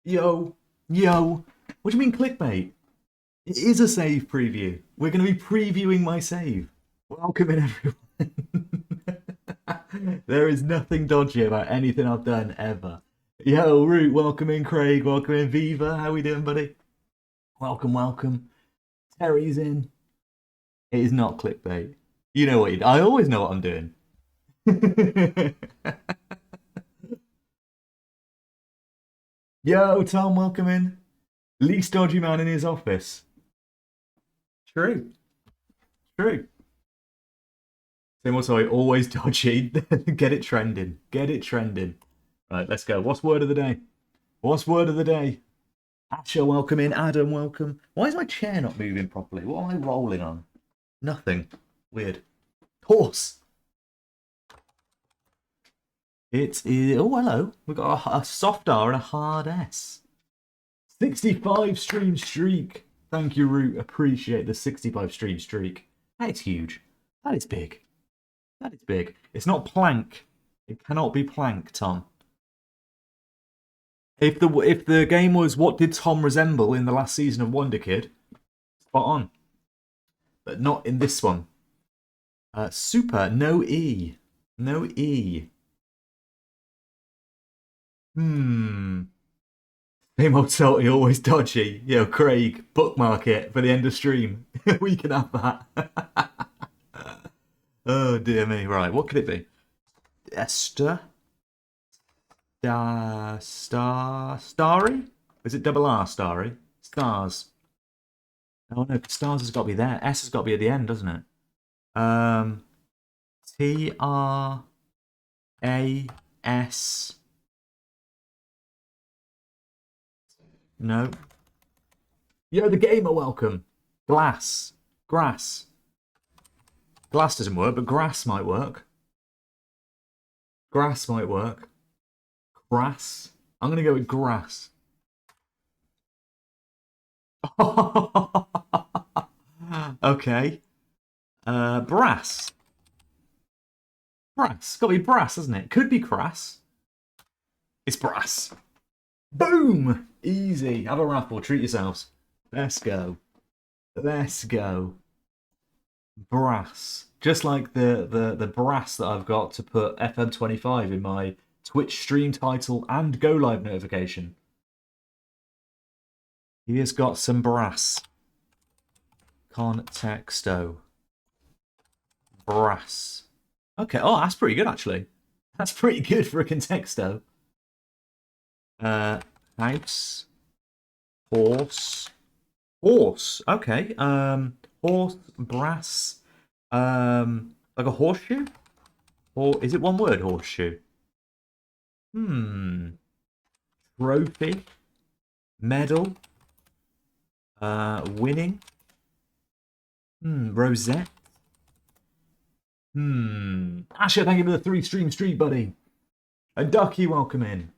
Yo, yo. What do you mean clickbait? It is a save preview. We're going to be previewing my save. Welcome in, everyone. There is nothing dodgy about anything I've done ever. Yo, Root, welcome in, Craig. Welcome in, Viva. How we doing, buddy? Welcome, welcome. Terry's in. It is not clickbait. You know what I always know what I'm doing. Yo, Tom, welcome in. Least dodgy man in his office. True. True. Same also, always dodgy. Get it trending. Get it trending. Right, let's go. What's word of the day? What's word of the day? Asher, welcome in. Adam, welcome. Why is my chair not moving properly? What am I rolling on? Nothing. Weird. Horse. It's... Oh, hello. We've got a soft R and a hard S. 65 stream streak. Thank you, Root. Appreciate the 65 stream streak. That is huge. That is big. That is big. It's not plank. It cannot be plank, Tom. If the game was what did Tom resemble in the last season of Wonder Kid, spot on. But not in this one. Super. No E. No E. Same old salty, always dodgy. Yo, Craig, bookmark it for the end of stream. We can have that. Oh, dear me. Right, what could it be? Esther? Starry? Is it double R, Starry? Stars. Oh, no, stars has got to be there. S has got to be at the end, doesn't it? T-R-A-S... No. Yo, the gamer, welcome. Glass. Grass. Glass doesn't work, but grass might work. Grass might work. Grass. I'm going to go with grass. Okay. Brass. Brass. Got to be brass, hasn't it? Could be crass. It's brass. Boom! Easy. Have a raffle. Treat yourselves. Let's go. Let's go. Brass. Just like the brass that I've got to put FM25 in my Twitch stream title and go live notification. He has got some brass. Contexto. Brass. Okay. Oh, that's pretty good, actually. That's pretty good for a contexto. House. Horse. Horse. Okay. Horse. Brass. Like a horseshoe? Or is it one word, horseshoe? Trophy. Medal. Winning. Rosette. Asher, thank you for the 3 stream street, buddy. A Ducky, welcome in.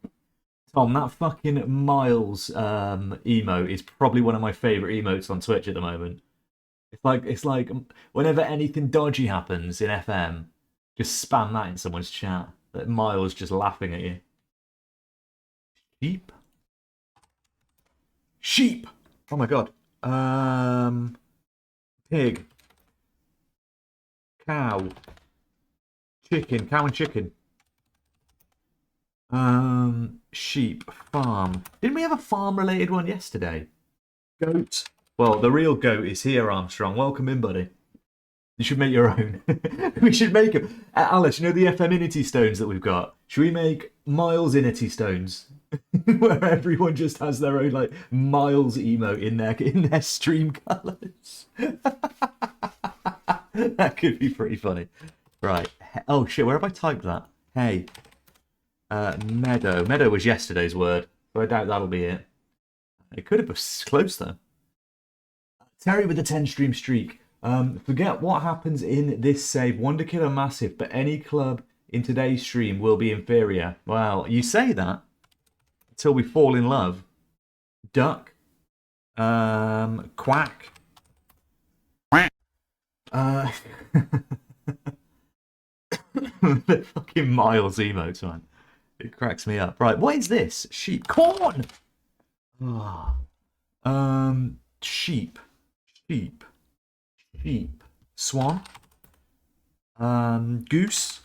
Tom, that fucking Miles emote is probably one of my favourite emotes on Twitch at the moment. It's like whenever anything dodgy happens in FM, just spam that in someone's chat. That Miles just laughing at you. Sheep? Sheep! Oh my god. Pig. Cow. Chicken. Cow and chicken. Sheep. Farm. Didn't we have a farm-related one yesterday? Goat. Well, the real goat is here, Armstrong. Welcome in, buddy. You should make your own. We should make them. Alice, you know the FM stones that we've got? Should we make Miles Inity stones? Where everyone just has their own, like, Miles emote in their stream colours. That could be pretty funny. Right. Oh, shit, where have I typed that? Hey. Meadow. Meadow was yesterday's word, so I doubt that'll be it. It could have been close, though. Terry with the 10 stream streak. Forget what happens in this save. Wonder Kid are massive, but any club in today's stream will be inferior. Well, you say that until we fall in love. Duck. Quack. The fucking Miles emotes, man. It cracks me up. Right, what is this? Sheep. Corn! Ah. Sheep. Sheep. Sheep. Swan. Goose.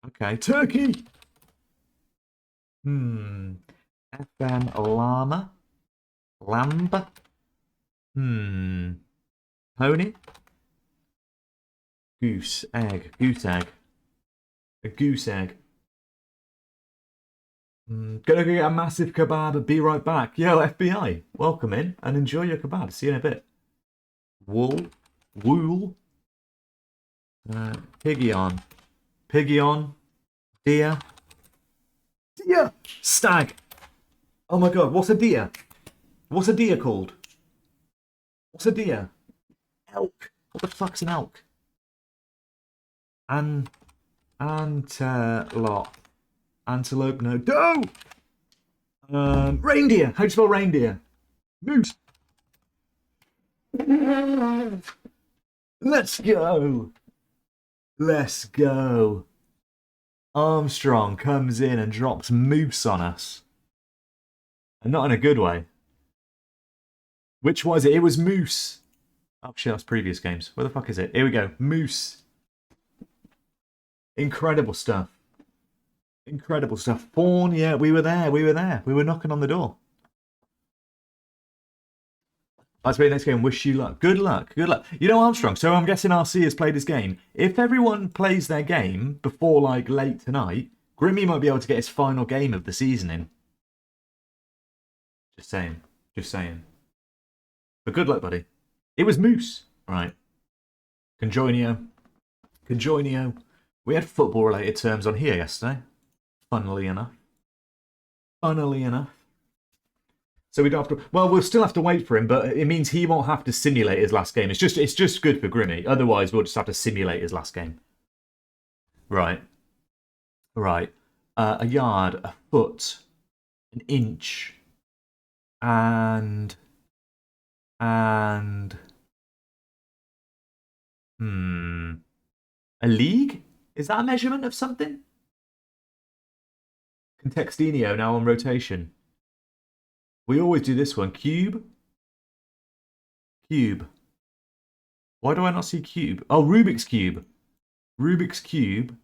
Okay. Turkey. FM llama. Lamb. Pony. Goose. Egg. Goose egg. A goose egg. Gonna go get a massive kebab. Be right back. Yo, FBI. Welcome in and enjoy your kebab. See you in a bit. Wool. Wool. Piggy on. Piggy on. Deer. Deer. Stag. Oh my god, what's a deer? What's a deer called? What's a deer? Elk. What the fuck's an elk? Antelope. Antelope, no. Doe! Reindeer. How do you spell reindeer? Moose. Let's go. Let's go. Armstrong comes in and drops moose on us. And not in a good way. Which was it? It was moose. Oh shit, that's previous games. Where the fuck is it? Here we go. Moose. Incredible stuff. Incredible stuff. Fawn, yeah, we were there. We were there. We were knocking on the door. Let's play the next game. Wish you luck. Good luck. Good luck. You know, Armstrong, so I'm guessing RC has played his game. If everyone plays their game before, like, late tonight, Grimmy might be able to get his final game of the season in. Just saying. Just saying. But good luck, buddy. It was Moose. Right. Conjoinio. Conjoinio. We had football-related terms on here yesterday. Funnily enough. Funnily enough. So we don't have to... Well, we'll still have to wait for him, but it means he won't have to simulate his last game. It's just good for Grimmy. Otherwise, we'll just have to simulate his last game. Right. Right. A yard, a foot, an inch, and... A league? Is that a measurement of something? Contextinio now on rotation. We always do this one. Cube. Cube. Why do I not see cube? Oh, Rubik's Cube. Rubik's Cube.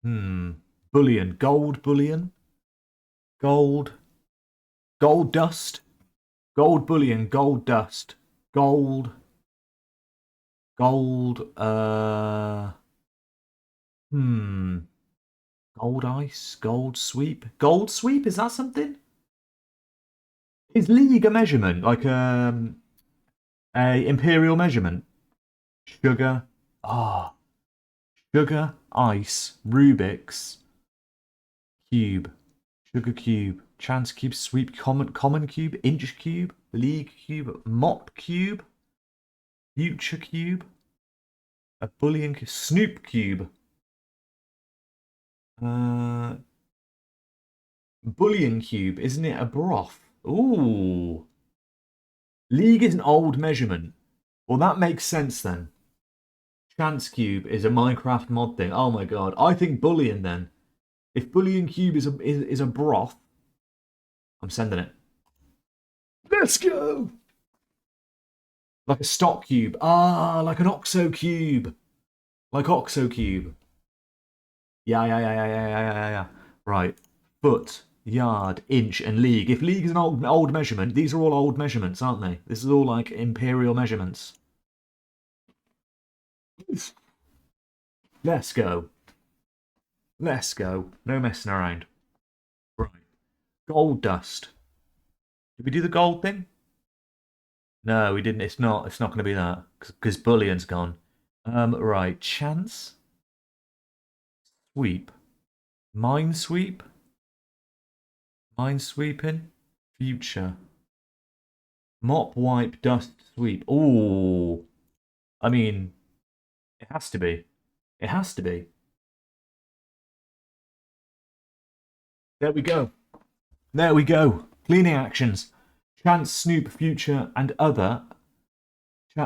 Bullion. Gold bullion. Gold. Gold dust. Gold bullion. Gold dust. Gold. Gold. Gold ice, gold sweep. Gold sweep, is that something? Is league a measurement? Like a imperial measurement? Sugar. Sugar, ice, Rubik's. Cube. Sugar cube. Chance cube, sweep, common cube, inch cube, league cube, mop cube, future cube, a bullion cube, Snoop cube. Bullion cube, isn't it a broth? Ooh. League is an old measurement. Well, that makes sense then. Chance cube is a Minecraft mod thing. Oh my god. I think bullion then. If bullion cube is a broth, I'm sending it. Let's go. Like a stock cube. Like an OXO cube. Like OXO cube. Yeah. Right. Foot, yard, inch, and league. If league is an old measurement, these are all old measurements, aren't they? This is all like imperial measurements. Let's go. Let's go. No messing around. Right. Gold dust. Did we do the gold thing? No, we didn't. It's not going to be that because bullion's gone. Right. Chance. Sweep. Mine sweep. Mine sweeping. Future. Mop, wipe, dust, sweep. Ooh. I mean, it has to be. It has to be. There we go. There we go. Cleaning actions. Chance, Snoop, Future, and other.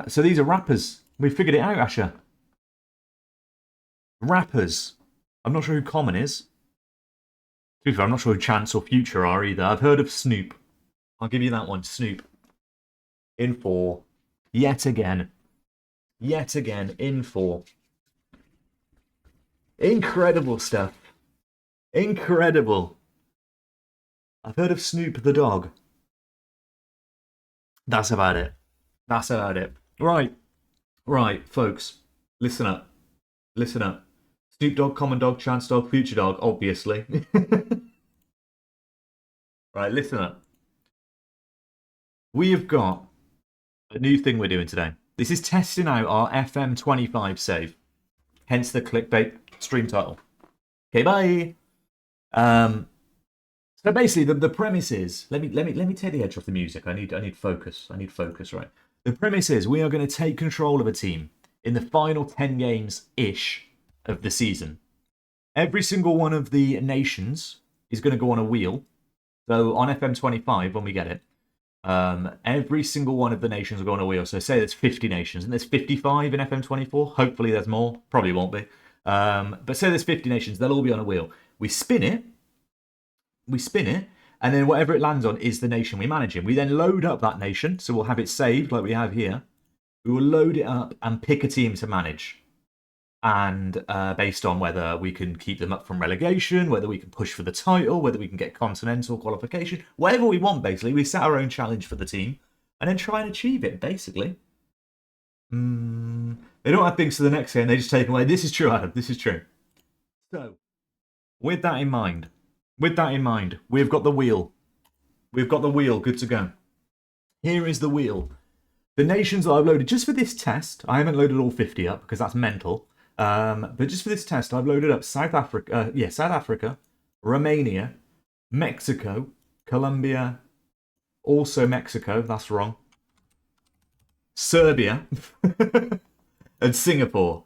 So these are rappers. We figured it out, Asher. Rappers. I'm not sure who Common is. To be fair, I'm not sure who Chance or Future are either. I've heard of Snoop. I'll give you that one. Snoop. In 4. Yet again. Yet again. In 4. Incredible stuff. Incredible. I've heard of Snoop the dog. That's about it. That's about it. Right. Right, folks. Listen up. Listen up. Snoop Dogg, Common Dog, Chance Dog, Future Dog, obviously. Right, listen up. We have got a new thing we're doing today. This is testing out our FM25 save. Hence the clickbait stream title. Okay, bye. So basically, the premise is let me take the edge off the music. I need focus. I need focus. Right. The premise is we are going to take control of a team in the final 10 games ish of the season. Every single one of the nations is going to go on a wheel. So on FM25, when we get it, every single one of the nations will go on a wheel. So say there's 50 nations, and there's 55 in FM24. Hopefully there's more. Probably won't be. But say there's 50 nations, they'll all be on a wheel. We spin it, and then whatever it lands on is the nation we manage in. We then load up that nation, so we'll have it saved like we have here. We will load it up and pick a team to manage. And based on whether we can keep them up from relegation, whether we can push for the title, whether we can get continental qualification, whatever we want, basically. We set our own challenge for the team and then try and achieve it, basically. They don't add things to the next game, they just take away. This is true, Adam, this is true. So, with that in mind, we've got the wheel. We've got the wheel, good to go. Here is the wheel. The nations that I've loaded, just for this test, I haven't loaded all 50 up because that's mental. But just for this test, I've loaded up South Africa, Romania, Mexico, Colombia, also Mexico, that's wrong, Serbia, and Singapore.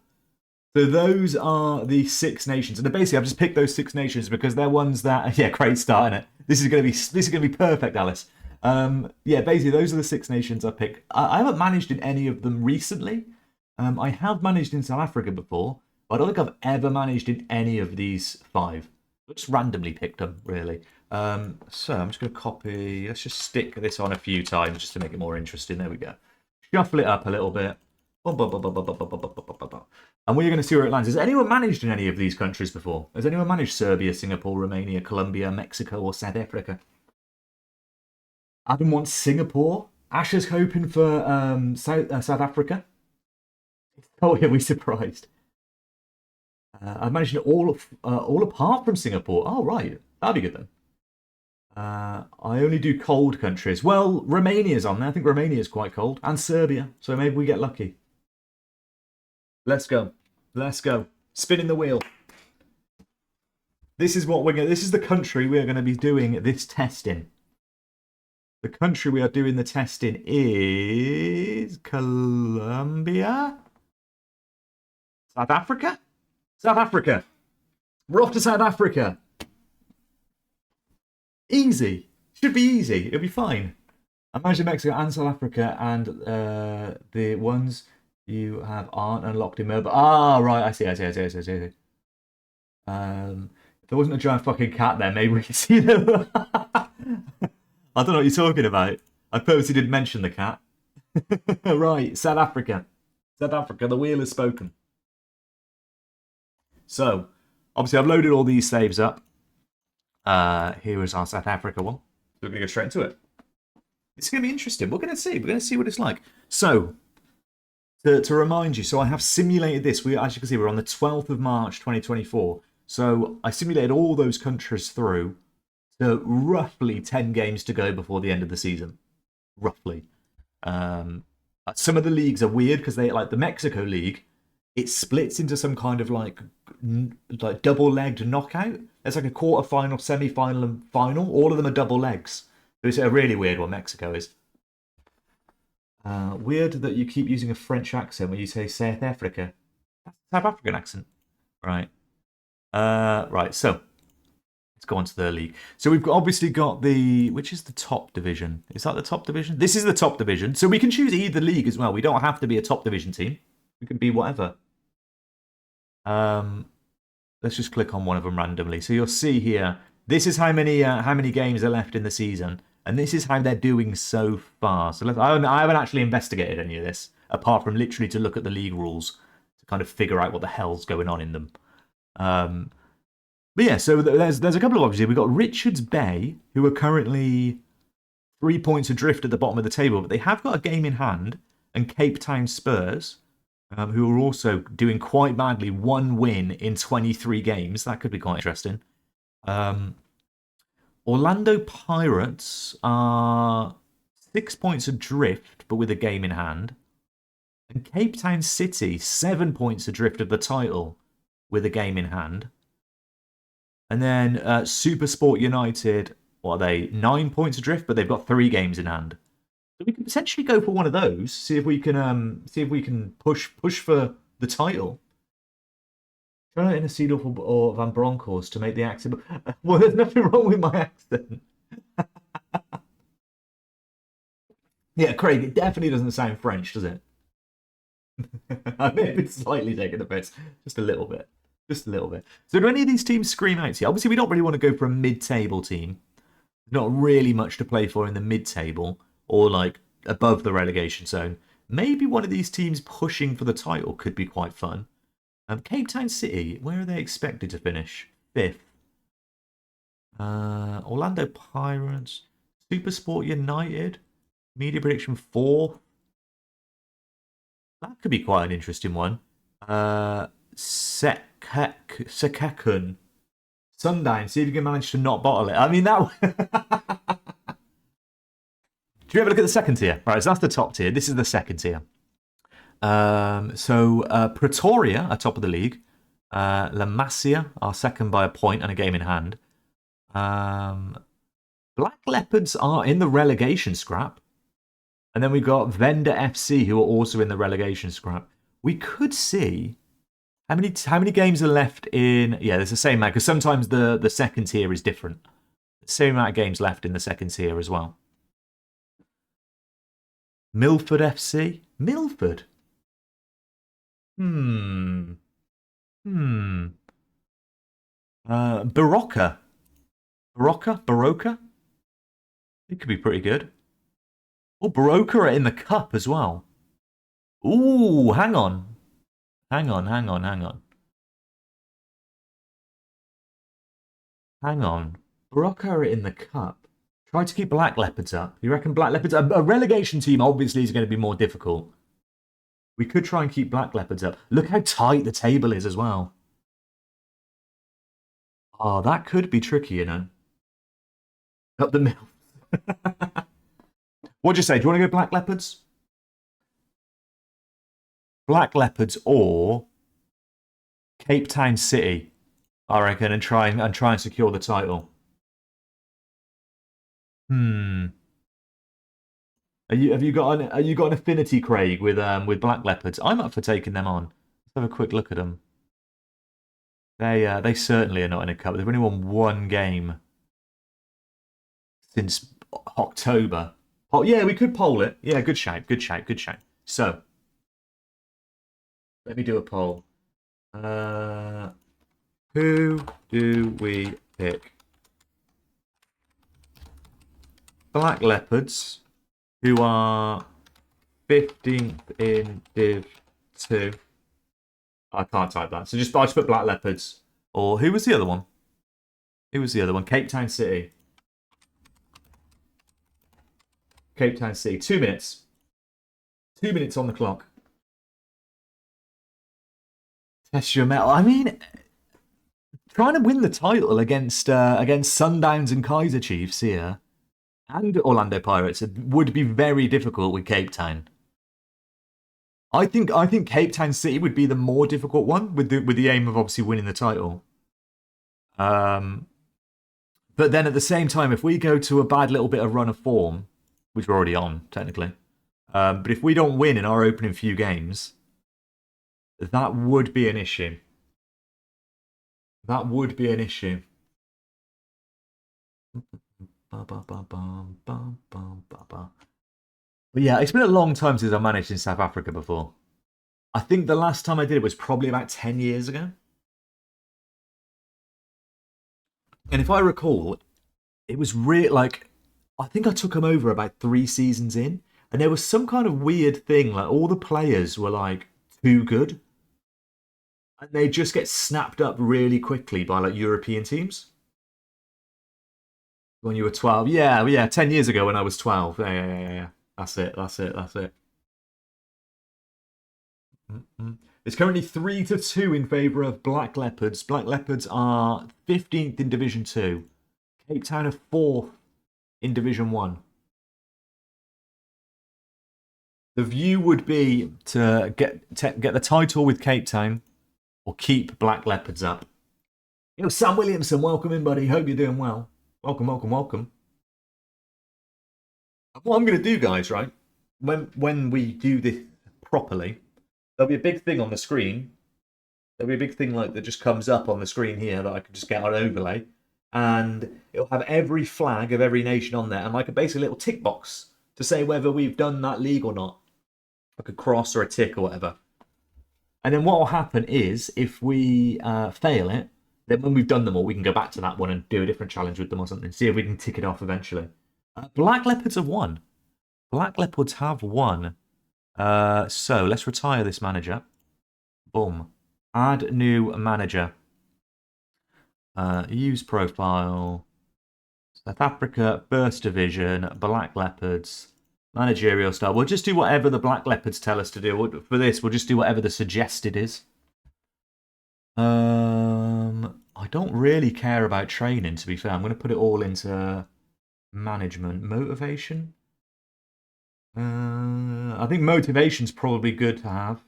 So those are the 6 nations, and basically I've just picked those 6 nations because they're ones that, yeah, great start, innit? This is gonna be perfect, Alice. Yeah, basically those are the 6 nations I picked. I haven't managed in any of them recently. I have managed in South Africa before, but I don't think I've ever managed in any of these 5. I just randomly picked them, really. So I'm just going to copy. Let's just stick this on a few times just to make it more interesting. There we go. Shuffle it up a little bit. And we're going to see where it lands. Has anyone managed in any of these countries before? Has anyone managed Serbia, Singapore, Romania, Colombia, Mexico, or South Africa? Adam wants Singapore. Asher's hoping for South Africa. Oh, yeah, we're surprised. I've managed it all apart from Singapore. Oh, right. That'd be good then. I only do cold countries. Well, Romania's on there. I think Romania's quite cold. And Serbia. So maybe we get lucky. Let's go. Let's go. Spinning the wheel. This is what this is the country we're going to be doing this test in. The country we are doing the test in is Colombia? South Africa? South Africa. We're off to South Africa. Easy. Should be easy. It'll be fine. I managed Mexico and South Africa, and the ones you have aren't unlocked in Melbourne. Ah, right. I see. If there wasn't a giant fucking cat there, maybe we could see them. I don't know what you're talking about. I purposely didn't mention the cat. Right, South Africa. South Africa, the wheel has spoken. So, obviously I've loaded all these saves up. Here is our South Africa one. We're going to go straight into it. It's going to be interesting. We're going to see. We're going to see what it's like. So, to remind you, so I have simulated this. As you can see, we're on the 12th of March, 2024. So, I simulated all those countries through to roughly 10 games to go before the end of the season. Roughly. Some of the leagues are weird because they, like the Mexico League, it splits into some kind of like double-legged knockout. There's like a quarter-final, semi-final, and final. All of them are double legs. So it's a really weird one, Mexico is. Weird that you keep using a French accent when you say South Africa. South African accent. Right. Right, so let's go on to the league. So we've obviously got which is the top division? Is that the top division? This is the top division. So we can choose either league as well. We don't have to be a top division team. We can be whatever. Let's just click on one of them randomly. So you'll see here, This is how many games are left in the season, and this is how they're doing so far. So I haven't actually investigated any of this, apart from literally to look at the league rules to kind of figure out what the hell's going on in them. But yeah, so there's a couple of options here. We've got Richards Bay, who are currently 3 points adrift at the bottom of the table, but they have got a game in hand, and Cape Town Spurs, who are also doing quite badly, 1 win in 23 games. That could be quite interesting. Orlando Pirates are 6 points adrift, but with a game in hand. And Cape Town City, 7 points adrift of the title, with a game in hand. And then Super Sport United, what are they? 9 points adrift, but they've got 3 games in hand. So we could potentially go for one of those. See if we can push for the title. Try in a Seedorf or Van Bronckhorst to make the accent. Well, there's nothing wrong with my accent. Yeah, Craig, it definitely doesn't sound French, does it? I may have been slightly taking the piss, just a little bit. Just a little bit. So do any of these teams scream out to you? Obviously, we don't really want to go for a mid-table team. Not really much to play for in the mid-table or like above the relegation zone. Maybe one of these teams pushing for the title could be quite fun. Cape Town City, where are they expected to finish? 5th. Orlando Pirates. Super Sport United. Media prediction 4th. That could be quite an interesting one. Sekekun. Sundown, see if you can manage to not bottle it. I mean, that... Do you ever look at the second tier? Right, so that's the top tier. This is the second tier. Pretoria are top of the league. La Masia are second by a point and a game in hand. Black Leopards are in the relegation scrap. And then we've got Venda FC, who are also in the relegation scrap. We could see... How many games are left in... Yeah, there's the same amount, because sometimes the second tier is different. The same amount of games left in the second tier as well. Milford FC? Milford? Barocca? Barocca? It could be pretty good. Oh, Barocca are in the cup as well. Ooh, hang on. Hang on. Barocca are in the cup. Try to keep Black Leopards up. You reckon Black Leopards... A relegation team obviously is going to be more difficult. We could try and keep Black Leopards up. Look how tight the table is as well. Oh, that could be tricky, you know. Up the middle. What'd you say? Do you want to go Black Leopards? Black Leopards or Cape Town City, I reckon, and try and secure the title. Have you got an affinity, Craig, with Black Leopards? I'm up for taking them on. Let's have a quick look at them. They certainly are not in a cup. They've only won 1 game since October. Oh yeah, we could poll it. Yeah, good shout. So let me do a poll. Who do we pick? Black Leopards, who are 15th in Div 2. I can't type that. So I just put Black Leopards. Or who was the other one? Cape Town City. 2 minutes. 2 minutes on the clock. Test your metal. I mean, trying to win the title against Sundowns and Kaiser Chiefs here, and Orlando Pirates would be very difficult with Cape Town. I think Cape Town City would be the more difficult one with the aim of obviously winning the title. But then at the same time, if we go to a bad little bit of run of form, which we're already on technically, but if we don't win in our opening few games, that would be an issue. But yeah, it's been a long time since I managed in South Africa before. I think the last time I did it was probably about 10 years ago. And if I recall, it was like, I think I took them over about 3 seasons in, and there was some kind of weird thing, like all the players were like too good, and they just get snapped up really quickly by like European teams. When you were 12, yeah, 10 years ago when I was 12, yeah. That's it. Mm-mm. It's currently 3-2 in favour of Black Leopards. Black Leopards are 15th in Division 2. Cape Town are 4th in Division 1. The view would be to get the title with Cape Town or keep Black Leopards up. Sam Williamson, welcome in, buddy. Hope you're doing well. Welcome. What I'm going to do, guys, right? When we do this properly, there'll be a big thing on the screen. There'll be a big thing like that just comes up on the screen here that I can just get on overlay, and it'll have every flag of every nation on there, and like basically a little tick box to say whether we've done that league or not, like a cross or a tick or whatever. And then what will happen is if we fail it, then when we've done them all, we can go back to that one and do a different challenge with them or something. See if we can tick it off eventually. Black Leopards have won. Black Leopards have won. So let's retire this manager. Boom. Add new manager. Use profile. South Africa, First Division, Black Leopards, managerial style. We'll just do whatever the Black Leopards tell us to do. For this, we'll just do whatever the suggested is. I don't really care about training, to be fair. I'm going to put it all into management. Motivation? I think motivation's probably good to have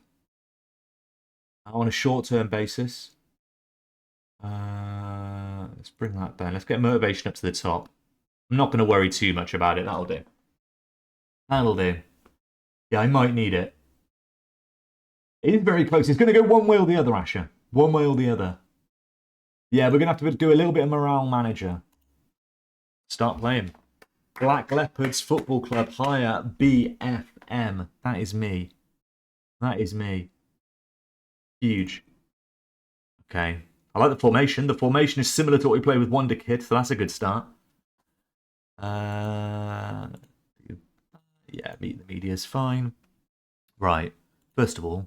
on a short-term basis. Let's bring that down. Let's get motivation up to the top. I'm not going to worry too much about it. That'll do. Yeah, I might need it. It is very close. It's going to go one way or the other, Asher. One way or the other. Yeah, we're going to have to do a little bit of morale manager. Start playing. Black Leopards Football Club hire BFM. That is me. Huge. Okay. I like the formation. The formation is similar to what we play with Wonder Kid, so that's a good start. Yeah, meet the media is fine. Right. First of all,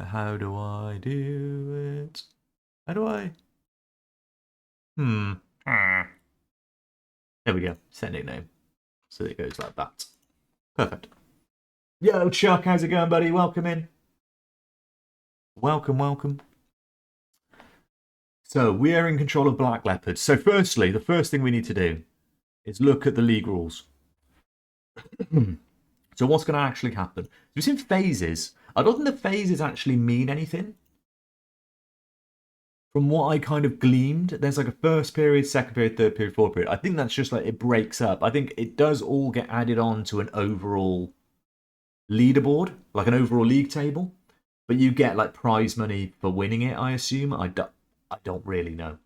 how do I do it? How do I? There we go. Set nickname. So it goes like that. Perfect. Yo, Chuck, how's it going, buddy? Welcome in. Welcome. So we are in control of Black Leopards. So firstly, the first thing we need to do is look at the league rules. So what's going to actually happen? We've seen phases. I don't think the phases actually mean anything. From what I kind of gleaned, there's like a first period, second period, third period, fourth period. I think that's just like it breaks up. I think it does all get added on to an overall leaderboard, like an overall league table. But you get like prize money for winning it, I assume. I don't really know.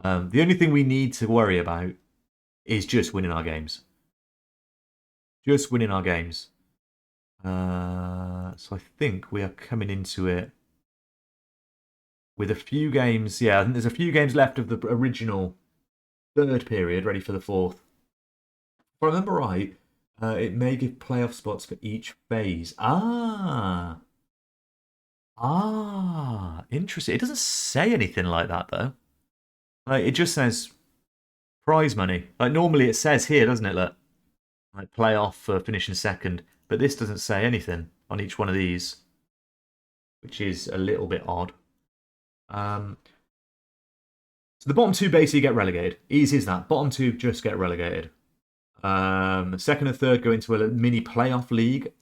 The only thing we need to worry about is just winning our games. So I think we are coming into it with a few games. Yeah, I think there's a few games left of the original third period, ready for the fourth. If I remember right, it may give playoff spots for each phase. Interesting. It doesn't say anything like that, though. Like, it just says prize money. Like, normally it says here, doesn't it? Like playoff for finishing second. But this doesn't say anything on each one of these, which is a little bit odd. So the bottom two basically get relegated. Easy as that. Bottom two just get relegated. Second and third go into a mini playoff league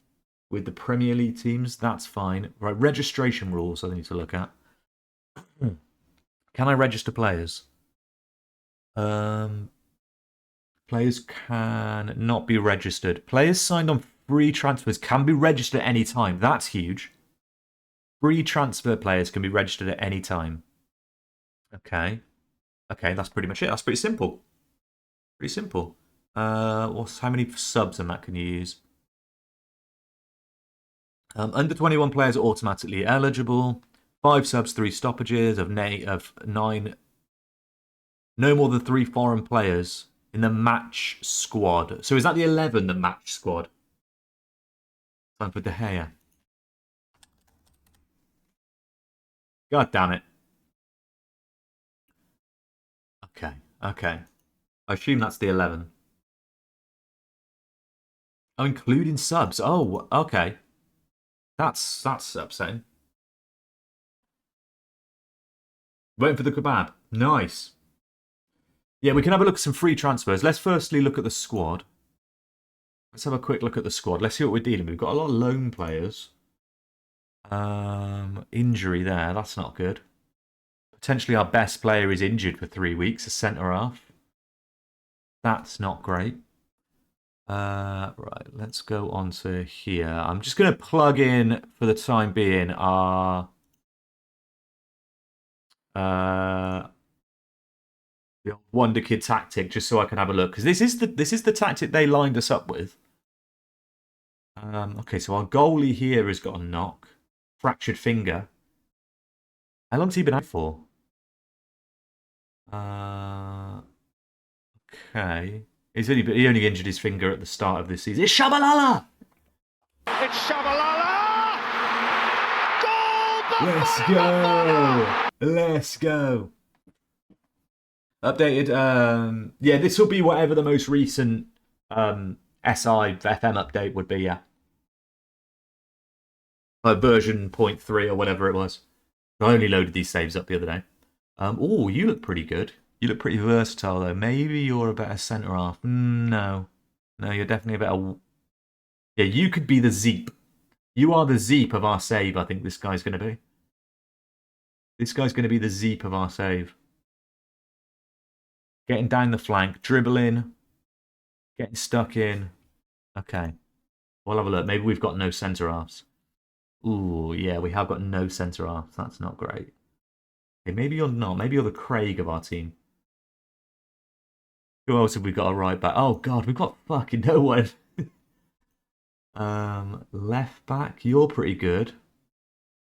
with the Premier League teams. That's fine. Right, registration rules I need to look at. Can I register players? Players can not be registered. Players signed on free transfers can be registered at any time. That's huge. Free transfer players can be registered at any time. Okay, that's pretty much it. That's pretty simple. How many subs and that can you use? Under 21 players are automatically eligible. 5 subs, 3 stoppages of 9. No more than 3 foreign players in the match squad. So is that the 11, the match squad? Time for De Gea. God damn it. Okay. I assume that's the 11. Oh, including subs. Oh, okay. That's upsetting. Waiting for the kebab. Nice. Yeah, we can have a look at some free transfers. Let's firstly look at the squad. Let's have a quick look at the squad. Let's see what we're dealing with. We've got a lot of loan players. Injury there. That's not good. Potentially our best player is injured for 3 weeks, a centre-half. That's not great. Right, let's go on to here. I'm just going to plug in, for the time being, our the Wonder Kid tactic, just so I can have a look, because this is the tactic they lined us up with. Okay, so our goalie here has got a knock, fractured finger. How long's he been out for? Okay, he only injured his finger at the start of this season. It's Shabalala! It's Shabalala! Goal! Let's go! Updated. Yeah, this will be whatever the most recent SI FM update would be. Yeah, version 0.3 or whatever it was. I only loaded these saves up the other day. Oh, you look pretty good. You look pretty versatile though. Maybe you're a better centre half. No, you're definitely a better. Yeah, you could be the Zeep. You are the Zeep of our save. I think this guy's going to be. This guy's going to be the Zeep of our save. Getting down the flank, dribbling, getting stuck in. Okay. We'll have a look. Maybe we've got no centre-halves. Ooh, yeah, we have got no centre-halves. That's not great. Okay, maybe you're not. Maybe you're the Craig of our team. Who else have we got a right back? Oh, God, we've got fucking no one. Left back, you're pretty good.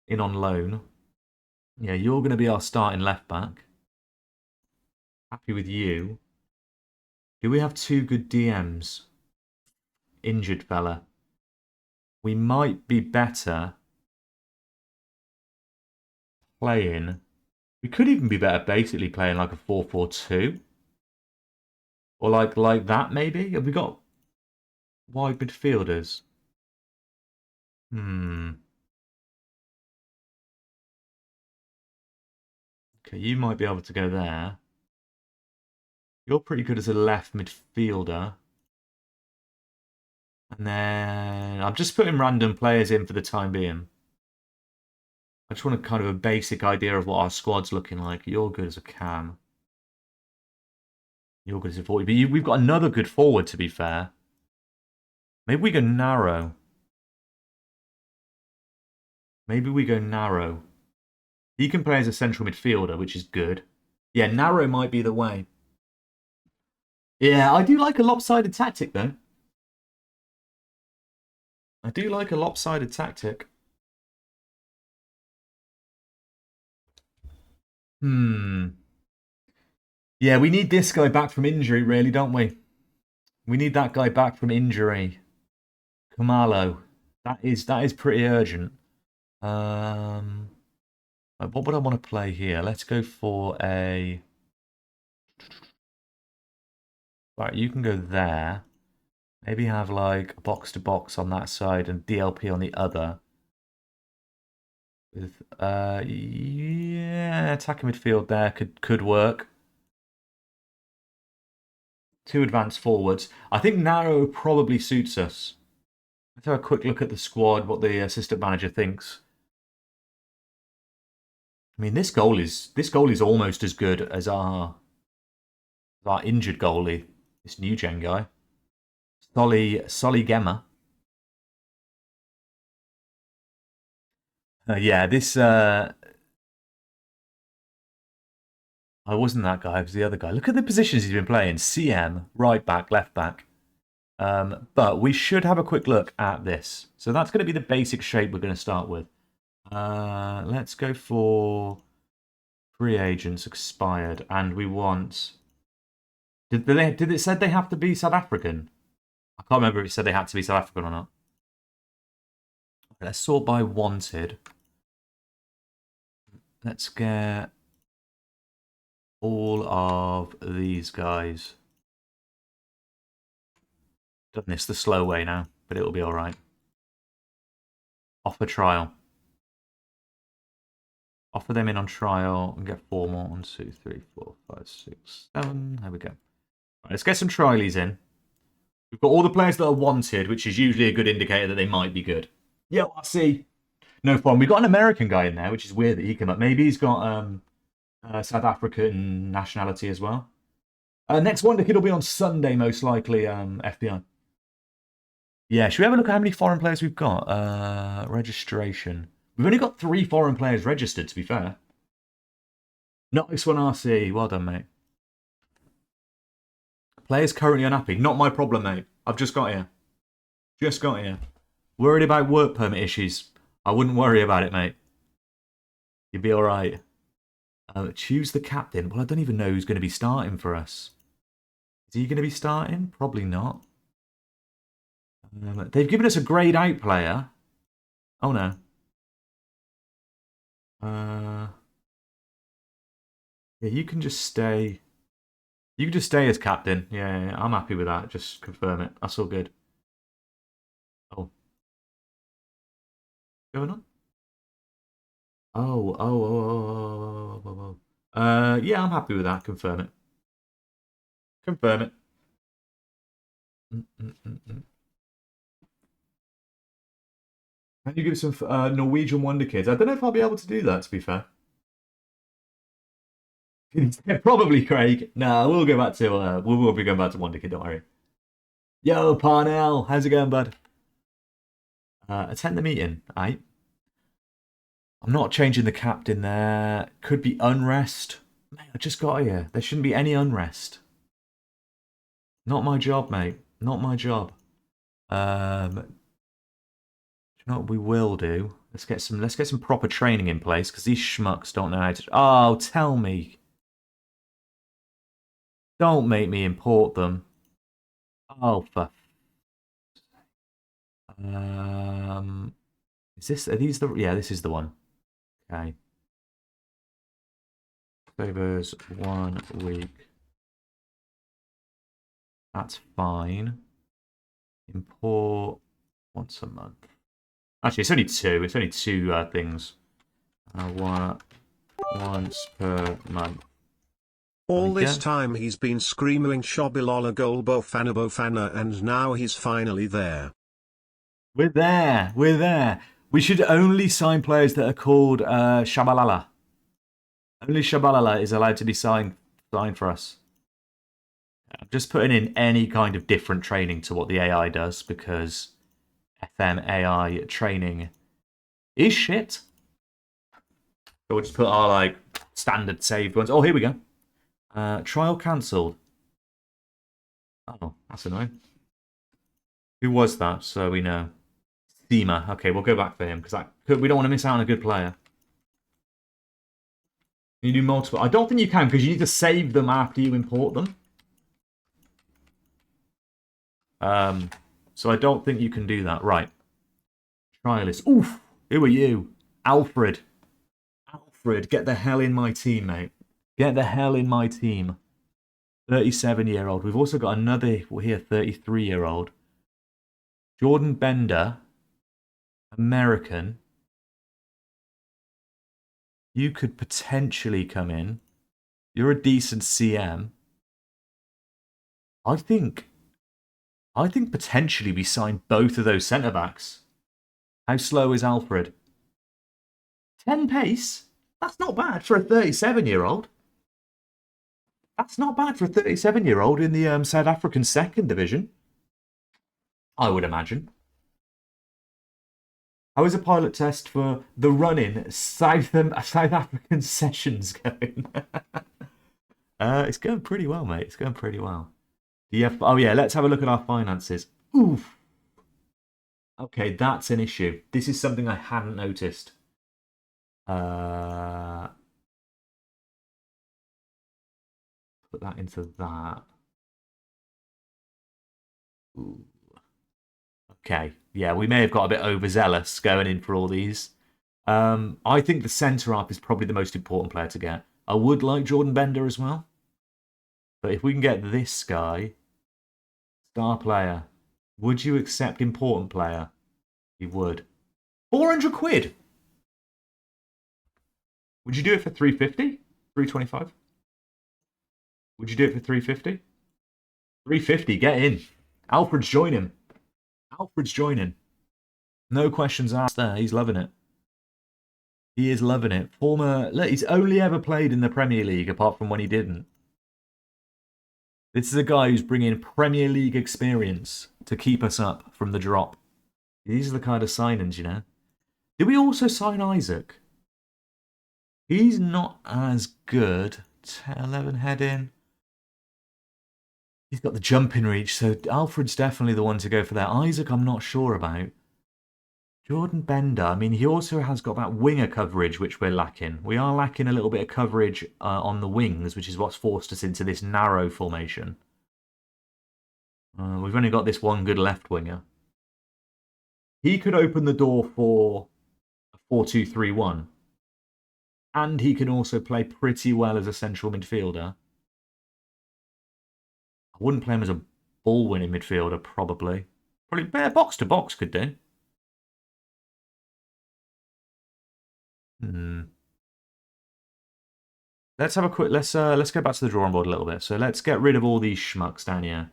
In on loan. Yeah, you're going to be our starting left back. Happy with you. Do we have 2 good DMs? Injured fella. We might be better playing. We could even be better basically playing like a 4-4-2. Or like that maybe? Have we got wide midfielders? Okay, you might be able to go there. You're pretty good as a left midfielder. And then I'm just putting random players in for the time being. I just want a kind of a basic idea of what our squad's looking like. You're good as a cam. You're good as a forward. But we've got another good forward, to be fair. Maybe we go narrow. He can play as a central midfielder, which is good. Yeah, narrow might be the way. Yeah, I do like a lopsided tactic, though. I do like a lopsided tactic. Yeah, we need this guy back from injury, really, don't we? We need that guy back from injury. Kamalo. That is pretty urgent. What would I want to play here? Let's go for a... Right, you can go there. Maybe have like box-to-box on that side and DLP on the other. With yeah, attacking midfield there could work. 2 advanced forwards. I think narrow probably suits us. Let's have a quick look at the squad, what the assistant manager thinks. I mean, this goal is almost as good as our injured goalie, this new gen guy, Solly Gemma. Yeah, this I wasn't that guy, I was the other guy. Look at the positions he's been playing. CM, right back, left back. But we should have a quick look at this. So that's going to be the basic shape we're going to start with. Let's go for free agents expired, and we want. Did it said they have to be South African? I can't remember if it said they had to be South African or not. Let's sort by wanted. Let's get all of these guys. Done this the slow way now, but it'll be all right. Offer trial. Offer them in on trial and get 4 more. 1, 2, 3, 4, 5, 6, 7. There we go. Right, let's get some trialies in. We've got all the players that are wanted, which is usually a good indicator that they might be good. Yeah, I see. No problem. We've got an American guy in there, which is weird that he came up. Maybe he's got South African nationality as well. Next Wonder Kid will be on Sunday, most likely, FBI. Yeah, should we have a look at how many foreign players we've got? Registration. We've only got 3 foreign players registered, to be fair. Nice one, RC. Well done, mate. Players currently unhappy. Not my problem, mate. I've just got here. Just got here. Worried about work permit issues. I wouldn't worry about it, mate. You'd be alright. Choose the captain. Well, I don't even know who's going to be starting for us. Is he going to be starting? Probably not. They've given us a grayed out player. Oh, no. Yeah, you can just stay. You can just stay as captain. Yeah, I'm happy with that. Just confirm it. That's all good. Oh. Going on? Oh. Yeah, I'm happy with that. Confirm it. Confirm it. Can you give some Norwegian Wonder Kids? I don't know if I'll be able to do that, to be fair. Probably, Craig. No, we'll go back to we'll be going back to Wonder Kid, don't worry. Yo, Parnell, how's it going, bud? Attend the meeting, aight. I'm not changing the captain there. Could be unrest. Mate, I just got here. There shouldn't be any unrest. Not my job, mate. Not my job. Do you know what we will do? Let's get some proper training in place, because these schmucks don't know how to. Oh, tell me. Don't make me import them. Oh, for. Are these the? Yeah, this is the one. Okay. Favors 1 week. That's fine. Import once a month. Actually, it's only 2. It's only 2 things. Once per month. All this time he's been screaming Shobilola Goal Bofana, and now he's finally there. We're there. We're there. We should only sign players that are called Shabalala. Only Shabalala is allowed to be signed for us. I'm just putting in any kind of different training to what the AI does, because FM AI training is shit. So we'll just put our standard saved ones. Oh, here we go. Trial cancelled. Oh, that's annoying. Who was that? So we know. Steamer. Okay, we'll go back for him, because we don't want to miss out on a good player. You do multiple. I don't think you can, because you need to save them after you import them. So I don't think you can do that. Right. Trialist. Oof. Who are you? Alfred. Alfred, get the hell in my team, mate. Get the hell in my team. 37-year-old. We've also got another here, 33-year-old. Jordan Bender. American. You could potentially come in. You're a decent CM. I think potentially we sign both of those centre-backs. How slow is Alfred? 10 pace? That's not bad for a 37-year-old. That's not bad for a 37-year-old in the South African second division. I would imagine. How is a pilot test for the run-in South African sessions going? It's going pretty well, mate. It's going pretty well. Oh yeah, let's have a look at our finances. Oof. Okay, that's an issue. This is something I hadn't noticed. Put that into that. Ooh. Okay, yeah, we may have got a bit overzealous going in for all these. I think the centre half is probably the most important player to get. I would like Jordan Bender as well. But if we can get this guy, star player, would you accept important player? You would. 400 quid. Would you do it for 350? 325? Would you do it for 350? 350, get in. Alfred's joining. Alfred's joining. No questions asked there. He's loving it. He is loving it. Look, he's only ever played in the Premier League apart from when he didn't. This is a guy who's bringing Premier League experience to keep us up from the drop. These are the kind of signings, you know. Did we also sign Isaac? He's not as good. 11 heading. He's got the jumping reach, so Alfred's definitely the one to go for that. Isaac, I'm not sure about. Jordan Bender, I mean, he also has got that winger coverage, which we're lacking. We are lacking a little bit of coverage on the wings, which is what's forced us into this narrow formation. We've only got this one good left winger. He could open the door for a 4-2-3-1. And he can also play pretty well as a central midfielder. I wouldn't play him as a ball-winning midfielder, probably. Probably box-to-box could do. Let's have a quick. Let's go back to the drawing board a little bit. So let's get rid of all these schmucks down here.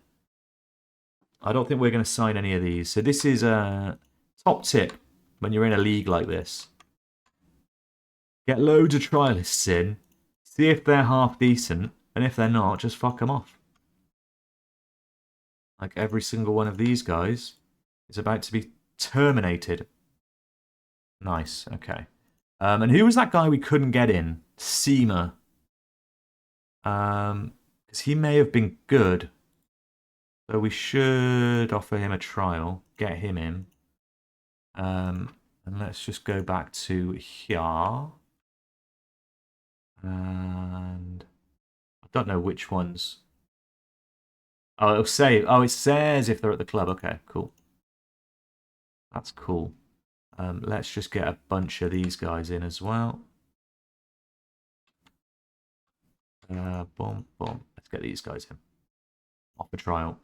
I don't think we're going to sign any of these. So this is a top tip when you're in a league like this. Get loads of trialists in. See if they're half decent, and if they're not, just fuck them off. Like every single one of these guys is about to be terminated. Nice. Okay. And who was that guy we couldn't get in? Seema. Because he may have been good. So we should offer him a trial. Get him in. And let's just go back to here. And I don't know which ones. Oh, it'll say. Oh, it says if they're at the club. Okay, cool. That's cool. Let's just get a bunch of these guys in as well. Boom, boom. Let's get these guys in. Off a trial.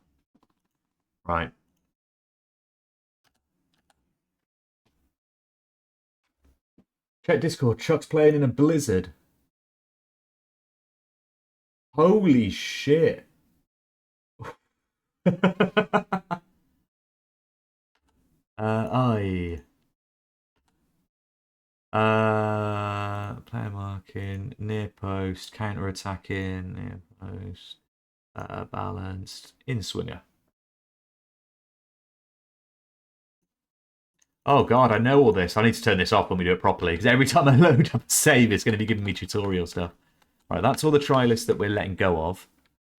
Right. Check Discord. Chuck's playing in a blizzard. Holy shit. Player marking, near post, counter attacking, near post, balanced, in swinger. Oh god, I know all this. I need to turn this off when we do it properly, because every time I load up a save, it's going to be giving me tutorial stuff. Right, that's all the trialists that we're letting go of.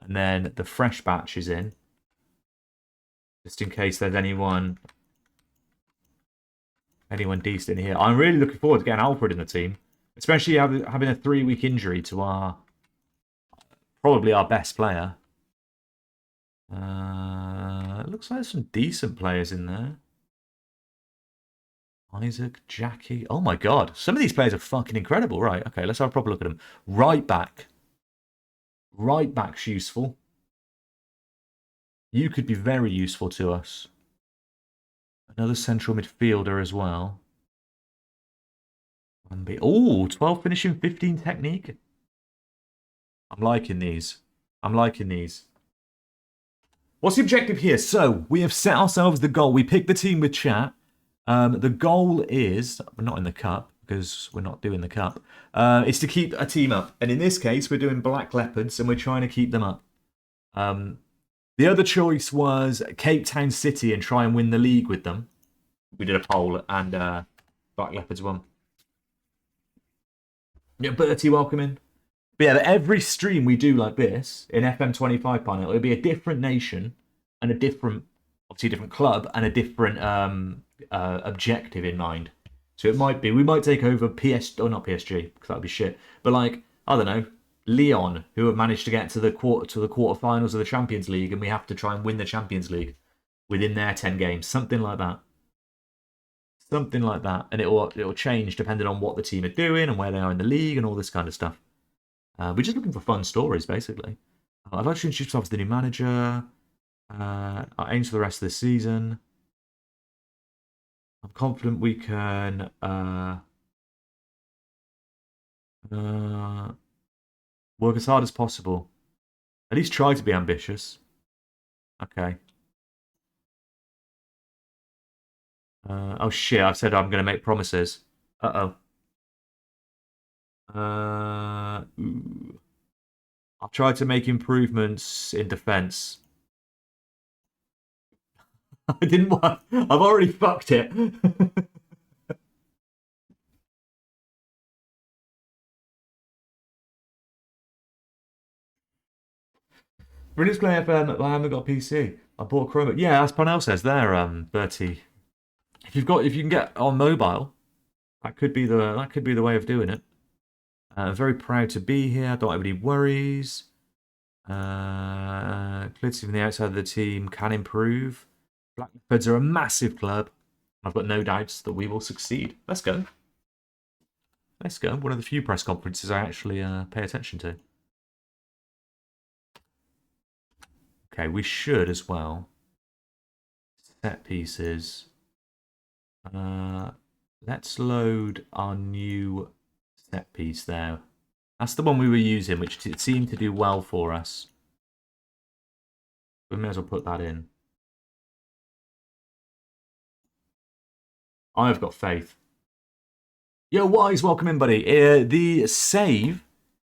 And then the fresh batch is in. Just in case there's anyone decent in here. I'm really looking forward to getting Alfred in the team. Especially having a 3-week injury to probably our best player. It looks like there's some decent players in there. Isaac, Jackie. Oh my god. Some of these players are fucking incredible. Right, okay, let's have a proper look at them. Right back. Right back's useful. You could be very useful to us. Another central midfielder as well. Oh, 12 finishing, 15 technique. I'm liking these. I'm liking these. What's the objective here? So, we have set ourselves the goal. We picked the team with chat. The goal is, we're not in the cup, because we're not doing the cup, is to keep a team up. And in this case, we're doing Black Leopards, and we're trying to keep them up. The other choice was Cape Town City and try and win the league with them. We did a poll, and Black Leopards won. Yeah, Bertie, welcome in. But yeah, every stream we do like this in FM25 panel, it'll be a different nation and a different, obviously a different club and a different objective in mind. So it might be we might take over not PSG because that'd be shit. But like I don't know, Leon, who have managed to get to the quarterfinals of the Champions League, and we have to try and win the Champions League within their 10 games, something like that. Something like that, and it'll change depending on what the team are doing and where they are in the league and all this kind of stuff. We're just looking for fun stories, basically. I'd like to introduce myself as the new manager. Our aims for the rest of the season. I'm confident we can work as hard as possible. At least try to be ambitious. Okay. Oh shit, I've said I'm going to make promises. Uh-oh. I'll try to make improvements in defense. I didn't want... I've already fucked it. British Play FM, I haven't got a PC. I bought a Chromebook. Yeah, as Parnell says there, Bertie. If you can get on mobile, that could be the way of doing it. Very proud to be here. Don't have any worries. Clarity from the outside of the team can improve. Black Leopards are a massive club. I've got no doubts that we will succeed. Let's go. Let's go. One of the few press conferences I actually pay attention to. Okay, we should as well. Set pieces. Let's load our new set piece there. That's the one we were using, which it seemed to do well for us. We may as well put that in. I've got faith. Yo, Wise, welcome in, buddy. The save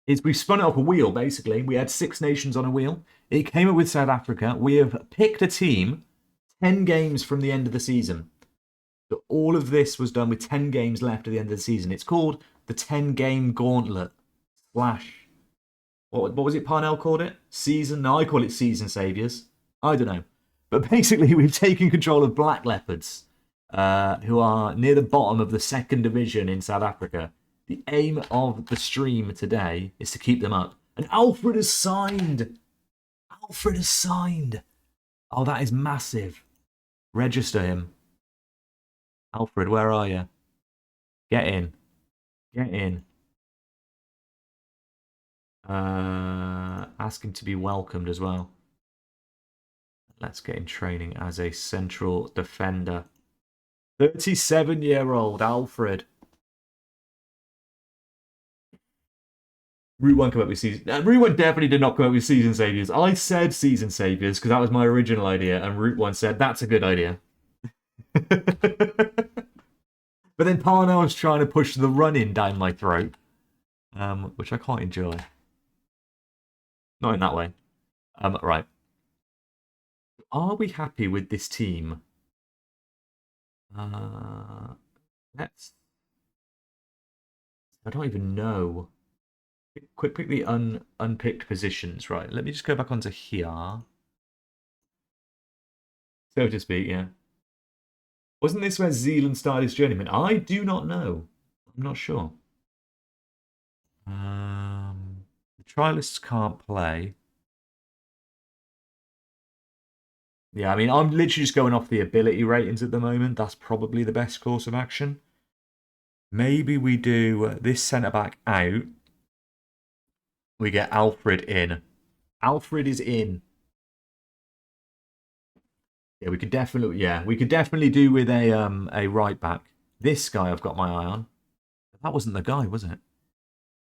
is we've spun it off a wheel, basically. We had 6 nations on a wheel. It came up with South Africa. We have picked a team 10 games from the end of the season. So all of this was done with 10 games left at the end of the season. It's called the 10-game gauntlet. Slash. What was it Parnell called it? Season? No, I call it Season Saviours. I don't know. But basically, we've taken control of Black Leopards, who are near the bottom of the 2nd division in South Africa. The aim of the stream today is to keep them up. And Alfred has signed! Alfred has signed! Oh, that is massive. Register him. Alfred, where are you? Get in. Get in. Ask him to be welcomed as well. Let's get him training as a central defender. 37-year-old Alfred. Route 1 come up with season... Route 1 definitely did not come up with Season Saviours. I said Season Saviours because that was my original idea, and Route 1 said, that's a good idea. But then Parnell was trying to push the run-in down my throat, which I quite enjoy. Not in that way. Right. Are we happy with this team? Let's... I don't even know. Quickly unpicked positions. Right, let me just go back onto here. So to speak, yeah. Wasn't this where Zealand started his journeyman? I do not know. I'm not sure. The trialists can't play. Yeah, I mean, I'm literally just going off the ability ratings at the moment. That's probably the best course of action. Maybe we do this centre-back out. We get Alfred in. Alfred is in. Yeah, we could definitely do with a right back. This guy I've got my eye on. That wasn't the guy, was it?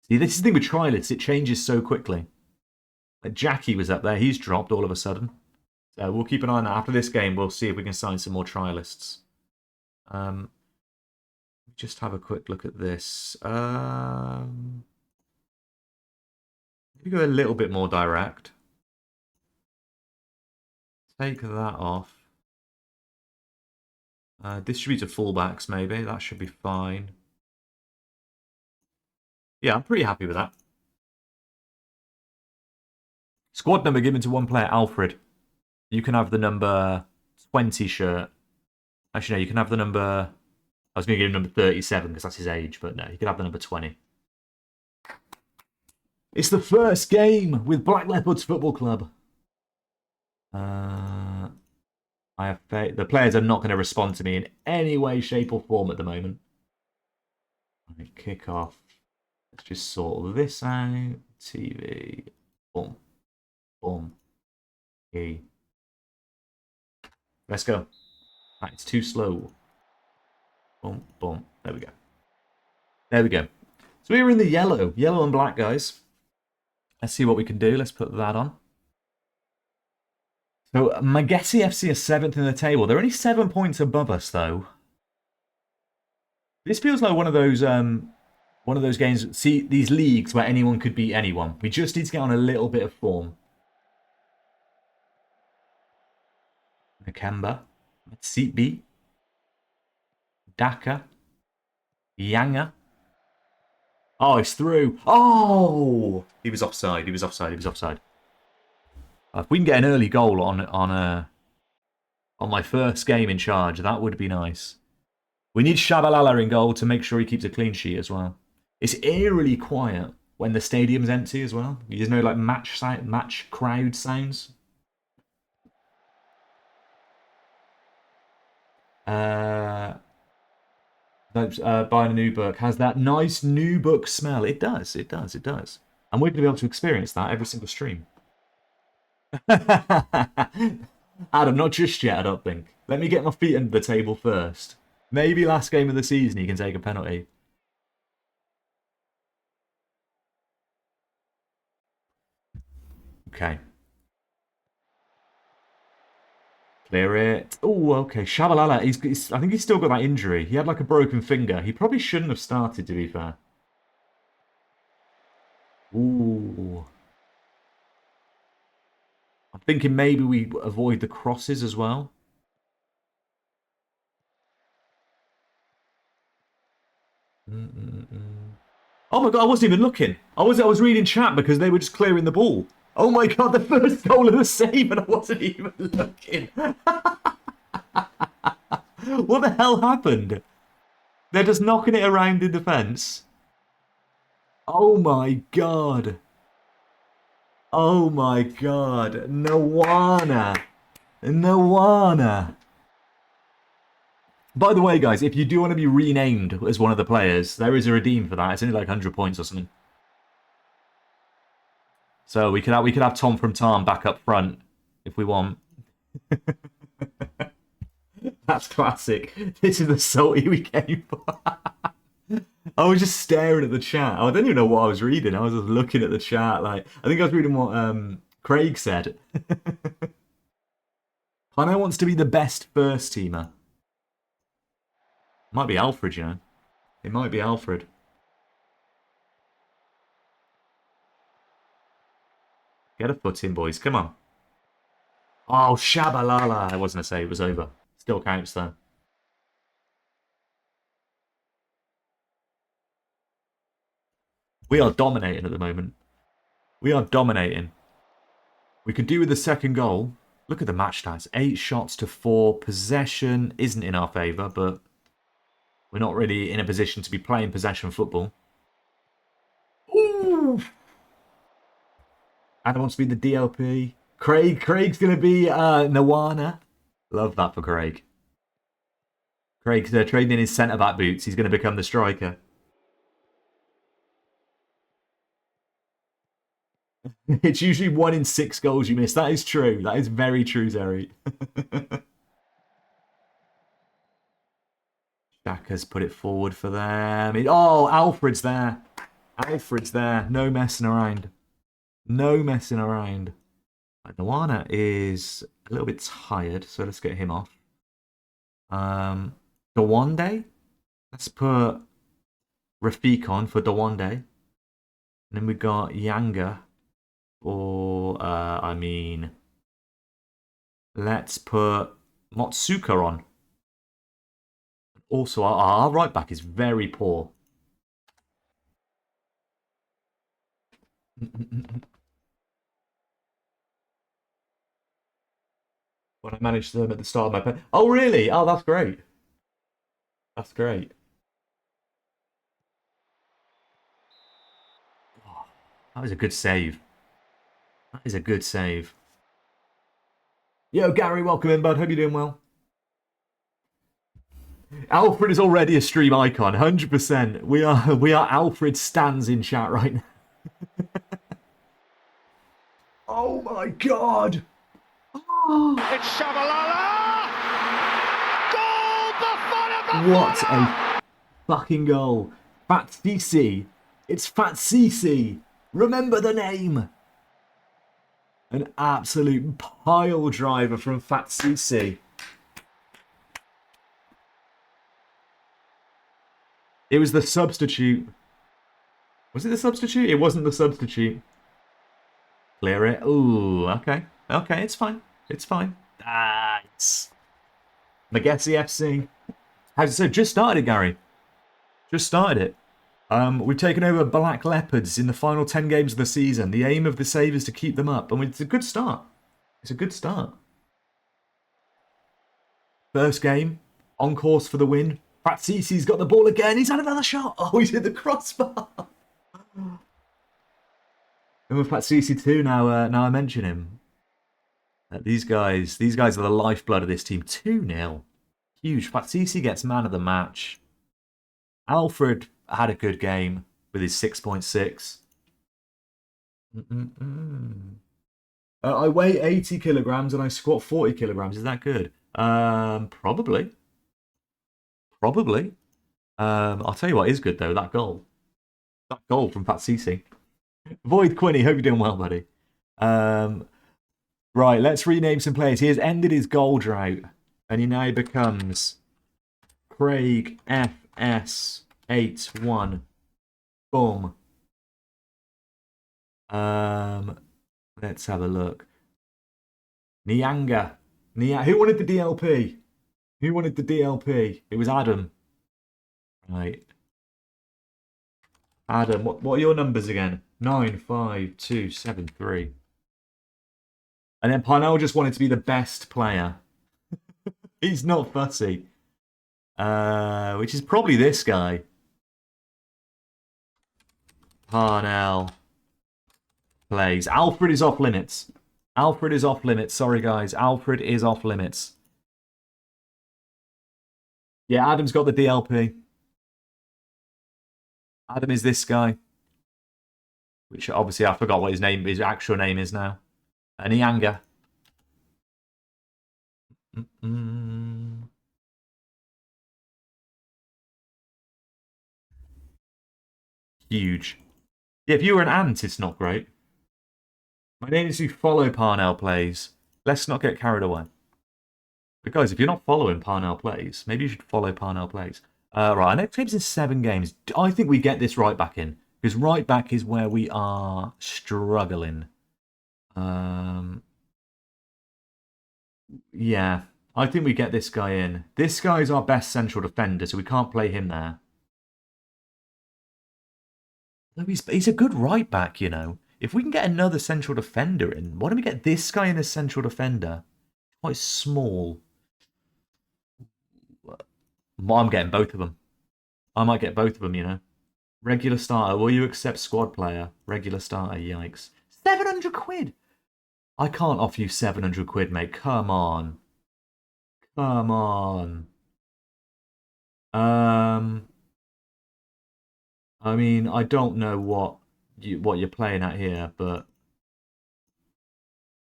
See, this is the thing with trialists. It changes so quickly. Like Jackie was up there. He's dropped all of a sudden. So we'll keep an eye on that. After this game, we'll see if we can sign some more trialists. Just have a quick look at this. Maybe go a little bit more direct. Take that off. Distribute to fullbacks, maybe. That should be fine. Yeah, I'm pretty happy with that. Squad number given to one player, Alfred. You can have the number 20 shirt. Actually, no, you can have the number I was going to give him number 37 because that's his age, but no, he could have the number 20. It's the first game with Black Leopards Football Club. I have faith. The players are not going to respond to me in any way, shape, or form at the moment. Right, kick off. Let's just sort this out. TV. Boom. Boom. Okay. Let's go. Right, it's too slow. Boom, boom. There we go. There we go. So we were in the yellow. Yellow and black, guys. Let's see what we can do. Let's put that on. So Magesi FC are 7th in the table. They're only 7 points above us, though. This feels like one of those games. See, these leagues where anyone could beat anyone. We just need to get on a little bit of form. Nakamba, Matsibi, Daka, Yanga. Oh, it's through. Oh, he was offside. He was offside. He was offside. If we can get an early goal on my first game in charge, that would be nice. We need Shabalala in goal to make sure he keeps a clean sheet as well. It's eerily quiet when the stadium's empty as well. There's no like match crowd sounds. Buying a new book has that nice new book smell. It does. It does. It does. And we're going to be able to experience that every single stream. Adam, not just yet, I don't think. Let me get my feet under the table first. Maybe last game of the season you can take a penalty. Okay. Clear it. Oh, okay. Shabalala, I think he's still got that injury. He had like a broken finger. He probably shouldn't have started, to be fair. Ooh. I'm thinking maybe we avoid the crosses as well. Oh my god, I wasn't even looking. I was reading chat because they were just clearing the ball. Oh my god, the first goal of the save and I wasn't even looking. What the hell happened? They're just knocking it around in defence. Oh my god. Oh my god. Nawana. Nawana. By the way, guys, if you do want to be renamed as one of the players, there is a redeem for that. It's only like 100 points or something. So we could have Tom from Tarn back up front if we want. That's classic. This is the salty we came for. I was just staring at the chat. I don't even know what I was reading. I was just looking at the chat. Like I think I was reading what Craig said. Hano wants to be the best first teamer. Might be Alfred, you know. It might be Alfred. Get a foot in, boys. Come on. Oh, Shabalala. I wasn't going to say it was over. Still counts, though. We are dominating at the moment. We are dominating. We could do with the second goal. Look at the match stats. 8 shots to 4. Possession isn't in our favour, but we're not really in a position to be playing possession football. Ooh! Adam wants to be the DLP. Craig's going to be Nawana. Love that for Craig. Craig's trading in his centre-back boots. He's going to become the striker. It's usually 1 in 6 goals you miss. That is true. That is very true, Zeri. Shaka's put it forward for them. Oh, Alfred's there. Alfred's there. No messing around. No messing around. Right, Nawana is a little bit tired, so let's get him off. Dawande. Let's put Rafiq on for Dawande. And then we got Yanga. Or, let's put Motsuka on. Also, our right back is very poor. When I managed them at the start of my pen. Oh, really? Oh, that's great. That's great. That was a good save. That is a good save. Yo, Gary, welcome in, bud. Hope you're doing well. Alfred is already a stream icon, 100%. We are Alfred stans in chat right now. Oh my god! Oh. It's Shabalala! Goal! Buffon! What a fucking goal. Fat Cece. It's Fat Cece. Remember the name. An absolute pile driver from Fat Cece. It was the substitute. Was it the substitute? It wasn't the substitute. Clear it. Ooh, okay. Okay, it's fine. It's fine. Nice. Magessi FC. As I said, just started, Gary. Just started it. We've taken over Black Leopards in the final 10 games of the season. The aim of the save is to keep them up. And it's a good start. It's a good start. First game. On course for the win. Fat Cece's got the ball again. He's had another shot. Oh, he's hit the crossbar. And with Fat Cece too, now I mention him. These guys are the lifeblood of this team. 2-0. Huge. Fat Cece gets man of the match. Alfred had a good game with his 6.6. I weigh 80 kilograms and I squat 40 kilograms. Is that good? Probably. Probably. I'll tell you what is good, though. That goal. That goal from Fat Cece. Void Quinny, hope you're doing well, buddy. Right, let's rename some players. He has ended his goal drought, and he now becomes Craig FS81. Boom. Let's have a look. Nyanga. Who wanted the DLP? Who wanted the DLP? It was Adam. Right. Adam, what are your numbers again? 95273. And then Parnell just wanted to be the best player. He's not fussy. Which is probably this guy. Parnell plays. Alfred is off limits. Alfred is off limits. Sorry, guys. Alfred is off limits. Yeah, Adam's got the DLP. Adam is this guy. Which obviously I forgot what his actual name is now. Nyanga. Huge. Yeah, if you were an ant, it's not great. My name is to follow Parnell Plays. Let's not get carried away. But guys, if you're not following Parnell Plays, maybe you should follow Parnell Plays. Right, our next game's in 7 games. I think we get this right back in. Because right back is where we are struggling. Yeah, I think we get this guy in. This guy is our best central defender, so we can't play him there. He's a good right back, you know. If we can get another central defender in, why don't we get this guy in as central defender? Quite small. I'm getting both of them. I might get both of them, you know. Regular starter. Will you accept squad player? Regular starter. Yikes. 700 quid. I can't offer you 700 quid, mate. Come on. Come on. I mean, I don't know what you're playing at here, but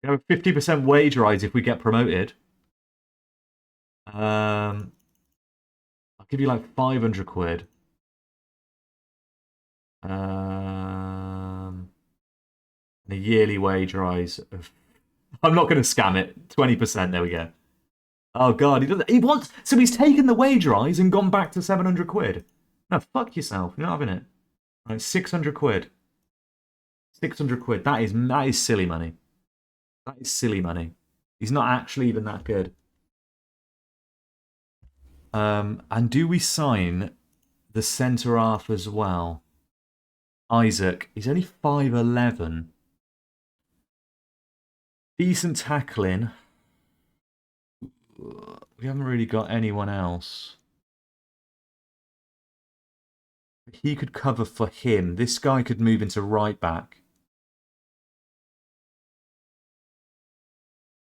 you have a 50% wage rise if we get promoted. I'll give you like 500 quid. And a yearly wage rise of... I'm not going to scam it. 20%, there we go. Oh god, he wants... So he's taken the wage rise and gone back to 700 quid. No, fuck yourself. You're not having it. Right, 600 quid. 600 quid. That is silly money. That is silly money. He's not actually even that good. And do we sign the centre half as well? Isaac. He's only 5'11". Decent tackling. We haven't really got anyone else. He could cover for him. This guy could move into right back.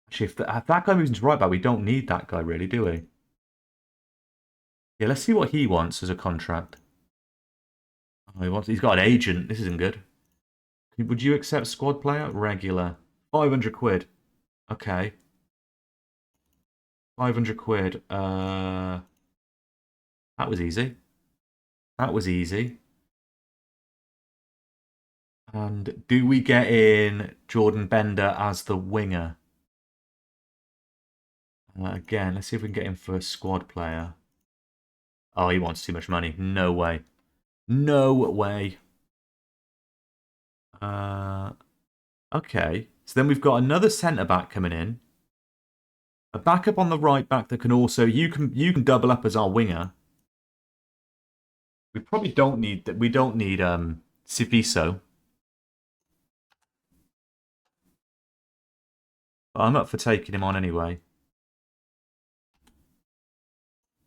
Actually, if that guy moves into right back, we don't need that guy really, do we? Yeah, let's see what he wants as a contract. Oh, he's got an agent. This isn't good. Would you accept squad player? Regular. 500 quid. Okay. 500 quid. That was easy. That was easy. And do we get in Jordan Bender as the winger? Again, let's see if we can get him for a squad player. Oh, he wants too much money. No way. No way. Okay. So then we've got another centre-back coming in. A backup on the right back that can also... You can double up as our winger. We probably don't need... We don't need Sifiso. But I'm up for taking him on anyway.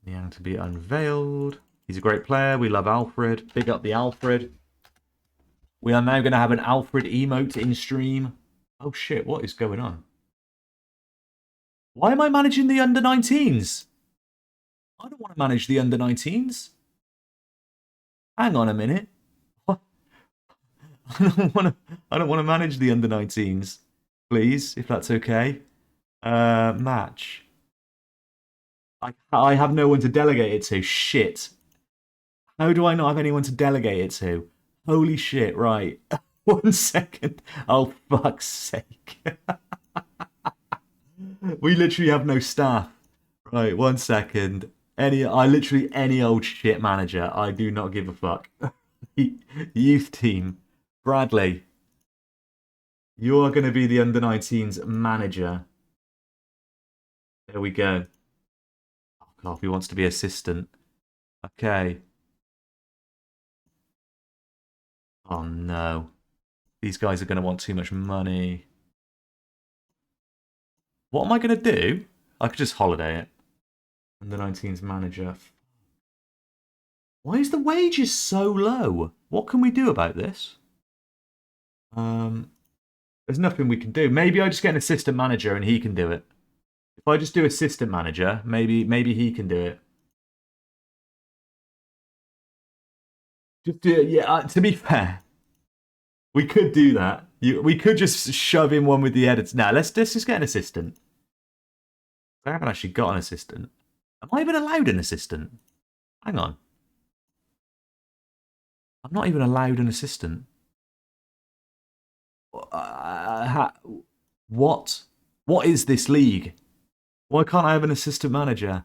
Young to be unveiled. He's a great player. We love Alfred. Big up the Alfred. We are now going to have an Alfred emote in stream. Oh shit, what is going on? Why am I managing the under-19s? I don't want to manage the under-19s. Hang on a minute. What? I don't want to manage the under-19s. Please, if that's okay. Match. I have no one to delegate it to. Shit. How do I not have anyone to delegate it to? Holy shit, right. 1 second. Oh, fuck's sake. We literally have no staff. Right, 1 second. Any old shit manager. I do not give a fuck. Youth team. Bradley. You are going to be the under-19s manager. There we go. Oh, God, he wants to be assistant. Okay. Oh, no. These guys are going to want too much money. What am I going to do? I could just holiday it. Under-19s manager. Why is the wages so low? What can we do about this? There's nothing we can do. Maybe I just get an assistant manager and he can do it. If I just do assistant manager, maybe he can do it. Just do it. Yeah, to be fair, we could do that. We could just shove in one with the edits. Now, let's just get an assistant. I haven't actually got an assistant. Am I even allowed an assistant? Hang on. I'm not even allowed an assistant. What? What is this league? Why can't I have an assistant manager?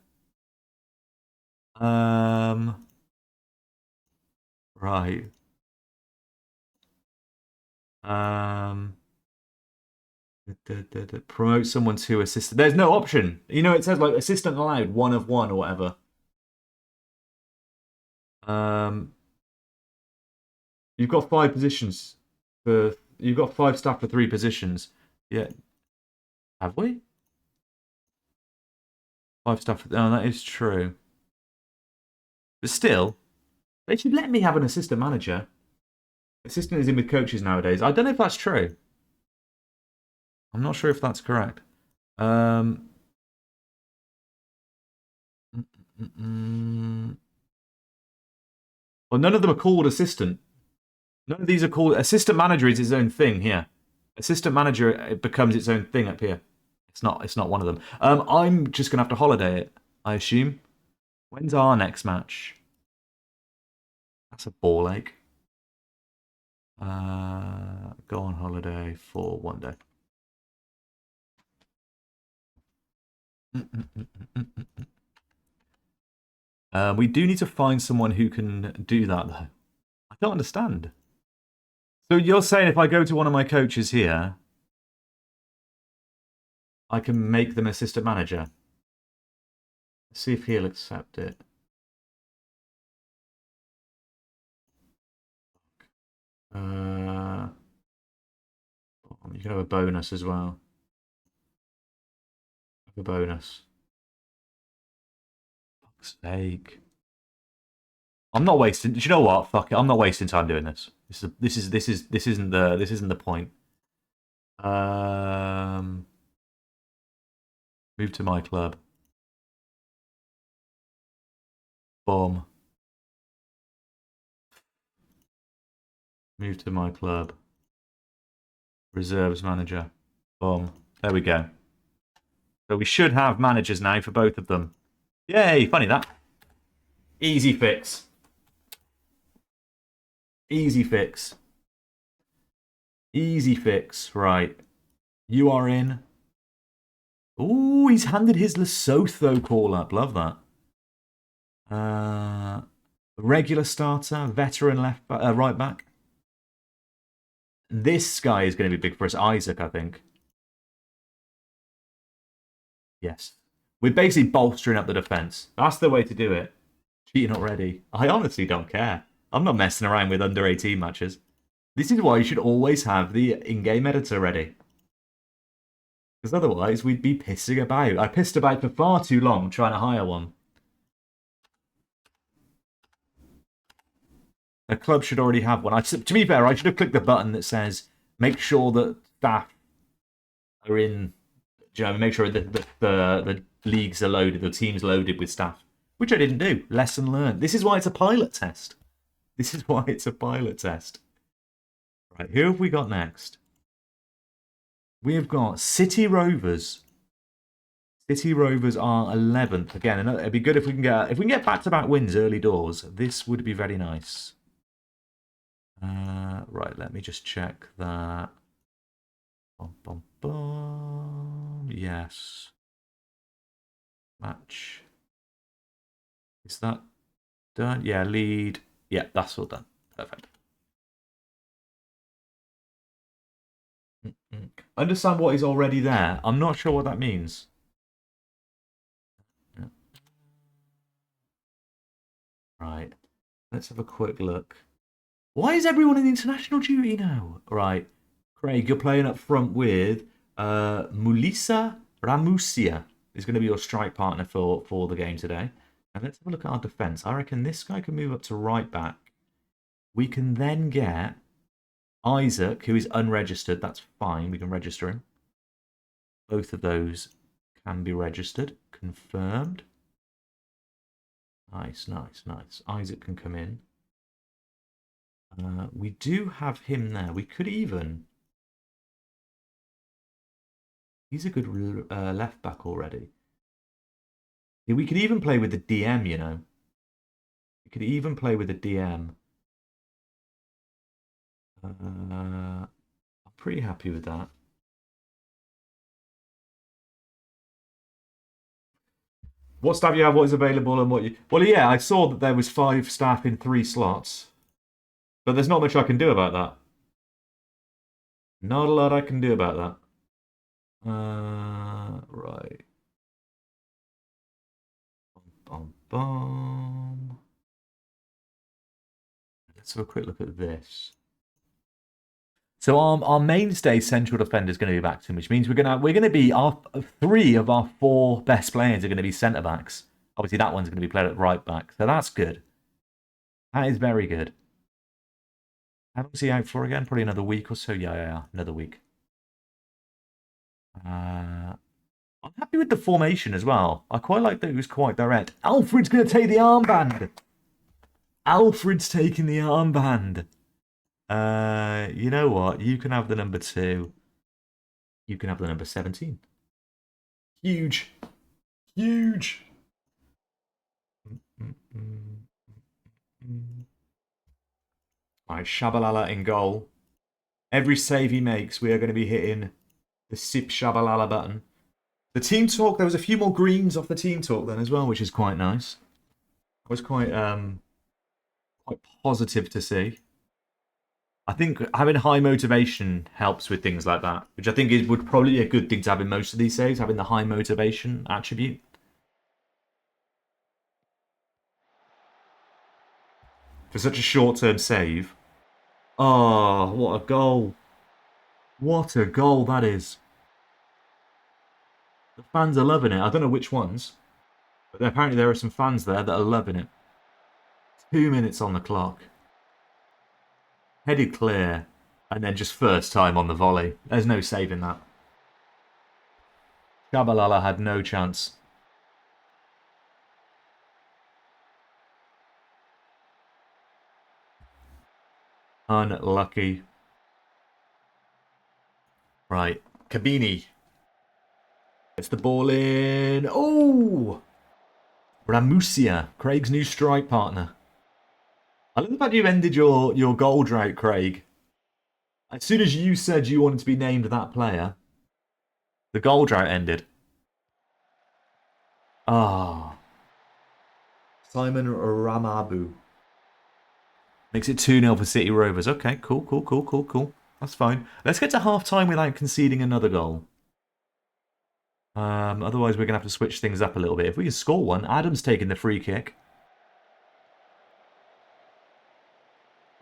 Right. Promote someone to assistant. There's no option. You know, it says like assistant allowed, 1 of 1 or whatever. You've got 5 positions for. You've got 5 staff for 3 positions. Yeah. Have we? 5 staff. Oh, that is true. But still, they should let me have an assistant manager. Assistant is in with coaches nowadays. I don't know if that's true. I'm not sure if that's correct. Well, none of them are called assistant. None of these are called... Assistant manager is its own thing here. Assistant manager, it becomes its own thing up here. It's not one of them. I'm just going to have to holiday it, I assume. When's our next match? That's a ball ache. Go on holiday for 1 day. We do need to find someone who can do that, though. I don't understand. So you're saying if I go to one of my coaches here, I can make them assistant manager? Let's see if he'll accept it. You can have a bonus as well. A bonus. Fuck's sake. I'm not wasting. Do you know what? Fuck it. I'm not wasting time doing this. This isn't the point. Move to my club. Boom. Move to my club. Reserves manager. Boom. There we go. So we should have managers now for both of them. Yay! Funny that. Easy fix. Easy fix. Easy fix. Right. You are in. Ooh, he's handed his Lesotho call up. Love that. Regular starter, veteran right back. This guy is going to be big for us. Isaac, I think. Yes. We're basically bolstering up the defence. That's the way to do it. Cheating already. I honestly don't care. I'm not messing around with under 18 matches. This is why you should always have the in-game editor ready. Because otherwise we'd be pissing about. I pissed about for far too long trying to hire one. A club should already have one. To be fair, I should have clicked the button that says make sure that staff are in. You know, make sure that the leagues are loaded, the team's loaded with staff, which I didn't do. Lesson learned. This is why it's a pilot test. This is why it's a pilot test. Right, who have we got next? We have got City Rovers. City Rovers are 11th. Again, it'd be good if we can get back-to-back wins early doors. This would be very nice. Right, let me just check that. Bum, bum, bum. Yes. Match. Is that done? Yeah, lead. Yeah, that's all done. Perfect. Understand what is already there. I'm not sure what that means. Right. Let's have a quick look. Why is everyone in international duty now? Right. Craig, you're playing up front with Mulisa Ramusia is going to be your strike partner for the game today. And let's have a look at our defence. I reckon this guy can move up to right back. We can then get Isaac, who is unregistered. That's fine. We can register him. Both of those can be registered. Confirmed. Nice, nice, nice. Isaac can come in. We do have him there. We could even... He's a good left back already. Yeah, we could even play with the DM, you know. We could even play with the DM. I'm pretty happy with that. What staff you have, what is available, and what you... Well, yeah, I saw that there was 5 staff in 3 slots. But there's not much I can do about that. Not a lot I can do about that. Right. Bum, bum. Let's have a quick look at this. So our mainstay central defender is going to be back soon, which means we're going to be 3 of our 4 best players are going to be centre backs. Obviously, that one's going to be played at right back, so that's good. That is very good. How long is he out for again? Probably another week or so. Yeah, another week. I'm happy with the formation as well. I quite like that it was quite direct. Alfred's going to take the armband. Alfred's taking the armband. You know what? You can have the number 2. You can have the number 17. Huge. Huge. Alright, Shabalala in goal. Every save he makes, we are going to be hitting the Sip Shabalala button. The team talk, there was a few more greens off the team talk then as well, which is quite nice. It was quite positive to see. I think having high motivation helps with things like that, which I think would probably be a good thing to have in most of these saves, having the high motivation attribute. For such a short-term save. Oh, what a goal. What a goal that is. The fans are loving it. I don't know which ones, but apparently there are some fans there that are loving it. 2 minutes on the clock. Headed clear. And then just first time on the volley. There's no saving that. Shabalala had no chance. Unlucky. Right. Kabini. Gets the ball in. Oh! Ramusia, Craig's new strike partner. I love the fact you've ended your goal drought, Craig. As soon as you said you wanted to be named that player, the goal drought ended. Ah. Simon Ramabu. Makes it 2-0 for City Rovers. Okay, cool. That's fine. Let's get to half-time without conceding another goal. Otherwise, we're going to have to switch things up a little bit. If we can score one, Adam's taking the free kick.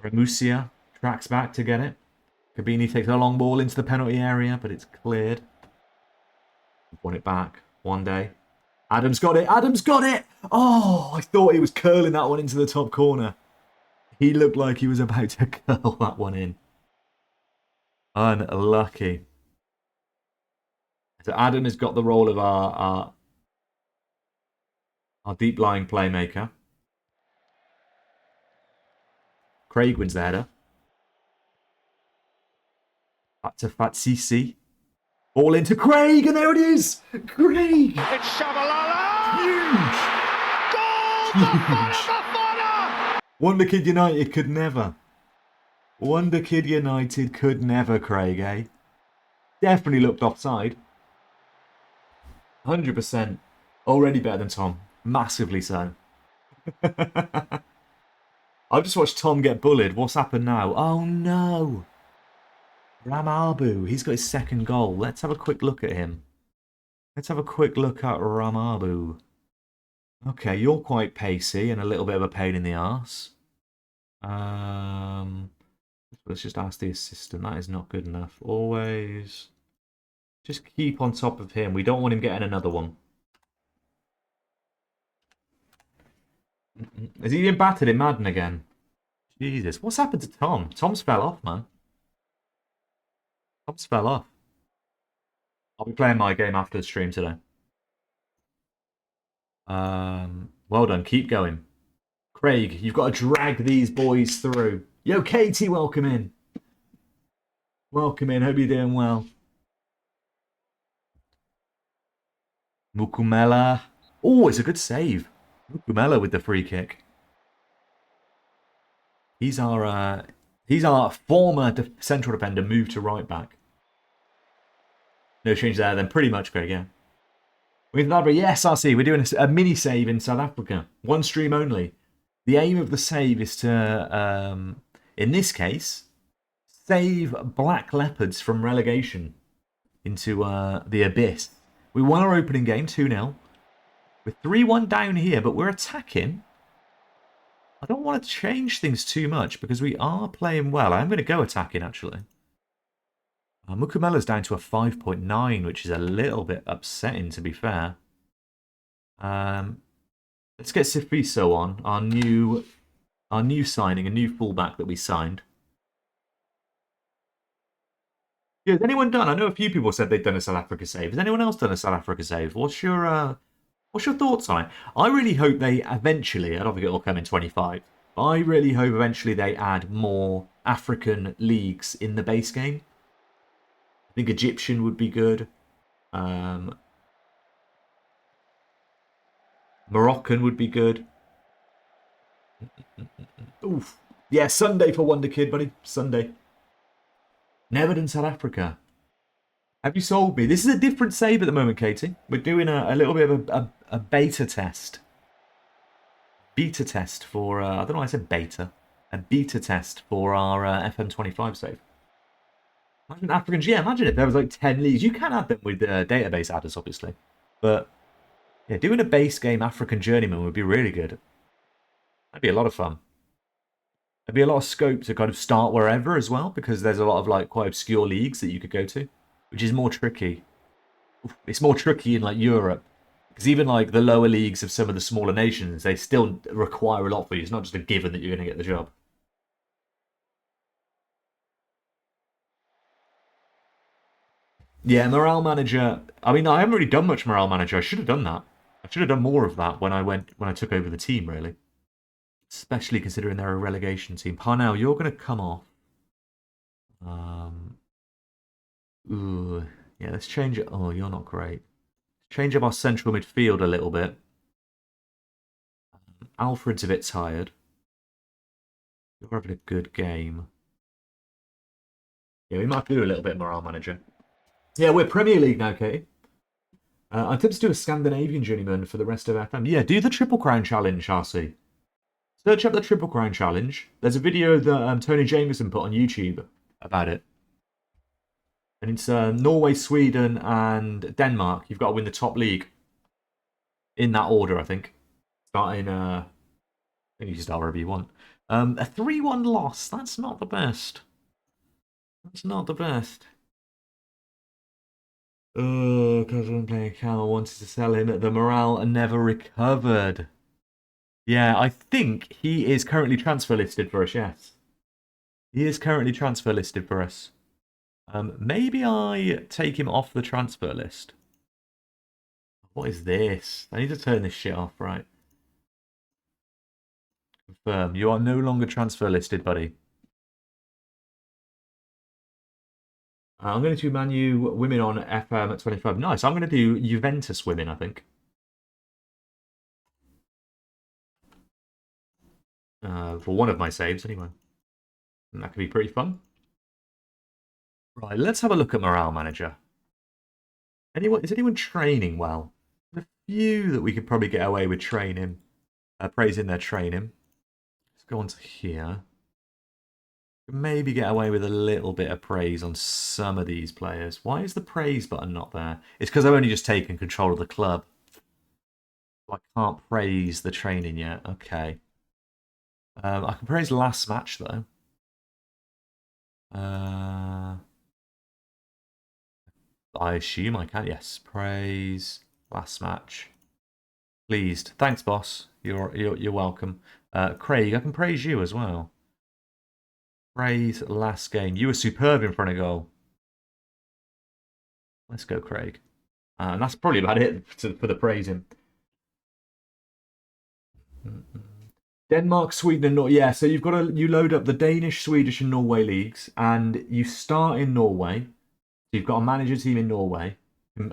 Ramusia tracks back to get it. Kabini takes a long ball into the penalty area, but it's cleared. Won it back one day. Adam's got it. Adam's got it. Oh, I thought he was curling that one into the top corner. He looked like he was about to curl that one in. Unlucky. So Adam has got the role of our deep-lying playmaker. Craig wins the header. Back to Fatsisi. Ball into Craig, and there it is! Craig! It's Shabalala! Huge! Goal! Huge! Wonder Kid United could never. Wonder Kid United could never, Craig, eh? Definitely looked offside. 100%. Already better than Tom. Massively so. I've just watched Tom get bullied. What's happened now? Oh, no. Ramabu. He's got his second goal. Let's have a quick look at him. Let's have a quick look at Ramabu. Okay, you're quite pacey and a little bit of a pain in the arse. Let's just ask the assistant. That is not good enough. Always just keep on top of him. We don't want him getting another one. Is he being battered in Madden again? Jesus, what's happened to Tom? Tom's fell off, man. Tom's fell off. I'll be playing my game after the stream today. Well done. Keep going. Craig, you've got to drag these boys through. Yo, Katie, welcome in. Welcome in. Hope you're doing well. Mukumela. Oh, it's a good save. Mukumela with the free kick. He's our former central defender moved to right back. No change there then. Pretty much, Craig, yeah. With Labra, yes, RC, we're doing a mini save in South Africa. One stream only. The aim of the save is to, in this case, save Black Leopards from relegation into the abyss. We won our opening game, 2-0. We're 3-1 down here, but we're attacking. I don't want to change things too much because we are playing well. I'm going to go attacking, actually. Mukumela's down to a 5.9, which is a little bit upsetting, to be fair. Let's get Sifiso on, our new signing, a new fullback that we signed. Yeah, has anyone done? I know a few people said they'd done a South Africa save. Has anyone else done a South Africa save? What's your thoughts on it? I really hope they eventually, I don't think it'll come in 25, but I really hope eventually they add more African leagues in the base game. I think Egyptian would be good. Moroccan would be good. Oof. Yeah, Sunday for Wonder Kid, buddy. Sunday. Never done South Africa. Have you sold me? This is a different save at the moment, Katie. We're doing a little bit of a beta test. Beta test for, I don't know why I said beta. A beta test for our FM25 save. Imagine Africans, yeah, imagine if there was like 10 leagues. You can add them with database adders, obviously. But, yeah, doing a base game African Journeyman would be really good. That'd be a lot of fun. There'd be a lot of scope to kind of start wherever as well, because there's a lot of like quite obscure leagues that you could go to, which is more tricky. It's more tricky in like Europe, Because even like the lower leagues of some of the smaller nations, they still require a lot for you. It's not just a given that you're going to get the job. Yeah, morale manager. I mean, I haven't really done much morale manager. I should have done that. I should have done more of that when I took over the team, really. Especially considering they're a relegation team. Parnell, you're going to come off. Ooh, yeah. Let's change it. Oh, you're not great. Change up our central midfield a little bit. Alfred's a bit tired. You're having a good game. Yeah, we might do a little bit of morale manager. Yeah, we're Premier League now, Katie. I'm tempted to do a Scandinavian journeyman for the rest of FM. Yeah, do the Triple Crown Challenge, RC. Search up the Triple Crown Challenge. There's a video that Tony Jameson put on YouTube about it. And it's Norway, Sweden, and Denmark. You've got to win the top league. In that order, I think. Starting, I think you can start wherever you want. A 3-1 loss. That's not the best. That's not the best. Oh, because I'm playing Cal, I wanted to sell him at the morale and never recovered. Yeah, I think he is currently transfer listed for us, yes. He is currently transfer listed for us. Maybe I take him off the transfer list. What is this? I need to turn this shit off, right? Confirm. You are no longer transfer listed, buddy. I'm going to do Man U women on FM at 25. Nice. I'm going to do Juventus women, I think. For one of my saves, anyway. And that could be pretty fun. Right, let's have a look at Morale Manager. Is anyone training well? There's a few that we could probably get away with training. Praising their training. Let's go on to here. Maybe get away with a little bit of praise on some of these players. Why is the praise button not there? It's because I've only just taken control of the club. I can't praise the training yet. Okay. I can praise last match, though. I assume I can. Yes. Praise last match. Pleased. Thanks, boss. You're welcome. Craig, I can praise you as well. Praise last game. You were superb in front of goal. Let's go, Craig. And that's probably about it for the praising. Denmark, Sweden, and Norway. Yeah, so you load up the Danish, Swedish, and Norway leagues, and you start in Norway. So you've got a manager team in Norway.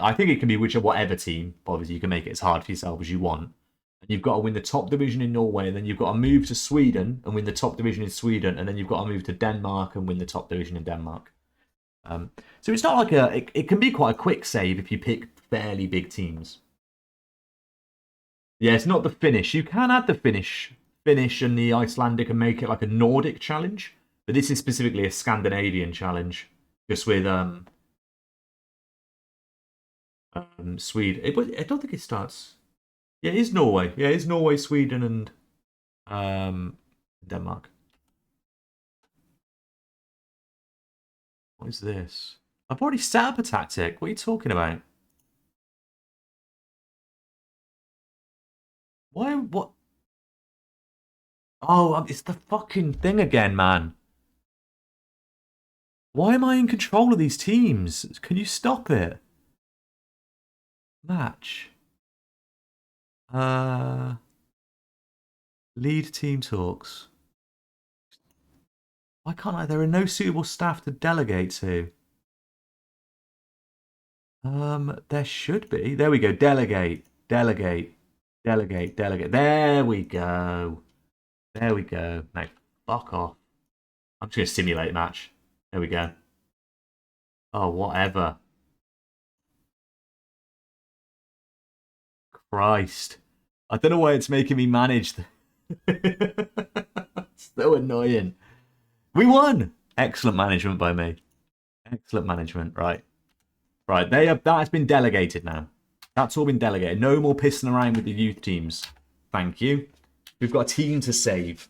I think it can be whatever team. Obviously, you can make it as hard for yourself as you want. And you've got to win the top division in Norway, and then you've got to move to Sweden and win the top division in Sweden, and then you've got to move to Denmark and win the top division in Denmark. So it's not like it can be quite a quick save if you pick fairly big teams. Yeah, it's not the Finnish. You can add the Finnish and the Icelandic and make it like a Nordic challenge, but this is specifically a Scandinavian challenge, just with Sweden. I don't think it starts. Yeah, it is Norway. Yeah, it is Norway, Sweden, and Denmark. What is this? I've already set up a tactic. What are you talking about? Why? What? Oh, it's the fucking thing again, man. Why am I in control of these teams? Can you stop it? Match. Lead team talks. Why can't I? There are no suitable staff to delegate to. There should be. There we go. Delegate. Delegate. Delegate. Delegate. There we go. There we go. No, fuck off. I'm just going to simulate a match. There we go. Oh, whatever. Christ. I don't know why it's making me manage. So annoying. We won! Excellent management by me. Excellent management. Right. Right. That has been delegated now. That's all been delegated. No more pissing around with the youth teams. Thank you. We've got a team to save.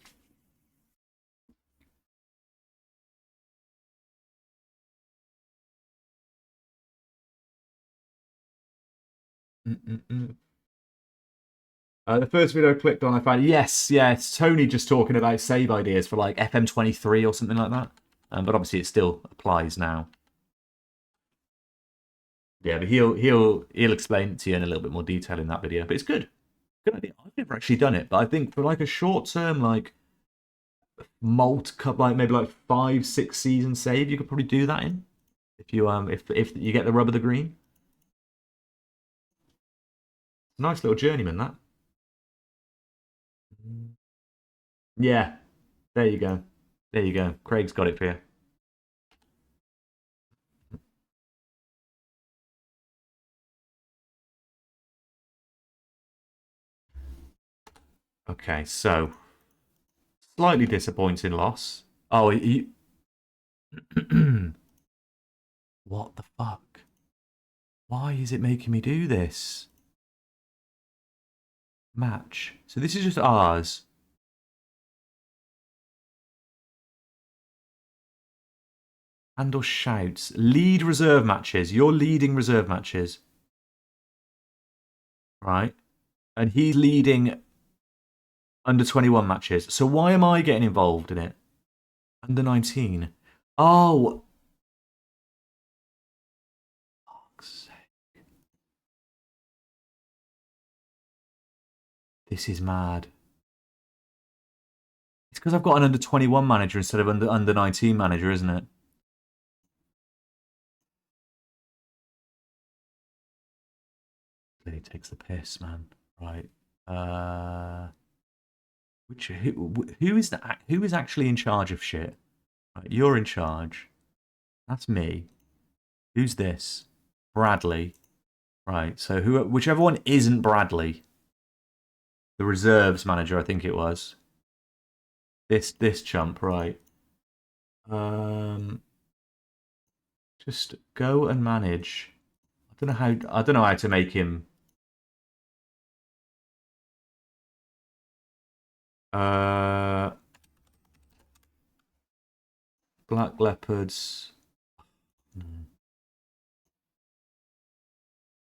The first video I clicked on, I found, yes, yeah, it's Tony just talking about save ideas for like FM23 or something like that. But obviously it still applies now. Yeah, but he'll explain it to you in a little bit more detail in that video. But it's good. Good idea. I've never actually done it, but I think for like a short term, like like maybe like 5-6 season save, you could probably do that in. If you if you get the rub of the green. Nice little journeyman, that. Yeah, there you go. There you go. Craig's got it for you. Okay, so slightly disappointing loss. Oh, what the fuck? Why is it making me do this? Match. So this is just ours. Handle shouts. Lead reserve matches. You're leading reserve matches. Right? And he's leading under 21 matches. So why am I getting involved in it? Under 19. Oh. Fuck's sake. This is mad. It's because I've got an under 21 manager instead of under 19 manager, isn't it? He takes the piss, man. Right. Who is actually in charge of shit? Right, you're in charge. That's me. Who's this? Bradley. Right. So whichever one isn't Bradley, the reserves manager, I think it was. This chump, right? Just go and manage. I don't know how to make him. Black Leopards.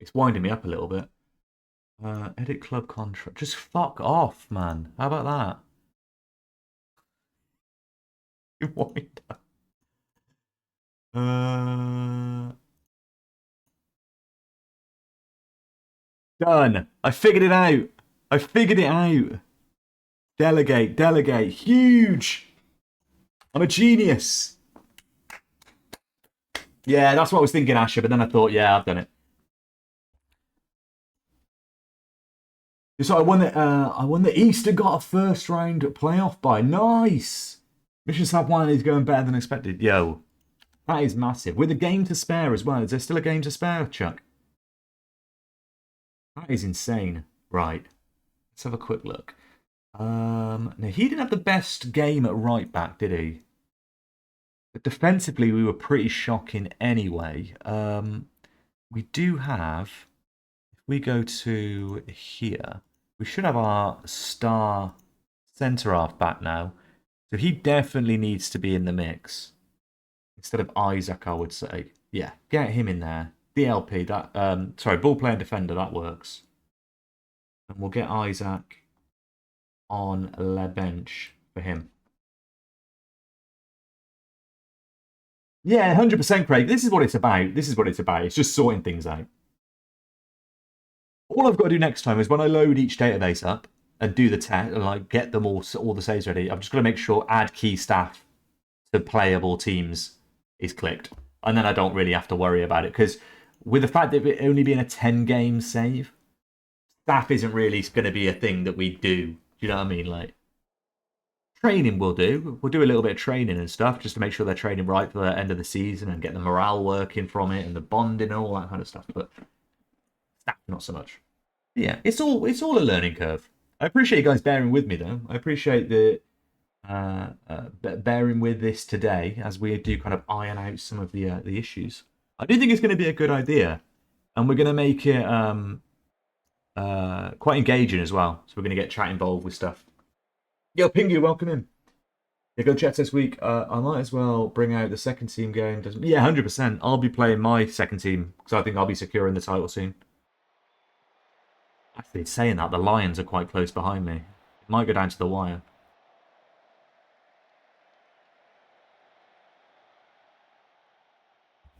It's winding me up a little bit. Edit club contract. Just fuck off, man. How about that? You wind up. Done. I figured it out. I figured it out. Delegate, delegate. Huge. I'm a genius. Yeah, that's what I was thinking, Asher, but then I thought, yeah, I've done it. So I won the East and got a first round playoff bye. Nice. Mission South 1 is going better than expected. Yo, that is massive. With a game to spare as well. Is there still a game to spare, Chuck? That is insane. Right. Let's have a quick look. Now, he didn't have the best game at right back, did he? But defensively, we were pretty shocking anyway. We do have... If we go to here, we should have our star centre-half back now. So he definitely needs to be in the mix. Instead of Isaac, I would say. Yeah, get him in there. DLP, that sorry, ball player defender, that works. And we'll get Isaac on the bench for him. Yeah, 100%, Craig. This is what it's about. This is what it's about. It's just sorting things out. All I've got to do next time is when I load each database up and do the test and like get them all the saves ready, I've just got to make sure add key staff to playable teams is clicked. And then I don't really have to worry about it. Because with the fact that it only being a 10-game save, staff isn't really going to be a thing that we do. Do you know what I mean? Like, training we'll do. We'll do a little bit of training and stuff just to make sure they're training right for the end of the season and get the morale working from it and the bonding and all that kind of stuff. But staff, not so much. Yeah, it's all a learning curve. I appreciate you guys bearing with me, though. I appreciate the bearing with this today as we do kind of iron out some of the issues. I do think it's going to be a good idea, and we're going to make it quite engaging as well. So we're going to get chat involved with stuff. Yo, Pingu, welcome in. Yeah, go Jets this week. I might as well bring out the second team game. Yeah, 100%. I'll be playing my second team because I think I'll be securing the title soon. Actually, saying that, the Lions are quite close behind me. It might go down to the wire.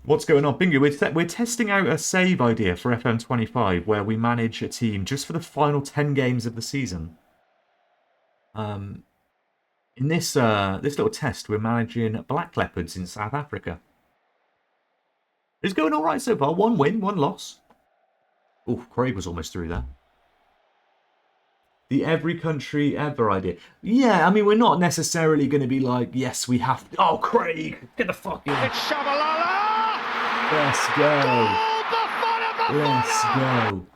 What's going on? Bingo, we're testing out a save idea for FM25 where we manage a team just for the final 10 games of the season. In this little test, we're managing Black Leopards in South Africa. It's going all right so far. 1 win, 1 loss. Oh, Craig was almost through there. The every country ever idea. Yeah, I mean, we're not necessarily going to be like, yes, we have to. Oh, Craig, get the fuck in. It's Shabalala! Let's go. Let's go.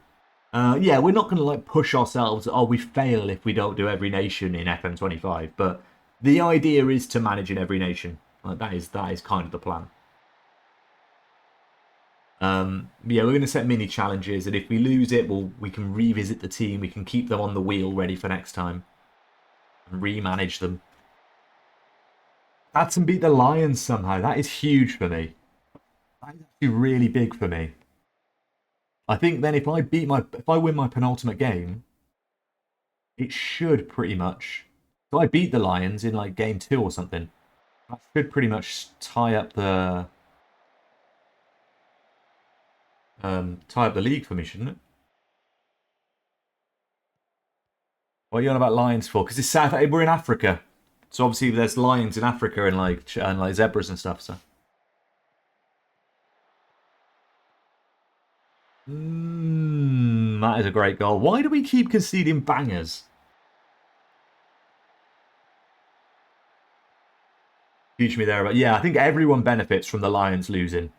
Yeah, we're not going to like push ourselves. Oh, we fail if we don't do every nation in FM25. But the idea is to manage in every nation. Like, that is kind of the plan. Yeah, we're going to set mini challenges, and if we lose it, we can revisit the team. We can keep them on the wheel, ready for next time, and remanage them. That's and beat the Lions somehow. That is huge for me. That is actually really big for me. I think then if I win my penultimate game, it should pretty much. If I beat the Lions in like game 2 or something, that should pretty much tie up the league for me, shouldn't it? What are you on about lions for? Because it's we're in Africa, so obviously there's lions in Africa and like zebras and stuff. So. That is a great goal. Why do we keep conceding bangers? Teach me there about. Yeah, I think everyone benefits from the Lions losing.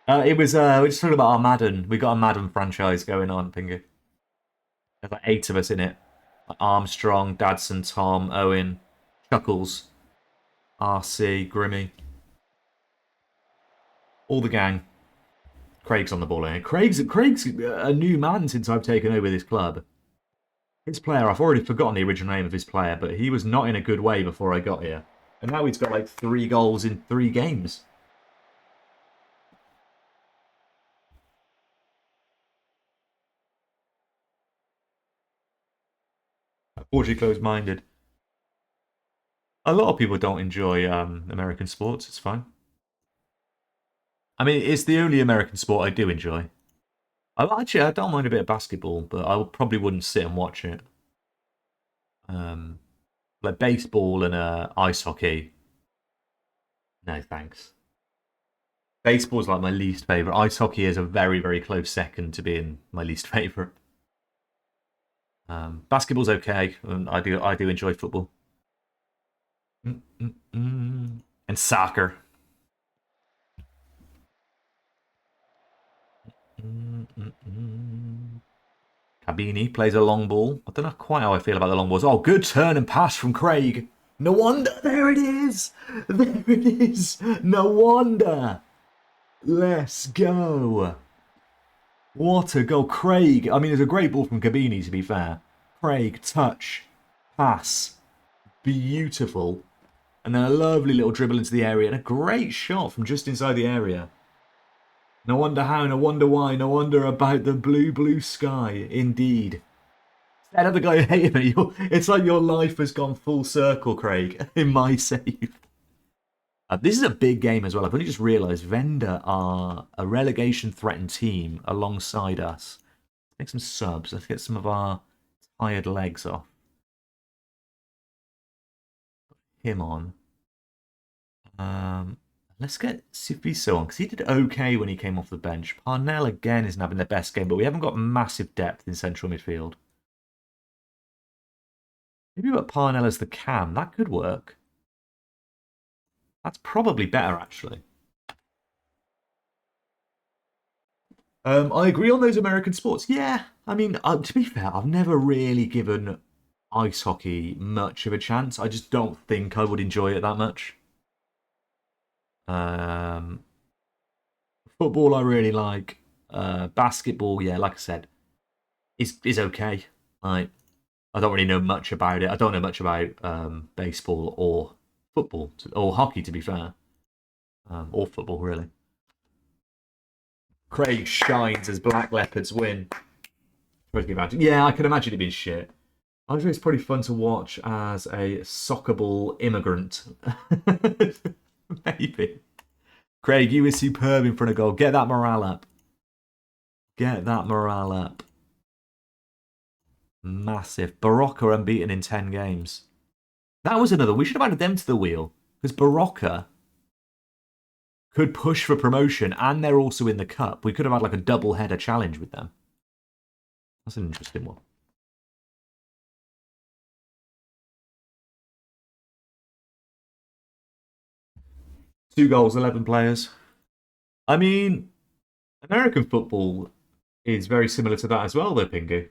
We're just talking about our Madden. We got a Madden franchise going on, Pingu. There's like 8 of us in it. Like Armstrong, Dadson, Tom, Owen, Chuckles, RC, Grimmy. All the gang. Craig's on the ball here. Craig's a new man since I've taken over this club. His player, I've already forgotten the original name of his player, but he was not in a good way before I got here. And now he's got like 3 goals in 3 games. Unfortunately closed-minded. A lot of people don't enjoy American sports. It's fine. I mean, it's the only American sport I do enjoy. I don't mind a bit of basketball, but I probably wouldn't sit and watch it. Like baseball and ice hockey. No, thanks. Baseball's like my least favourite. Ice hockey is a very, very close second to being my least favourite. Basketball's okay, and I do enjoy football. And soccer. Cabini plays a long ball. I don't know quite how I feel about the long balls. Oh, good turn and pass from Craig. No wonder. There it is. There it is. No wonder. Let's go. What a goal. Craig. I mean, it's a great ball from Cabini, to be fair. Craig, touch, pass. Beautiful. And then a lovely little dribble into the area. And a great shot from just inside the area. No wonder how, no wonder why, no wonder about the blue, blue sky. Indeed. Instead of the guy who hated me, it's like your life has gone full circle, Craig, in my save. This is a big game as well. I've only just realised Venda are a relegation-threatened team alongside us. Let's make some subs. Let's get some of our tired legs off. Put him on. Let's get Sifiso on, because he did okay when he came off the bench. Parnell, again, isn't having the best game, but we haven't got massive depth in central midfield. Maybe put Parnell as the cam. That could work. That's probably better, actually. I agree on those American sports. Yeah, I mean, to be fair, I've never really given ice hockey much of a chance. I just don't think I would enjoy it that much. Football I really like. Basketball, yeah, like I said, is okay. I don't really know much about it. I don't know much about baseball or football or hockey, to be fair. Or football, really. Craig shines as Black Leopards win. Yeah, I can imagine it being shit. I think it's pretty fun to watch as a soccer ball immigrant. Maybe. Craig, you were superb in front of goal. Get that morale up. Get that morale up. Massive. Barocca unbeaten in 10 games. That was another. We should have added them to the wheel. Because Barocca could push for promotion and they're also in the cup. We could have had like a double header challenge with them. That's an interesting one. Two goals, 11 players. I mean, American football is very similar to that as well, though, Pingu.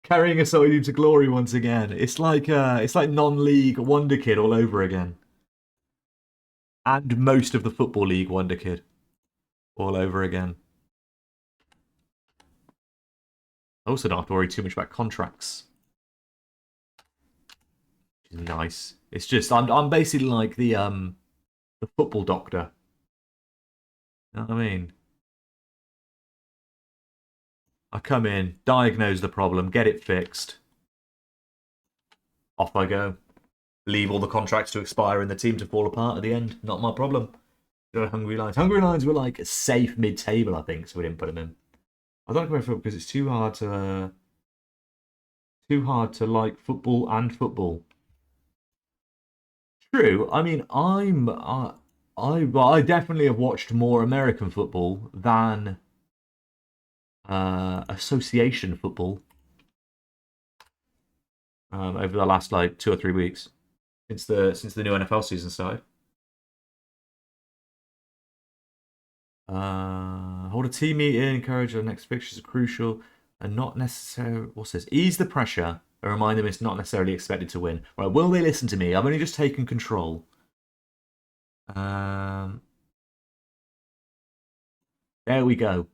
Carrying us all to glory once again. It's like non-league Wonder Kid all over again. And most of the Football League Wonder Kid all over again. I also don't have to worry too much about contracts. Which is nice. It's just I'm basically like the football doctor. You know what I mean? I come in, diagnose the problem, get it fixed. Off I go. Leave all the contracts to expire and the team to fall apart at the end. Not my problem. Hungry Lions. Hungry Lions were like safe mid-table, I think, so we didn't put them in. I don't go for it because it's too hard to like football and football. True. I mean, I definitely have watched more American football than association football over the last like 2 or 3 weeks since the new NFL season started. Hold a team meeting, encourage our next fixtures are crucial and not necessarily. What's this? Ease the pressure and remind them it's not necessarily expected to win. Right? Will they listen to me? I've only just taken control. There we go.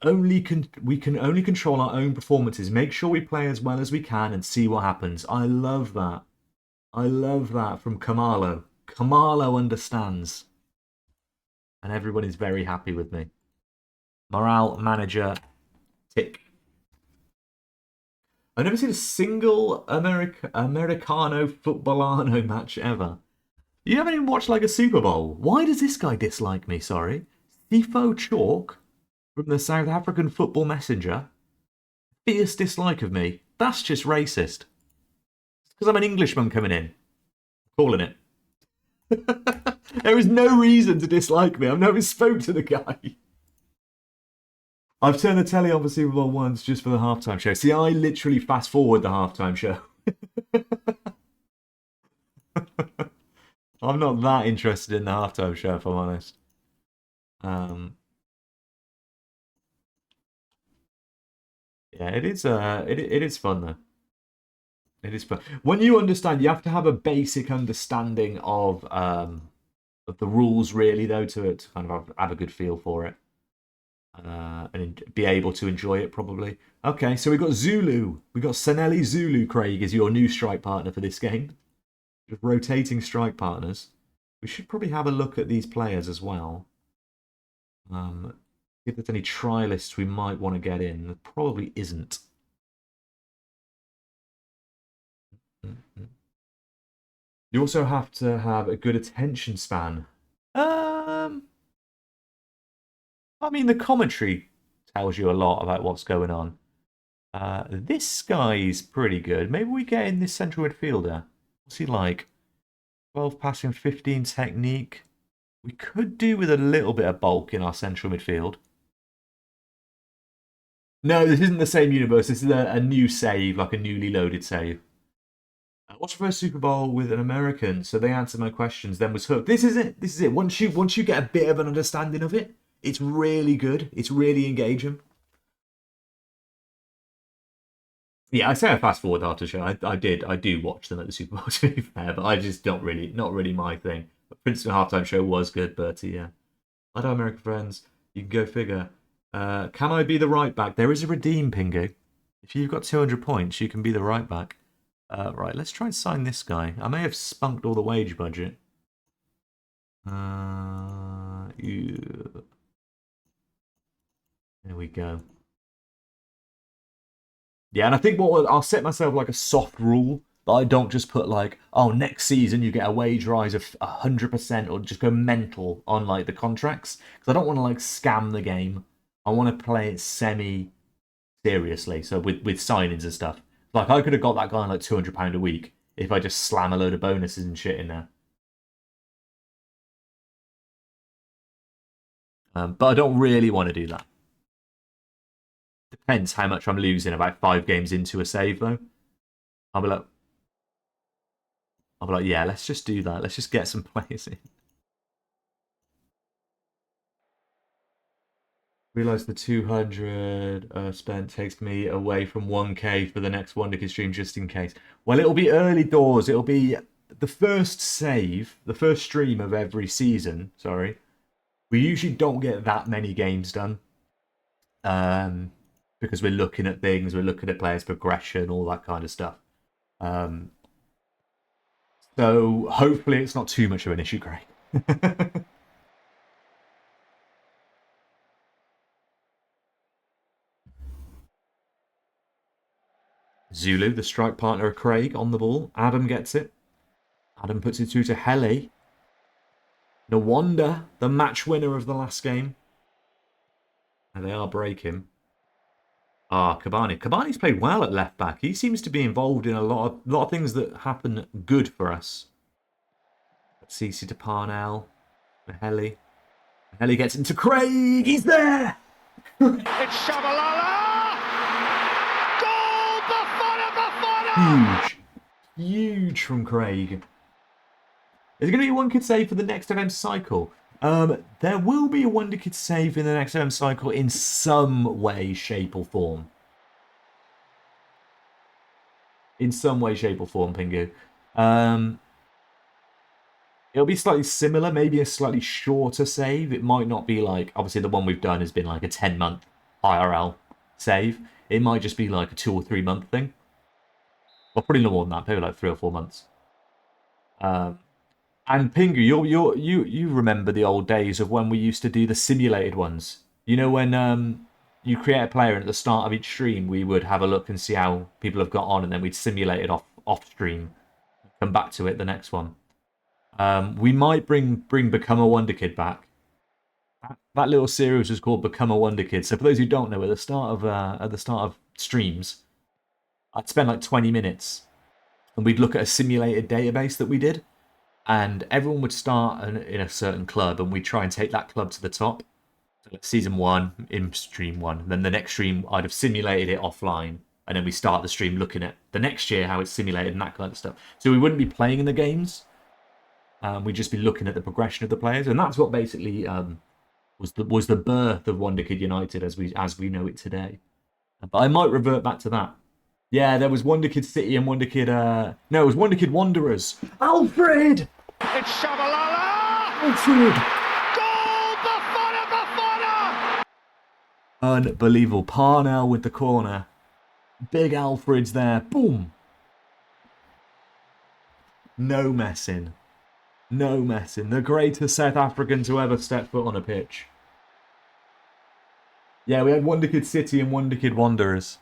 We can only control our own performances. Make sure we play as well as we can and see what happens. I love that. I love that from Kamalo. Kamalo understands. And everyone is very happy with me. Morale manager, tick. I've never seen a single Americano footballano match ever. You haven't even watched like a Super Bowl. Why does this guy dislike me, sorry? Sifo Chalk from the South African Football Messenger. Fierce dislike of me. That's just racist. It's because I'm an Englishman coming in. Calling it. There is no reason to dislike me. I've never spoke to the guy. I've turned the telly on for Super Bowl once just for the halftime show. See, I literally fast forward the halftime show. I'm not that interested in the halftime show, if I'm honest. Yeah, it is. It is fun though. It is fun when you understand. You have to have a basic understanding of the rules, really, though, to kind of have a good feel for it, and be able to enjoy it probably. Okay, so we got Zulu. We got Sanelli Zulu. Craig is your new strike partner for this game. Just rotating strike partners. We should probably have a look at these players as well. See if there's any trialists we might want to get in. There probably isn't. You also have to have a good attention span. I mean, the commentary tells you a lot about what's going on. This guy's pretty good. Maybe we get in this central midfielder. What's he like? 12 passing, 15 technique. We could do with a little bit of bulk in our central midfield. No, this isn't the same universe. This is a new save, like a newly loaded save. Watched the first Super Bowl with an American, so they answered my questions, then was hooked. This is it. This is it. Once you get a bit of an understanding of it, it's really good. It's really engaging. Yeah, I say I fast forward after show. I do watch them at the Super Bowl, to be fair, but I just not really my thing. But Princeton halftime show was good, Bertie. Yeah, I know American friends. You can go figure. Can I be the right back? There is a redeem, Pingu. If you've got 200 points, you can be the right back. Right, let's try and sign this guy. I may have spunked all the wage budget. Yeah. There we go. Yeah, and I think I'll set myself like a soft rule that I don't just put like, oh, next season you get a wage rise of 100% or just go mental on like the contracts because I don't want to like scam the game. I want to play it semi seriously. So with signings and stuff, like I could have got that guy on like £200 a week if I just slam a load of bonuses and shit in there. But I don't really want to do that. Depends how much I'm losing. About 5 games into a save though, I'll be like, yeah, let's just do that. Let's just get some players in. Realize the 200 spent takes me away from 1k for the next Wonderkid stream just in case. Well, it'll be early doors. It'll be the first save, the first stream of every season. Sorry. We usually don't get that many games done. Because we're looking at things, we're looking at players' progression, all that kind of stuff. So hopefully it's not too much of an issue, Craig. Zulu, the strike partner of Craig, on the ball. Adam gets it. Adam puts it through to Heli. No wonder, the match winner of the last game. And they are breaking. Cavani. Cavani's played well at left back. He seems to be involved in a lot of things that happen good for us. Cece to Parnell. Heli. Heli gets into Craig. He's there. It's Shabalala! Goal! Bafana! Huge from Craig. Is there going to be one kid save for the next FM cycle? There will be a Wonderkid save in the next FM cycle in some way, shape, or form. In some way, shape, or form, Pingu. It'll be slightly similar, maybe a slightly shorter save. It might not be like, obviously the one we've done has been like a 10-month IRL save. It might just be like a 2 or 3 month thing. Well, probably no more than that, maybe like 3 or 4 months. And Pingu, you remember the old days of when we used to do the simulated ones. You know when you create a player and at the start of each stream we would have a look and see how people have got on, and then we'd simulate it off stream, come back to it the next one. We might bring Become a Wonderkid back. That little series was called Become a Wonderkid. So for those who don't know, at the start of streams, I'd spend like 20 minutes, and we'd look at a simulated database that we did. And everyone would start in a certain club, and we'd try and take that club to the top. So like season 1 in stream 1. And then the next stream, I'd have simulated it offline, and then we start the stream looking at the next year, how it's simulated and that kind of stuff. So we wouldn't be playing in the games. We'd just be looking at the progression of the players, and that's what basically was the birth of Wonderkid United as we know it today. But I might revert back to that. Yeah, there was Wonderkid City and Wonderkid... No, it was Wonderkid Wanderers. Alfred! It's Shabalala! Alfred! Goal! Bafana! Unbelievable. Parnell with the corner. Big Alfred's there. Boom! No messing. No messing. The greatest South African to ever step foot on a pitch. Yeah, we had Wonderkid City and Wonderkid Wanderers.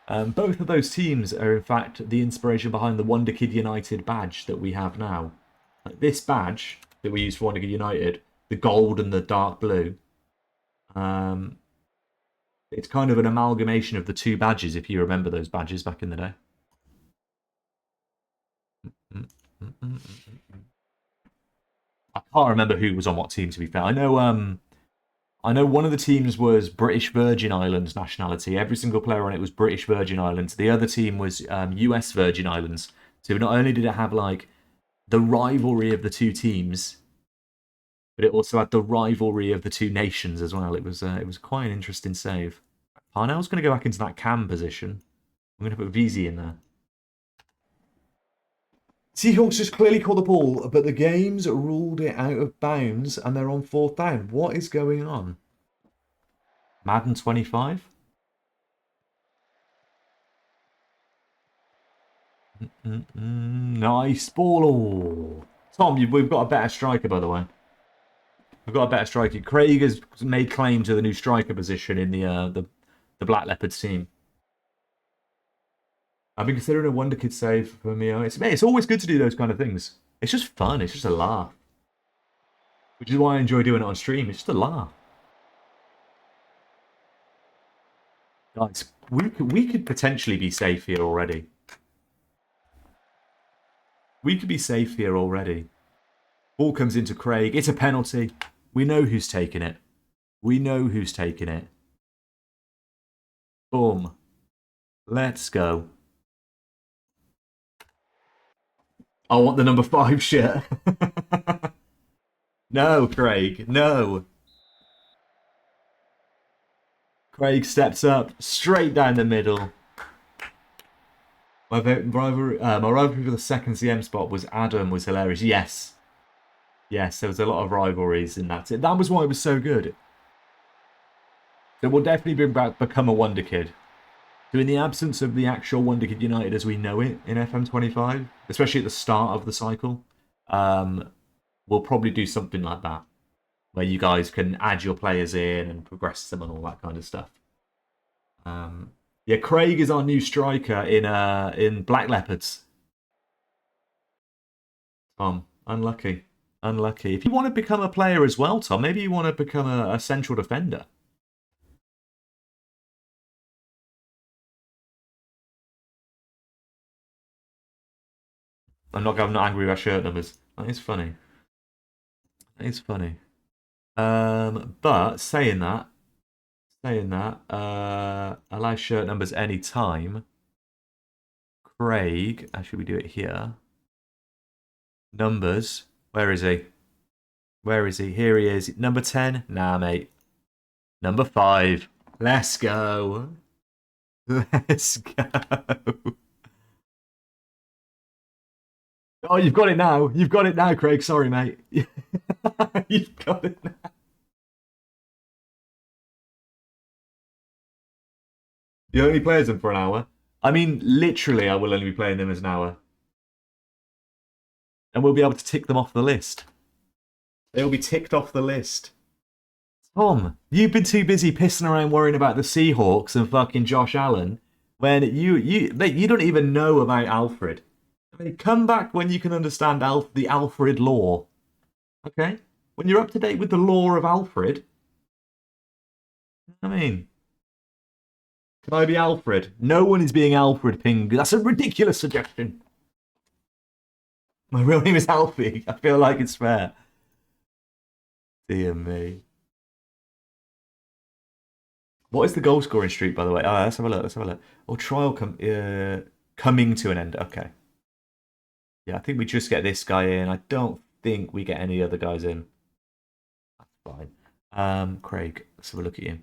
Both of those teams are, in fact, the inspiration behind the Wonderkid United badge that we have now. Like this badge that we use for Wonderkid United, the gold and the dark blue, it's kind of an amalgamation of the two badges, if you remember those badges back in the day. I can't remember who was on what team, to be fair. I know one of the teams was British Virgin Islands nationality. Every single player on it was British Virgin Islands. The other team was US Virgin Islands. So not only did it have like the rivalry of the two teams, but it also had the rivalry of the two nations as well. It was quite an interesting save. Parnell's going to go back into that cam position. I'm going to put VZ in there. Seahawks just clearly caught the ball, but the game's ruled it out of bounds and they're on 4th down. What is going on? Madden 25? Nice ball. Tom, we've got a better striker, by the way. We've got a better striker. Craig has made claim to the new striker position in the Black Leopards team. I've been considering a Wonder Kid save for Mio. It's always good to do those kind of things. It's just fun. It's just a laugh. Which is why I enjoy doing it on stream. It's just a laugh. Guys, we could potentially be safe here already. We could be safe here already. Ball comes into Craig. It's a penalty. We know who's taking it. We know who's taking it. Boom. Let's go. I want the number 5 shirt. No, Craig. No. Craig steps up. Straight down the middle. My rivalry for the second CM spot was Adam was hilarious. Yes. Yes, there was a lot of rivalries in that. That was why it was so good. It will definitely become a Wonder Kid. So in the absence of the actual Wonder Kid United as we know it in FM25, especially at the start of the cycle, we'll probably do something like that, where you guys can add your players in and progress them and all that kind of stuff. Yeah, Craig is our new striker in Black Leopards. Tom, unlucky. Unlucky. If you want to become a player as well, Tom, maybe you want to become a central defender. I'm not angry about shirt numbers. That is funny. That is funny. But saying that, allow shirt numbers any time. Craig, actually we do it here. Numbers. Where is he? Where is he? Here he is. Number 10? Nah, mate. Number 5. Let's go. Let's go. Oh, you've got it now. You've got it now, Craig. Sorry, mate. You've got it now. You only play them for an hour? I mean, literally, I will only be playing them as an hour. And we'll be able to tick them off the list. They'll be ticked off the list. Tom, you've been too busy pissing around worrying about the Seahawks and fucking Josh Allen when you don't even know about Alfred. I mean, come back when you can understand the Alfred lore. Okay? When you're up to date with the lore of Alfred. I mean, can I be Alfred? No one is being Alfred, Ping. That's a ridiculous suggestion. My real name is Alfie. I feel like it's fair. Dear me. What is the goal scoring streak, by the way? Let's have a look. Let's have a look. Oh, trial coming to an end. Okay. Yeah, I think we just get this guy in. I don't think we get any other guys in. That's fine. Craig, let's have a look at you.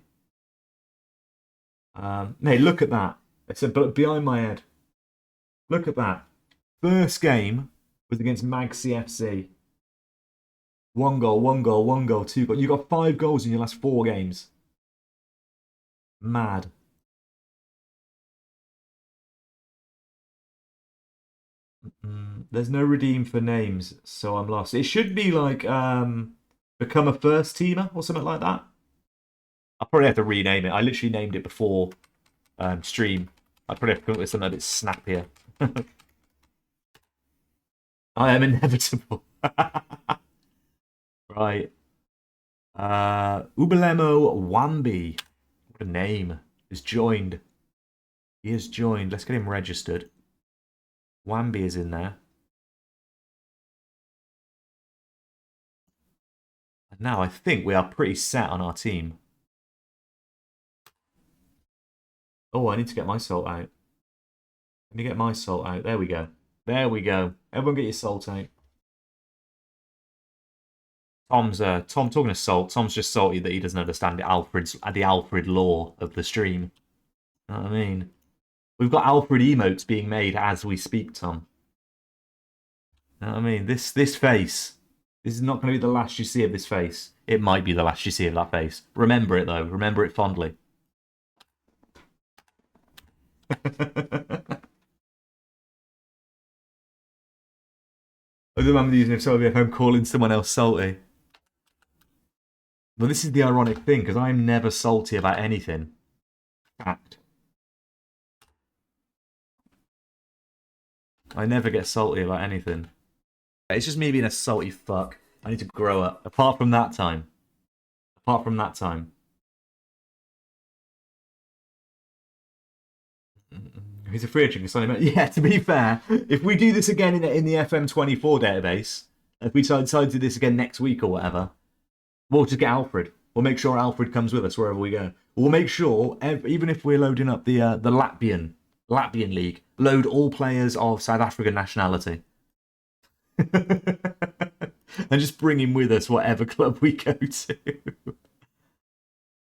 Hey, look at that. It's behind my head. Look at that. First game was against Mag CFC. 1 goal, 1 goal, 1 goal, 2 goals. You got 5 goals in your last 4 games. Mad. There's no redeem for names, so I'm lost. It should be like become a first teamer or something like that. I'll probably have to rename it. I literally named it before stream. I probably have to come up with something a bit snappier. I am inevitable. Right. Ubelemo Wambi. What a name. Is joined. He is joined. Let's get him registered. Wambi is in there. And now I think we are pretty set on our team. Oh, I need to get my salt out. Let me get my salt out. There we go. There we go. Everyone get your salt out. Tom's talking of salt. Tom's just salty that he doesn't understand the Alfred lore of the stream. You know what I mean? We've got Alfred emotes being made as we speak, Tom. You know what I mean? This face. This is not going to be the last you see of this face. It might be the last you see of that face. Remember it, though. Remember it fondly. I remember using if somebody at home calling someone else salty. Well, this is the ironic thing, because I'm never salty about anything. Fact. I never get salty about anything. It's just me being a salty fuck. I need to grow up. Apart from that time. He's a free agent. Yeah, to be fair, if we do this again in the FM24 database, if we decide to do this again next week or whatever, we'll just get Alfred. We'll make sure Alfred comes with us wherever we go. We'll make sure, even if we're loading up the Latvian League, load all players of South African nationality. And just bring him with us whatever club we go to.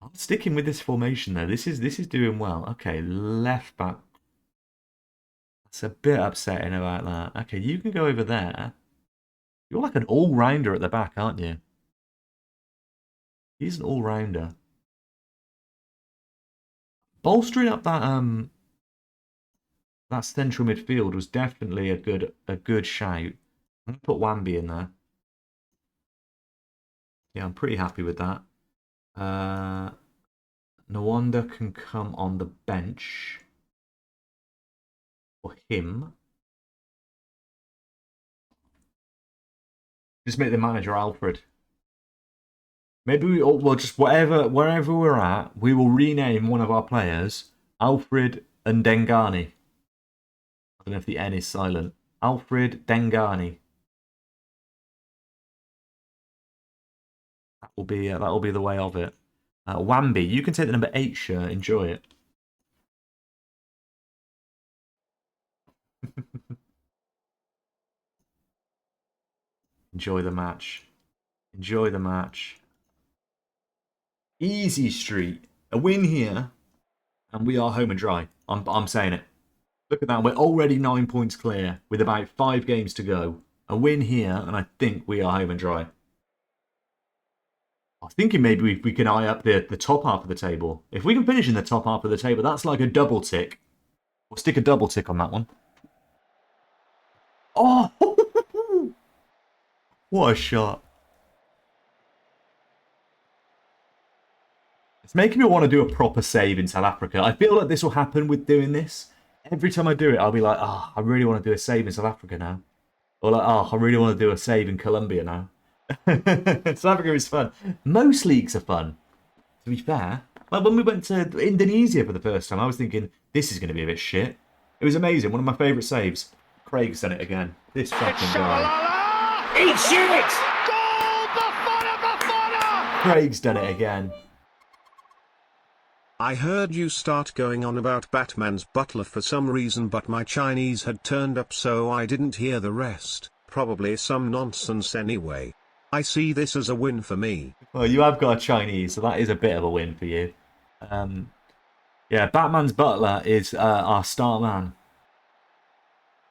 I'm sticking with this formation though. This is doing well. Okay, left back. It's a bit upsetting about that. Okay, you can go over there. You're like an all-rounder at the back, aren't you? He's an all-rounder. Bolstering up that that central midfield was definitely a good shout. I'm gonna put Wamby in there. Yeah, I'm pretty happy with that. Nwanda can come on the bench for him. Just make the manager Alfred. Maybe we'll just wherever we're at, we will rename one of our players Alfred and Dengani. I don't know if the N is silent. Alfred Dengani. That will be the way of it. Wamby, you can take the number 8 shirt. Enjoy it. Enjoy the match. Enjoy the match. Easy street. A win here, and we are home and dry. I'm saying it. Look at that. We're already 9 points clear with about 5 games to go. A win here, and I think we are home and dry. I was thinking maybe we can eye up the top half of the table. If we can finish in the top half of the table, that's like a double tick. We'll stick a double tick on that one. Oh! What a shot. It's making me want to do a proper save in South Africa. I feel like this will happen with doing this. Every time I do it, I'll be like, oh, I really want to do a save in South Africa now. Or like, oh, I really want to do a save in Colombia now. South Africa is fun. Most leagues are fun, to be fair. Like when we went to Indonesia for the first time, I was thinking, this is going to be a bit shit. It was amazing. One of my favourite saves. Craig's done it again. This fucking guy. Eat shit! Goal! Bafana! Craig's done it again. I heard you start going on about Batman's butler for some reason, but my Chinese had turned up, so I didn't hear the rest. Probably some nonsense anyway. I see this as a win for me. Well, you have got a Chinese, so that is a bit of a win for you. Yeah, Batman's butler is our star man.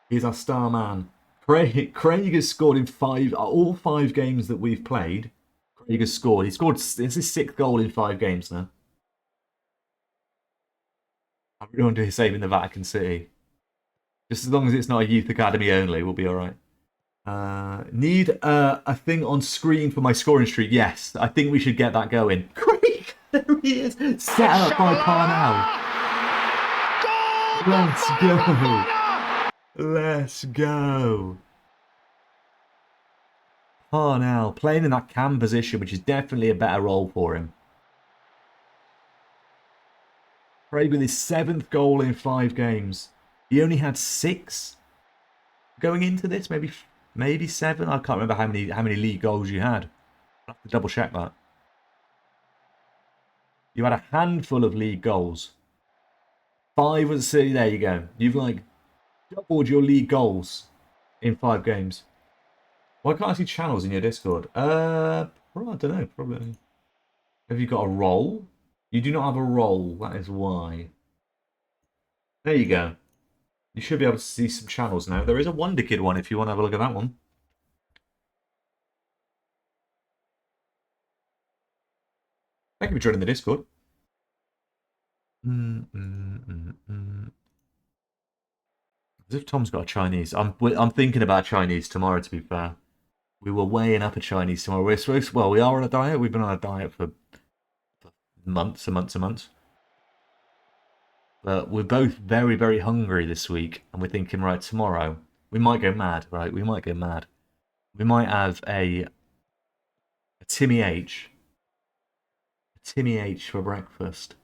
He's our star man. Craig has scored in all 5 games that we've played. Craig has scored. It's his 6th goal in 5 games now. I really want to do his save in the Vatican City. Just as long as it's not a youth academy only, we'll be alright. Need a thing on screen for my scoring streak. Yes, I think we should get that going. Craig, there he is. Set up by Parnell. Let's go. Let's go. Parnell playing in that cam position, which is definitely a better role for him. Craig with his 7th goal in 5 games. He only had 6 going into this, maybe 7. I can't remember how many league goals you had. I'll have to double check that. You had a handful of league goals. 5 was there you go. You've like doubled your league goals in 5 games. Why can't I see channels in your Discord? I don't know. Probably. Have you got a role? You do not have a role. That is why. There you go. You should be able to see some channels now. There is a Wonder Kid one if you want to have a look at that one. Thank you for joining the Discord. As if Tom's got a Chinese. I'm thinking about Chinese tomorrow, to be fair. We were weighing up a Chinese tomorrow. We're supposed. Well, we are on a diet. We've been on a diet for months and months and months. But we're both very, very hungry this week, and we're thinking, right, tomorrow we might go mad, right? We might go mad. We might have a Timmy H for breakfast,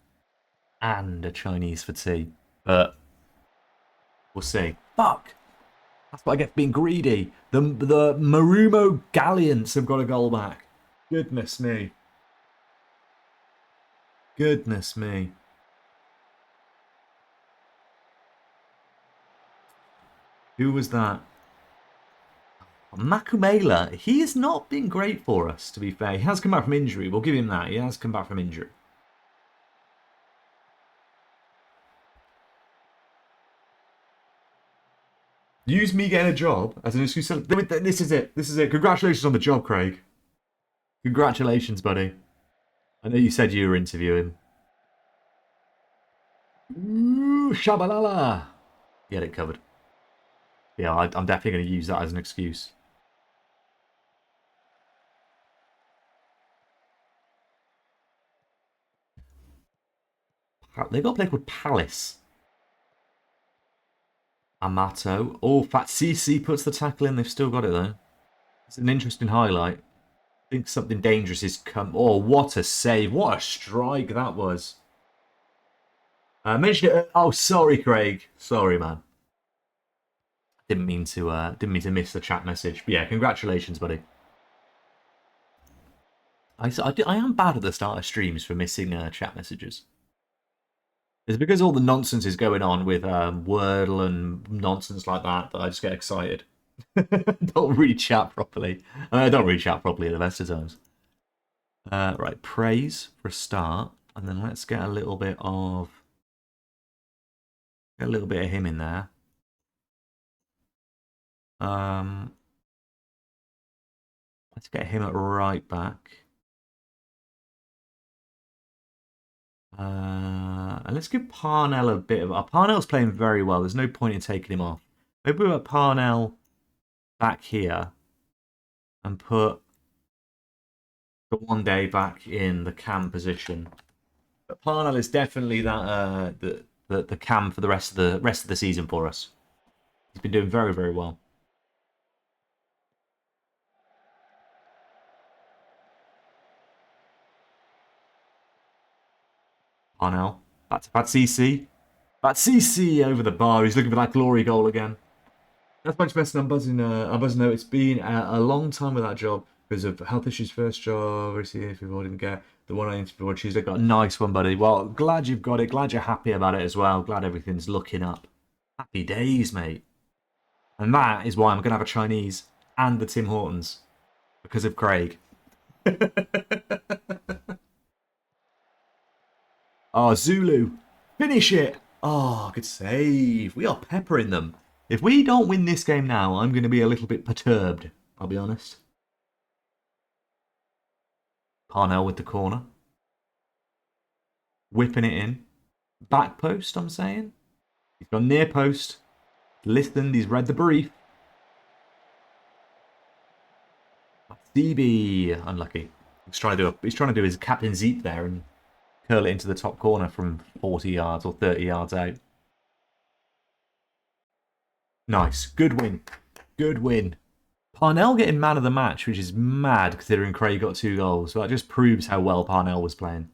and a Chinese for tea. But we'll see. Fuck! That's what I get for being greedy. The Marumo Galleons have got a goal back. Goodness me. Goodness me. Who was that? Makumela. He has not been great for us, to be fair. He has come back from injury. We'll give him that. He has come back from injury. Use me getting a job as an excuse. This is it. This is it. Congratulations on the job, Craig. Congratulations, buddy. I know you said you were interviewing. Ooh, shabalala. Get it covered. Yeah, I'm definitely going to use that as an excuse. They've got a player called Palace. Amato. Oh, Fat CC puts the tackle in. They've still got it, though. It's an interesting highlight. I think something dangerous is come. Oh, what a save. What a strike that was. Mention it. Oh, sorry, Craig. Sorry, man. Didn't mean to miss the chat message. But yeah, congratulations, buddy. I am bad at the start of streams for missing chat messages. It's because all the nonsense is going on with Wordle and nonsense like that I just get excited. Don't really chat properly. I don't really chat properly at the best of times. Right, praise for a start, and then let's get a little bit of him in there. Let's get him at right back. And let's give Parnell a bit of... Parnell's playing very well. There's no point in taking him off. Maybe we'll put Parnell back here and put the one day back in the cam position. But Parnell is definitely that the cam for the rest of the season for us. He's been doing very, very well. Parnell. Back to CC. CC over the bar. He's looking for that glory goal again. That's much better than buzzing. Buzzing. It's been a long time with that job because of health issues. First job. Obviously, if people didn't get the one I interviewed on Tuesday, got a nice one, buddy. Well, glad you've got it. Glad you're happy about it as well. Glad everything's looking up. Happy days, mate. And that is why I'm gonna have a Chinese and the Tim Hortons because of Craig. Oh, Zulu. Finish it. Oh, good save. We are peppering them. If we don't win this game now, I'm going to be a little bit perturbed. I'll be honest. Parnell with the corner. Whipping it in. Back post, I'm saying. He's gone near post. Listened. He's read the brief. DB. Unlucky. He's trying to do his Captain Zeep there and curl it into the top corner from 40 yards or 30 yards out. Nice. Good win. Good win. Parnell getting man of the match, which is mad considering Craig got 2 goals. So that just proves how well Parnell was playing.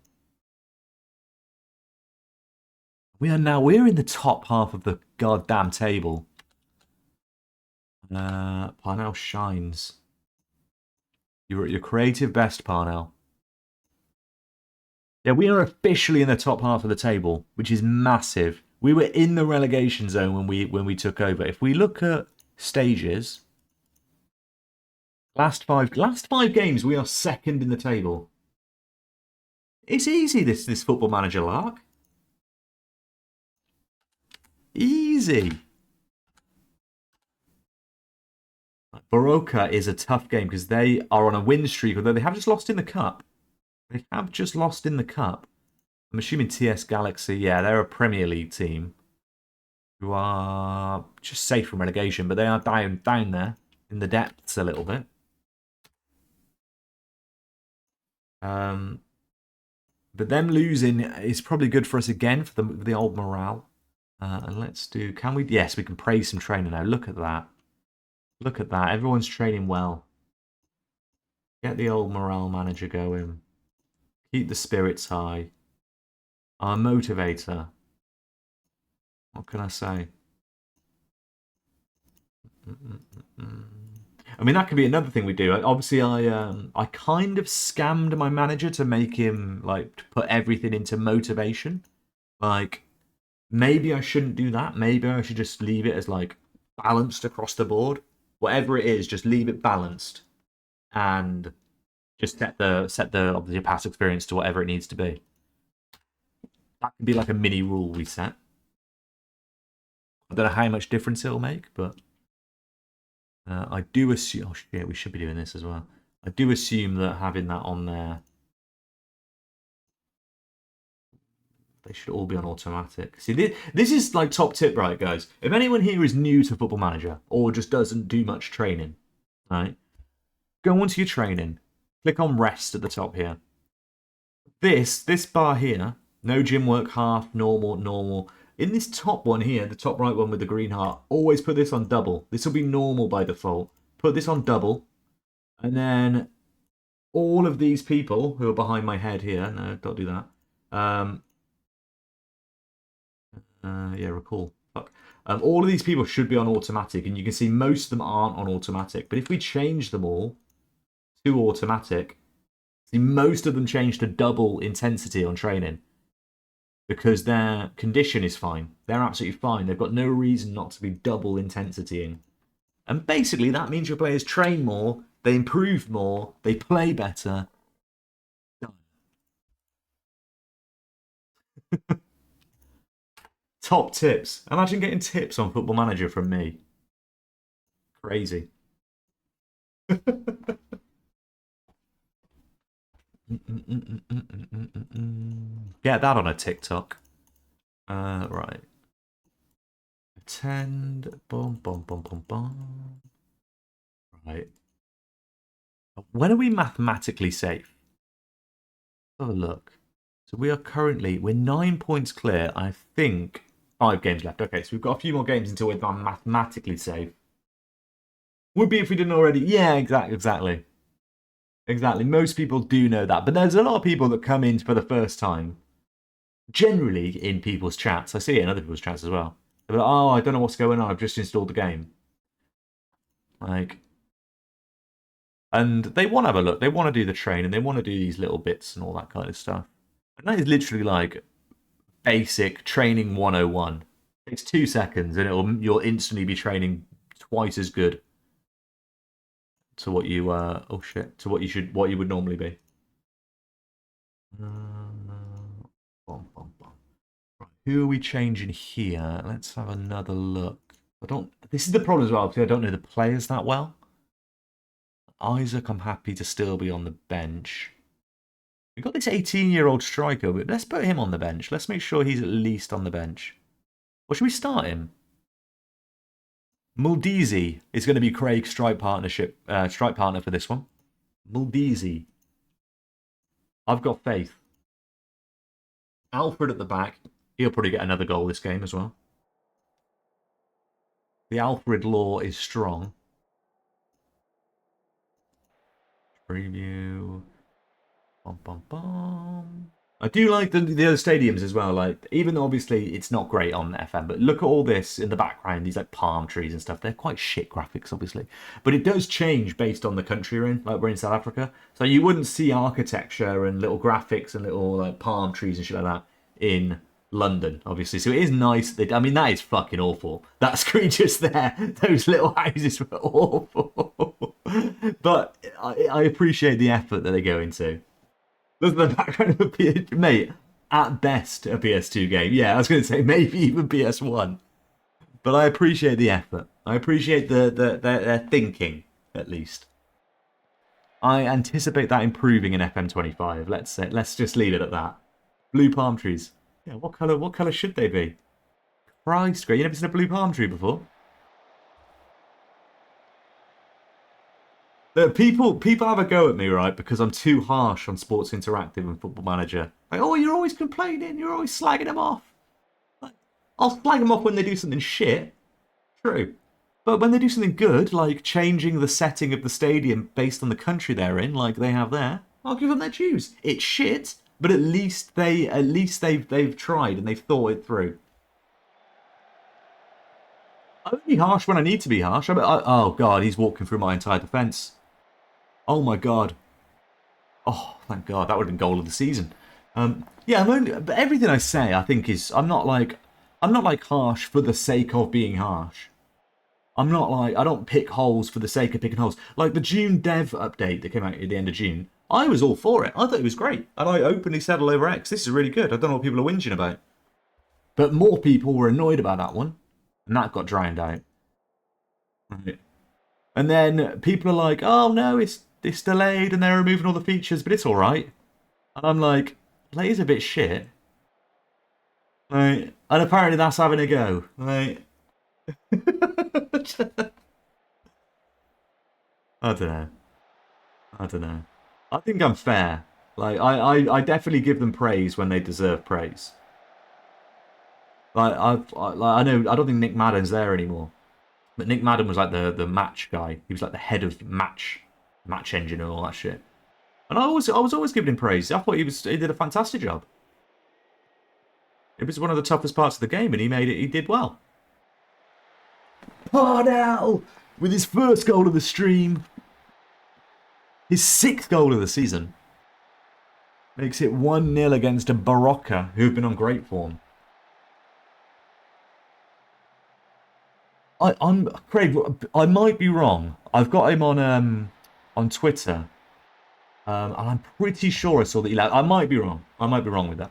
We're in the top half of the goddamn table. Parnell shines. You're at your creative best, Parnell. Yeah, we are officially in the top half of the table, which is massive. We were in the relegation zone when we took over. If we look at stages, last five games, we are second in the table. It's easy, this Football Manager lark. Easy. Baroka is a tough game because they are on a win streak, although they have just lost in the cup. They have just lost in the cup. I'm assuming TS Galaxy, yeah, they're a Premier League team who are just safe from relegation, but they are down there in the depths a little bit. But them losing is probably good for us again for the old morale. And let's do. Can we? Yes, we can praise some training now. Look at that. Look at that. Everyone's training well. Get the old morale manager going. Keep the spirits high. Our motivator. What can I say? I mean, that could be another thing we do. Obviously, I kind of scammed my manager to make him like to put everything into motivation. Like, maybe I shouldn't do that. Maybe I should just leave it as like balanced across the board. Whatever it is, just leave it balanced, and just set the obviously past experience to whatever it needs to be. That could be like a mini rule we set. I don't know how much difference it'll make, but I do assume. Oh shit, we should be doing this as well. I do assume that having that on there, they should all be on automatic. See, this is like top tip, right, guys? If anyone here is new to Football Manager or just doesn't do much training, right? Go onto your training. Click on rest at the top here. This bar here, no gym work, half, normal, normal. In this top one here, the top right one with the green heart, always put this on double. This will be normal by default. Put this on double. And then all of these people who are behind my head here, no, don't do that. Yeah, recall. Fuck. All of these people should be on automatic, and you can see most of them aren't on automatic. But if we change them all to automatic, see most of them change to double intensity on training because their condition is fine. They're absolutely fine. They've got no reason not to be double intensitying. And basically, that means your players train more, they improve more, they play better. Done. Top tips. Imagine getting tips on Football Manager from me. Crazy. Get that on a TikTok. Right. Attend. Boom, boom, boom, boom, boom. Right. When are we mathematically safe? Have a look. So we're 9 points clear. I think 5 games left. Okay, so we've got a few more games until we're mathematically safe. Would be if we didn't already. Yeah, exactly. Exactly. Most people do know that. But there's a lot of people that come in for the first time. Generally in people's chats. I see it in other people's chats as well. They're like, oh, I don't know what's going on. I've just installed the game. Like, and they want to have a look. They want to do the training. They want to do these little bits and all that kind of stuff. And that is literally like basic training 101. It takes 2 seconds and you'll instantly be training twice as good to what you to what you would normally be. Right, who are we changing here? Let's have another look. This is the problem as well because I don't know the players that well. Isaac, I'm happy to still be on the bench. We've got this 18-year-old striker, but let's put him on the bench. Let's make sure he's at least on the bench. Or should we start him? Muldeezy is going to be Craig's strike partner for this one. Muldeezy. I've got faith. Alfred at the back. He'll probably get another goal this game as well. The Alfred law is strong. Preview. Bum, bum, bum. I do like the other stadiums as well. Like, even though obviously it's not great on FM, but look at all this in the background. These like palm trees and stuff. They're quite shit graphics, obviously, but it does change based on the country you're in. Like we're in South Africa, so you wouldn't see architecture and little graphics and little like palm trees and shit like that in London, obviously. So it is nice. I mean, that is fucking awful. That screen just there, those little houses were awful. But I appreciate the effort that they go into. Look at the background of a PS... Mate, at best a PS2 game. Yeah, I was going to say maybe even PS1. But I appreciate the effort. I appreciate their thinking, at least. I anticipate that improving in FM25. Let's just leave it at that. Blue palm trees. Yeah, what colour should they be? Christ, great. You never seen a blue palm tree before? People have a go at me, right, because I'm too harsh on Sports Interactive and Football Manager. Like, oh, you're always complaining, you're always slagging them off. Like, I'll slag them off when they do something shit. True. But when they do something good, like changing the setting of the stadium based on the country they're in, like they have there, I'll give them their dues. It's shit, but at least they've tried and they've thought it through. I'm only harsh when I need to be harsh. Oh god, he's walking through my entire defence. Oh my god. Oh, thank God, that would have been goal of the season. Yeah, but everything I say, I think is I'm not like harsh for the sake of being harsh. I'm not like I don't pick holes for the sake of picking holes. Like the June dev update that came out at the end of June, I was all for it. I thought it was great, and I openly said all over X, "This is really good." I don't know what people are whinging about, but more people were annoyed about that one, and that got drowned out. Right. And then people are like, "Oh no, it's delayed and they're removing all the features, but it's all right." And I'm like, "It is a bit shit." Right. And apparently that's having a go. Right. I don't know. I don't know. I think I'm fair. Like I definitely give them praise when they deserve praise. Like I know I don't think Nick Madden's there anymore. But Nick Madden was like the match guy. He was like the head of match engine and all that shit. And I was always giving him praise. I thought he did a fantastic job. It was one of the toughest parts of the game, and he did well. Parnell with his first goal of the stream, his 6th goal of the season, makes it 1-0 against a Barocca, who've been on great form. I'm Craig. I might be wrong. I've got him on Twitter, and I'm pretty sure I saw that he left. I might be wrong. I might be wrong with that.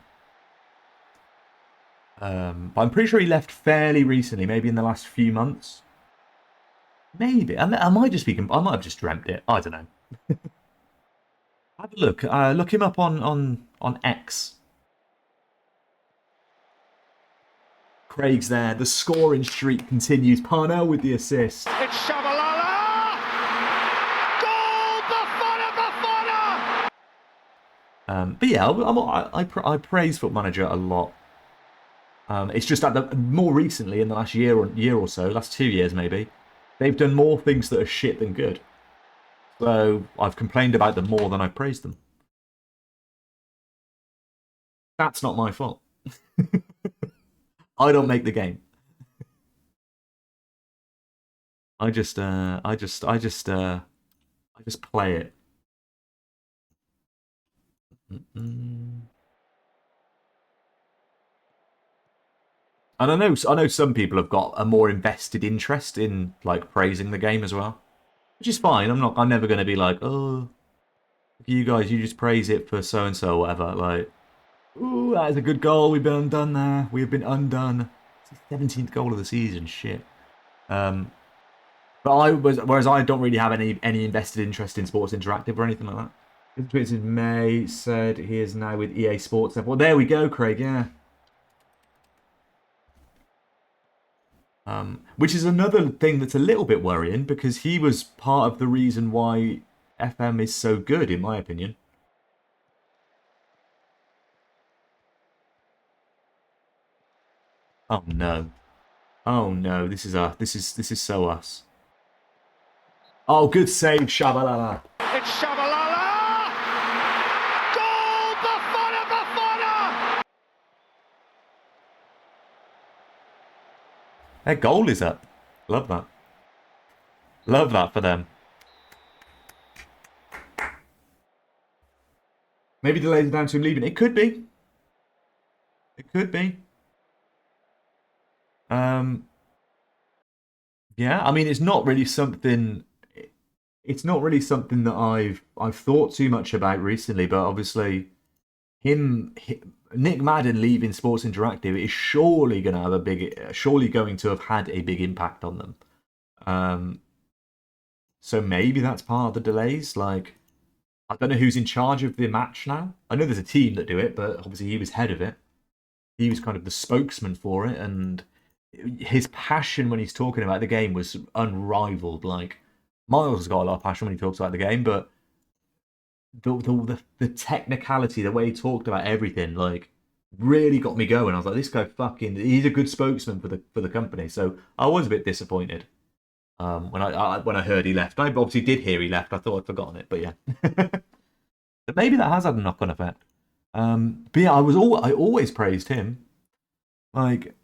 But I'm pretty sure he left fairly recently, maybe in the last few months. Maybe I might have just dreamt it. I don't know. Have a look. Look him up on X. Craig's there. The scoring streak continues. Parnell with the assist. It's Shabalala! Goal! Bafana! But yeah, I praise Foot Manager a lot. It's just that more recently, in the last year or so, last 2 years maybe, they've done more things that are shit than good. So I've complained about them more than I've praised them. That's not my fault. I don't make the game. I just play it. And I know some people have got a more invested interest in like praising the game as well, which is fine. I'm never going to be like, oh, you guys, you just praise it for so and so or whatever. Like, ooh, that is a good goal. We've been undone there. We have been undone. It's the 17th goal of the season. Shit. But whereas I don't really have any invested interest in Sports Interactive or anything like that. His tweets in May said he is now with EA Sports. Well, there we go, Craig. Yeah. Which is another thing that's a little bit worrying because he was part of the reason why FM is so good, in my opinion. Oh no! Oh no! This is so us. Oh, good save, Shabalala. It's Shabalala! Goal! Bafana! Their goal is up. Love that. Love that for them. Maybe delays are down to him leaving. It could be. It could be. Yeah, I mean, it's not really something. It's not really something that I've thought too much about recently. But obviously, Nick Madden leaving Sports Interactive is surely going to have surely going to have had a big impact on them. So maybe that's part of the delays. Like, I don't know who's in charge of the match now. I know there's a team that do it, but obviously he was head of it. He was kind of the spokesman for it, and his passion when he's talking about the game was unrivaled. Like, Miles has got a lot of passion when he talks about the game, but the technicality, the way he talked about everything, like, really got me going. I was like, this guy he's a good spokesman for the company. So I was a bit disappointed when I heard he left. I obviously did hear he left. I thought I'd forgotten it, but yeah. But maybe that has had a knock-on effect. But yeah, I always praised him. Like,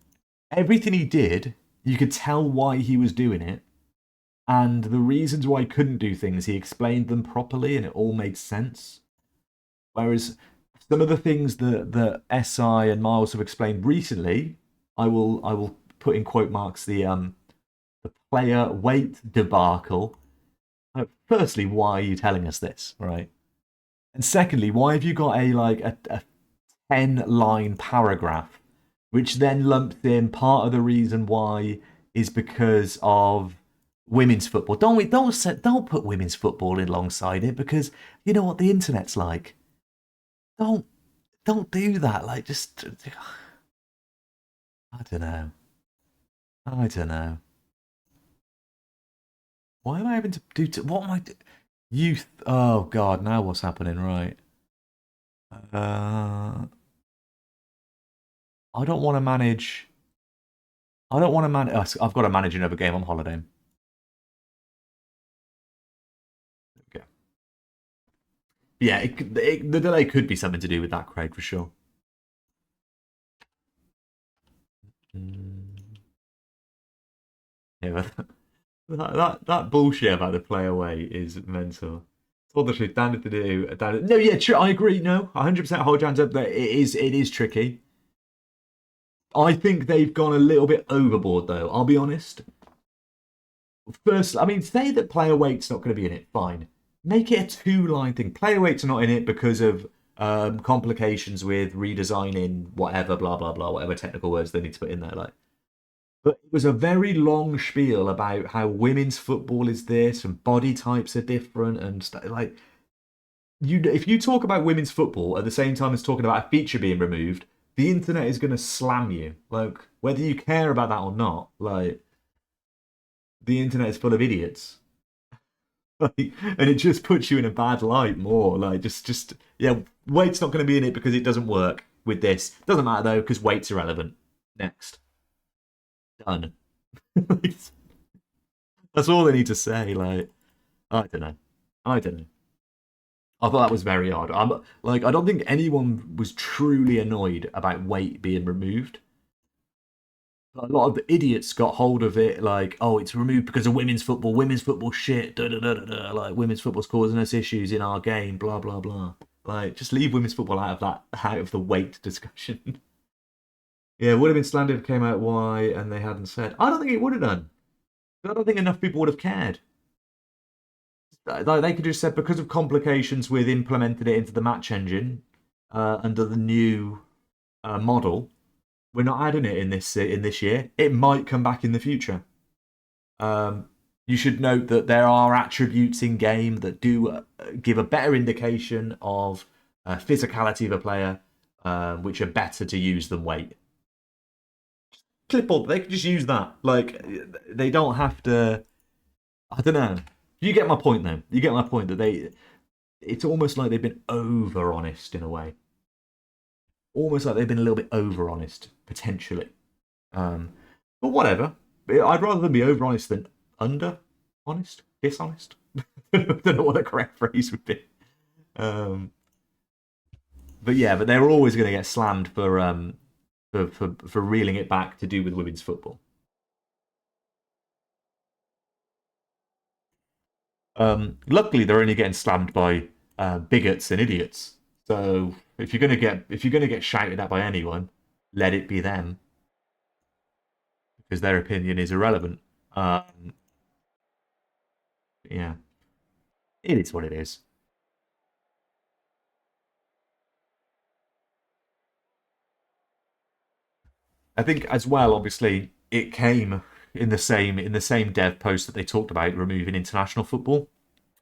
everything he did, you could tell why he was doing it. And the reasons why he couldn't do things, he explained them properly and it all made sense. Whereas some of the things that SI and Miles have explained recently, I will put in quote marks the player weight debacle. Firstly, why are you telling us this, right? And secondly, why have you got a 10-line paragraph, which then lumps in part of the reason why is because of women's football? Don't put women's football alongside it, because you know what the internet's like. Don't do that. Like, just I don't know. Why am I having to do? What am I? Youth. Oh God! Now what's happening? Right. I don't want to manage. I've got to manage another game on holiday. Okay. Yeah, the delay could be something to do with that, Craig, for sure. Yeah, that bullshit about the play away is mental. Obviously, standard to do. No, yeah, I agree. No, 100% hold your hands up. That it is tricky. I think they've gone a little bit overboard, though. I'll be honest. First, I mean, say that player weight's not going to be in it. Fine, make it a 2-line thing. Player weights are not in it because of complications with redesigning whatever, blah blah blah, whatever technical words they need to put in there, like. But it was a very long spiel about how women's football is this and body types are different and stuff. Like, if you talk about women's football at the same time as talking about a feature being removed, the internet is going to slam you. Like, whether you care about that or not, like, the internet is full of idiots. Like, and it just puts you in a bad light more. Like, yeah, weight's not going to be in it because it doesn't work with this. Doesn't matter though, because weight's irrelevant. Next. Done. That's all they need to say. Like, I don't know. I thought that was very odd. I don't think anyone was truly annoyed about weight being removed. A lot of the idiots got hold of it, like, oh, it's removed because of women's football. Women's football shit. Da, da, da, da, da. Like, women's football's causing us issues in our game. Blah blah blah. Like, just leave women's football out of the weight discussion. Yeah, it would have been slandered if it came out why and they hadn't said. I don't think it would have done. I don't think enough people would have cared. They could have said because of complications with implementing it into the match engine under the new model, we're not adding it in this year. It might come back in the future. You should note that there are attributes in game that do give a better indication of physicality of a player, which are better to use than weight. Clipboard, they could just use that. Like, they don't have to. I don't know. You get my point, though. You get my point that it's almost like they've been over honest in a way. Almost like they've been a little bit over honest, potentially. But whatever. I'd rather them be over honest than under honest, dishonest. I don't know what the correct phrase would be. But yeah, but they're always going to get slammed for reeling it back to do with women's football. Luckily, they're only getting slammed by bigots and idiots. So if you're gonna get shouted at by anyone, let it be them, because their opinion is irrelevant. Yeah, it is what it is. I think as well, obviously, it came in the same dev post that they talked about removing international football,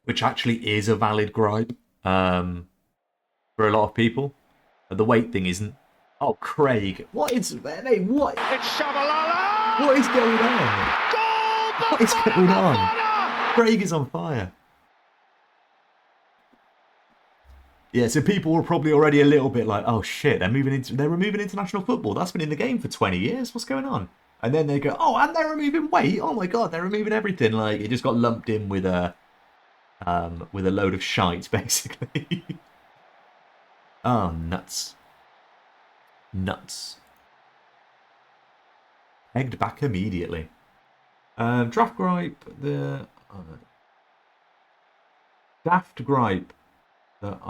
which actually is a valid gripe for a lot of people. The weight thing isn't. Oh, Craig, what is mate, what? It's Shabalala! What is going on? Goal! What is going on? Craig is on fire. Yeah, so people were probably already a little bit like, oh shit, they're removing international football. That's been in the game for 20 years. What's going on? And then they go, oh, and they're removing weight. Oh my god, they're removing everything. Like it just got lumped in with a load of shite, basically. Oh, nuts. Nuts. Egged back immediately. Draft gripe, daft gripe that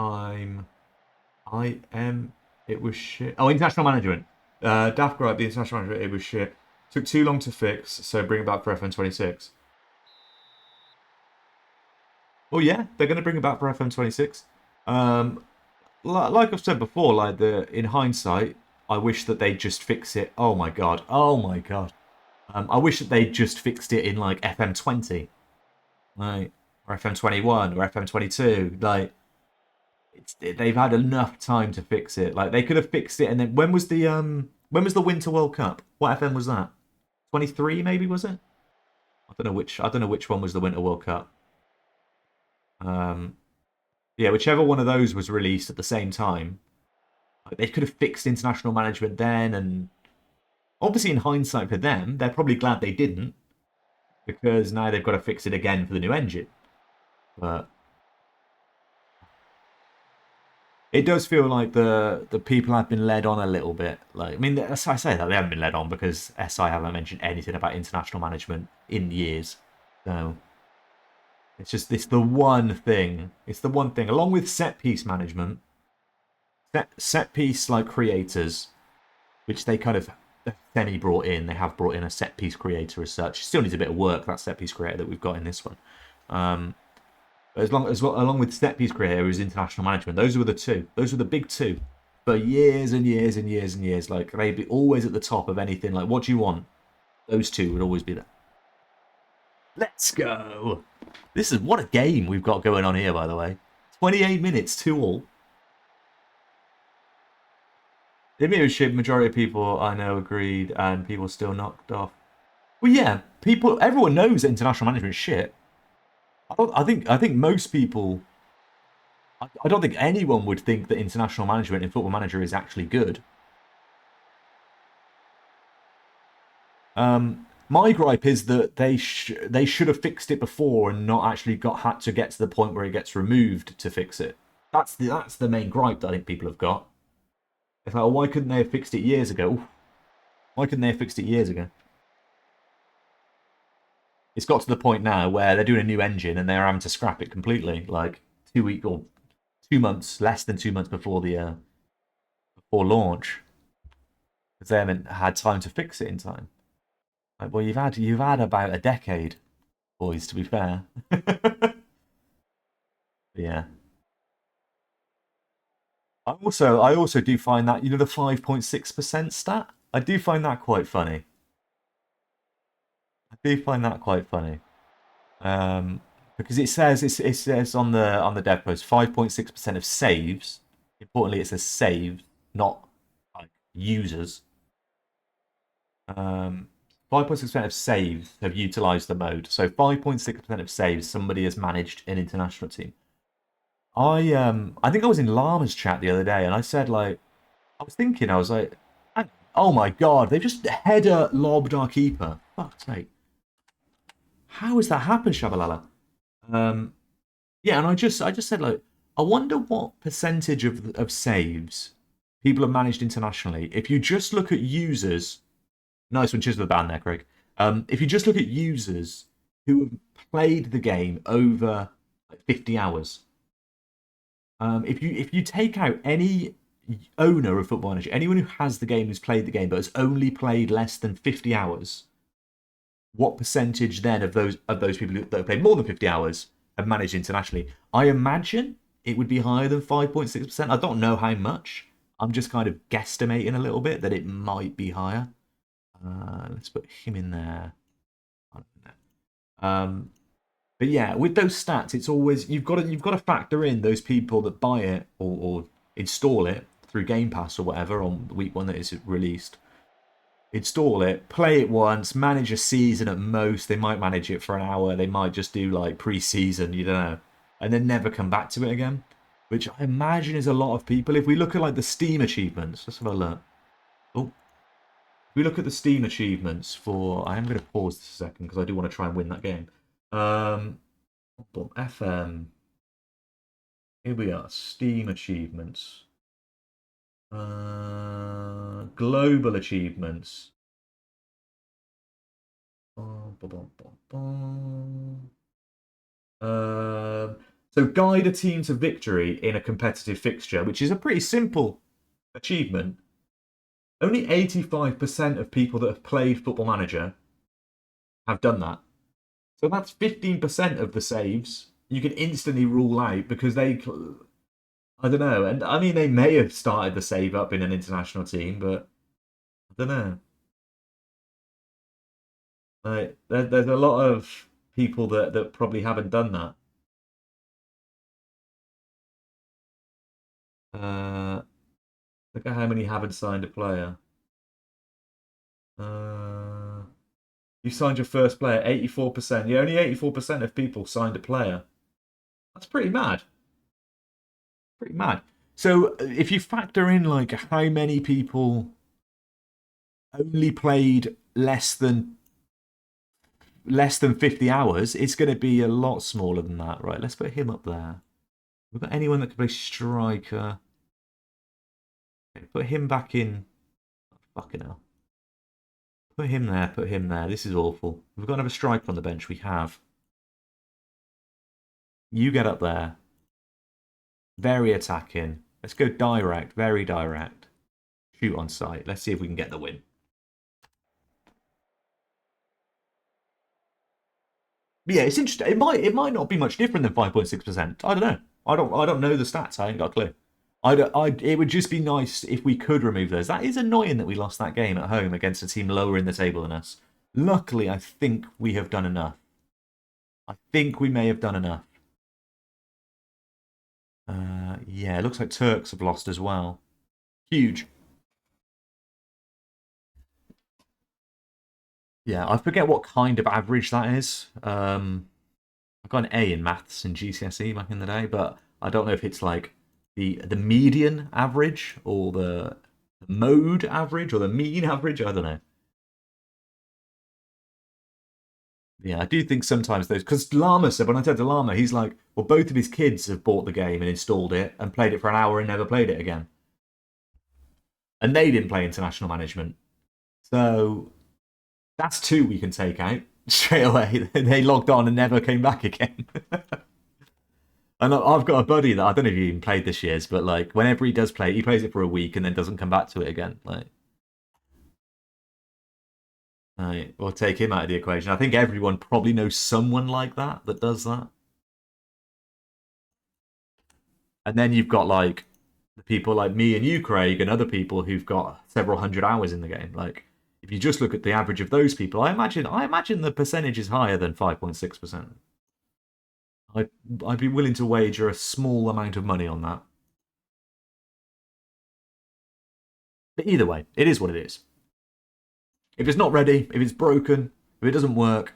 it was shit. Oh, international management. Daft gripe, the international management, it was shit. Took too long to fix, so bring it back for FM26. Well, yeah, they're going to bring it back for FM26. Like I've said before, like in hindsight, I wish that they'd just fix it. Oh my god. Oh my god. I wish that they'd just fixed it in like FM20, like or FM21 or FM22. Like they've had enough time to fix it. Like they could have fixed it. And then when was the Winter World Cup? What FM was that? 23 maybe, was it? I don't know which one was the Winter World Cup. Yeah, whichever one of those was released at the same time. They could have fixed international management then, and obviously in hindsight for them, they're probably glad they didn't, because now they've got to fix it again for the new engine. But it does feel like the people have been led on a little bit. Like, I mean, I say that they haven't been led on because SI haven't mentioned anything about international management in years. So it's the one thing. It's the one thing, along with set piece management, set piece like creators, which they kind of semi brought in. They have brought in a set piece creator as such. Still needs a bit of work, that set piece creator that we've got in this one. Along with set piece creator is international management. Those were the two. Those were the big two for years and years and years and years. Like they'd be always at the top of anything. Like, what do you want? Those two would always be there. Let's go. What a game we've got going on here, by the way. 28 minutes, 2-2. The majority of people I know agreed, and people still knocked off. Well, yeah, everyone knows that international management is shit. I think most people. I don't think anyone would think that international management in Football Manager is actually good. My gripe is that they should have fixed it before and not actually had to get to the point where it gets removed to fix it. That's the main gripe that I think people have got. It's like, oh, why couldn't they have fixed it years ago? Why couldn't they have fixed it years ago? It's got to the point now where they're doing a new engine and they're having to scrap it completely, like 2 months, less than 2 months before the before launch, because they haven't had time to fix it in time. Like, well, you've had about a decade, boys. To be fair, yeah. I also do find that, the 5.6% stat. I do find that quite funny. Because it says on the dev post 5.6% of saves. Importantly, it says saves, not like users. 5.6% of saves have utilized the mode. So 5.6% of saves somebody has managed an international team. I think I was in Llama's chat the other day, and I said, like, I was like, oh my god, they've just header lobbed our keeper. Fuck's sake. How has that happened, Shabalala? Yeah, and I just said, like, I wonder what percentage of saves people have managed internationally. If you just look at users, nice one, cheers for the band there, Craig. If you just look at users who have played the game over like 50 hours, if you take out any owner of Football Manager, anyone who has the game, who's played the game but has only played less than 50 hours, what percentage then of those people that have played more than 50 hours have managed internationally? I imagine it would be higher than 5.6%. I don't know how much. I'm just kind of guesstimating a little bit that it might be higher. Let's put him in there. But yeah, with those stats, it's always you've got to factor in those people that buy it or install it through Game Pass or whatever on week one that it's released. install it, play it once, manage a season at most. They might manage it for an hour. They might just do like pre-season, you don't know, and then never come back to it again, which I imagine is a lot of people. If we look at like the Steam achievements, let's have a look. Oh, if we look at the Steam achievements for, I am going to pause this a second because I do want to try and win that game. FM. Here we are, Steam achievements. Global achievements. So guide a team to victory in a competitive fixture, which is a pretty simple achievement. Only 85% of people that have played Football Manager have done that. So that's 15% of the saves you can instantly rule out because they, I don't know. And I mean, they may have started the save up in an international team, but I don't know. There's a lot of people that probably haven't done that. Look at how many haven't signed a player. You signed your first player, 84%. Yeah, only 84% of people signed a player. That's pretty mad. Pretty mad. So if you factor in like how many people only played less than 50 hours, it's going to be a lot smaller than that. Right, let's put him up there. We've got anyone that can play striker. Okay, put him back in. Oh, fucking hell. Put him there, put him there. This is awful. We've got another striker on the bench. We have. You get up there. Very attacking. Let's go direct, very direct. Shoot on sight. Let's see if we can get the win. But yeah, it's interesting. It might not be much different than 5.6%. I don't know. I don't know the stats. I ain't got a clue. It would just be nice if we could remove those. That is annoying that we lost that game at home against a team lower in the table than us. Luckily, I think we have done enough. I think we may have done enough. Yeah, it looks like Turks have lost as well. Huge. Yeah, I forget what kind of average that is. I've got an A in maths in GCSE back in the day, but I don't know if it's like the median average or the mode average or the mean average. I don't know. Yeah, I do think sometimes those, because Lama said, when I said to Lama, he's like, well, both of his kids have bought the game and installed it and played it for an hour and never played it again. And they didn't play international management. So that's two we can take out straight away. They logged on and never came back again. And I've got a buddy that I don't know if he even played this year's, but like whenever he does play, he plays it for a week and then doesn't come back to it again. Like, right, we'll take him out of the equation. I think everyone probably knows someone like that that does that. And then you've got like the people like me and you, Craig, and other people who've got several hundred hours in the game. Like, if you just look at the average of those people, I imagine the percentage is higher than 5.6%. I'd be willing to wager a small amount of money on that. But either way, it is what it is. If it's not ready, if it's broken, if it doesn't work,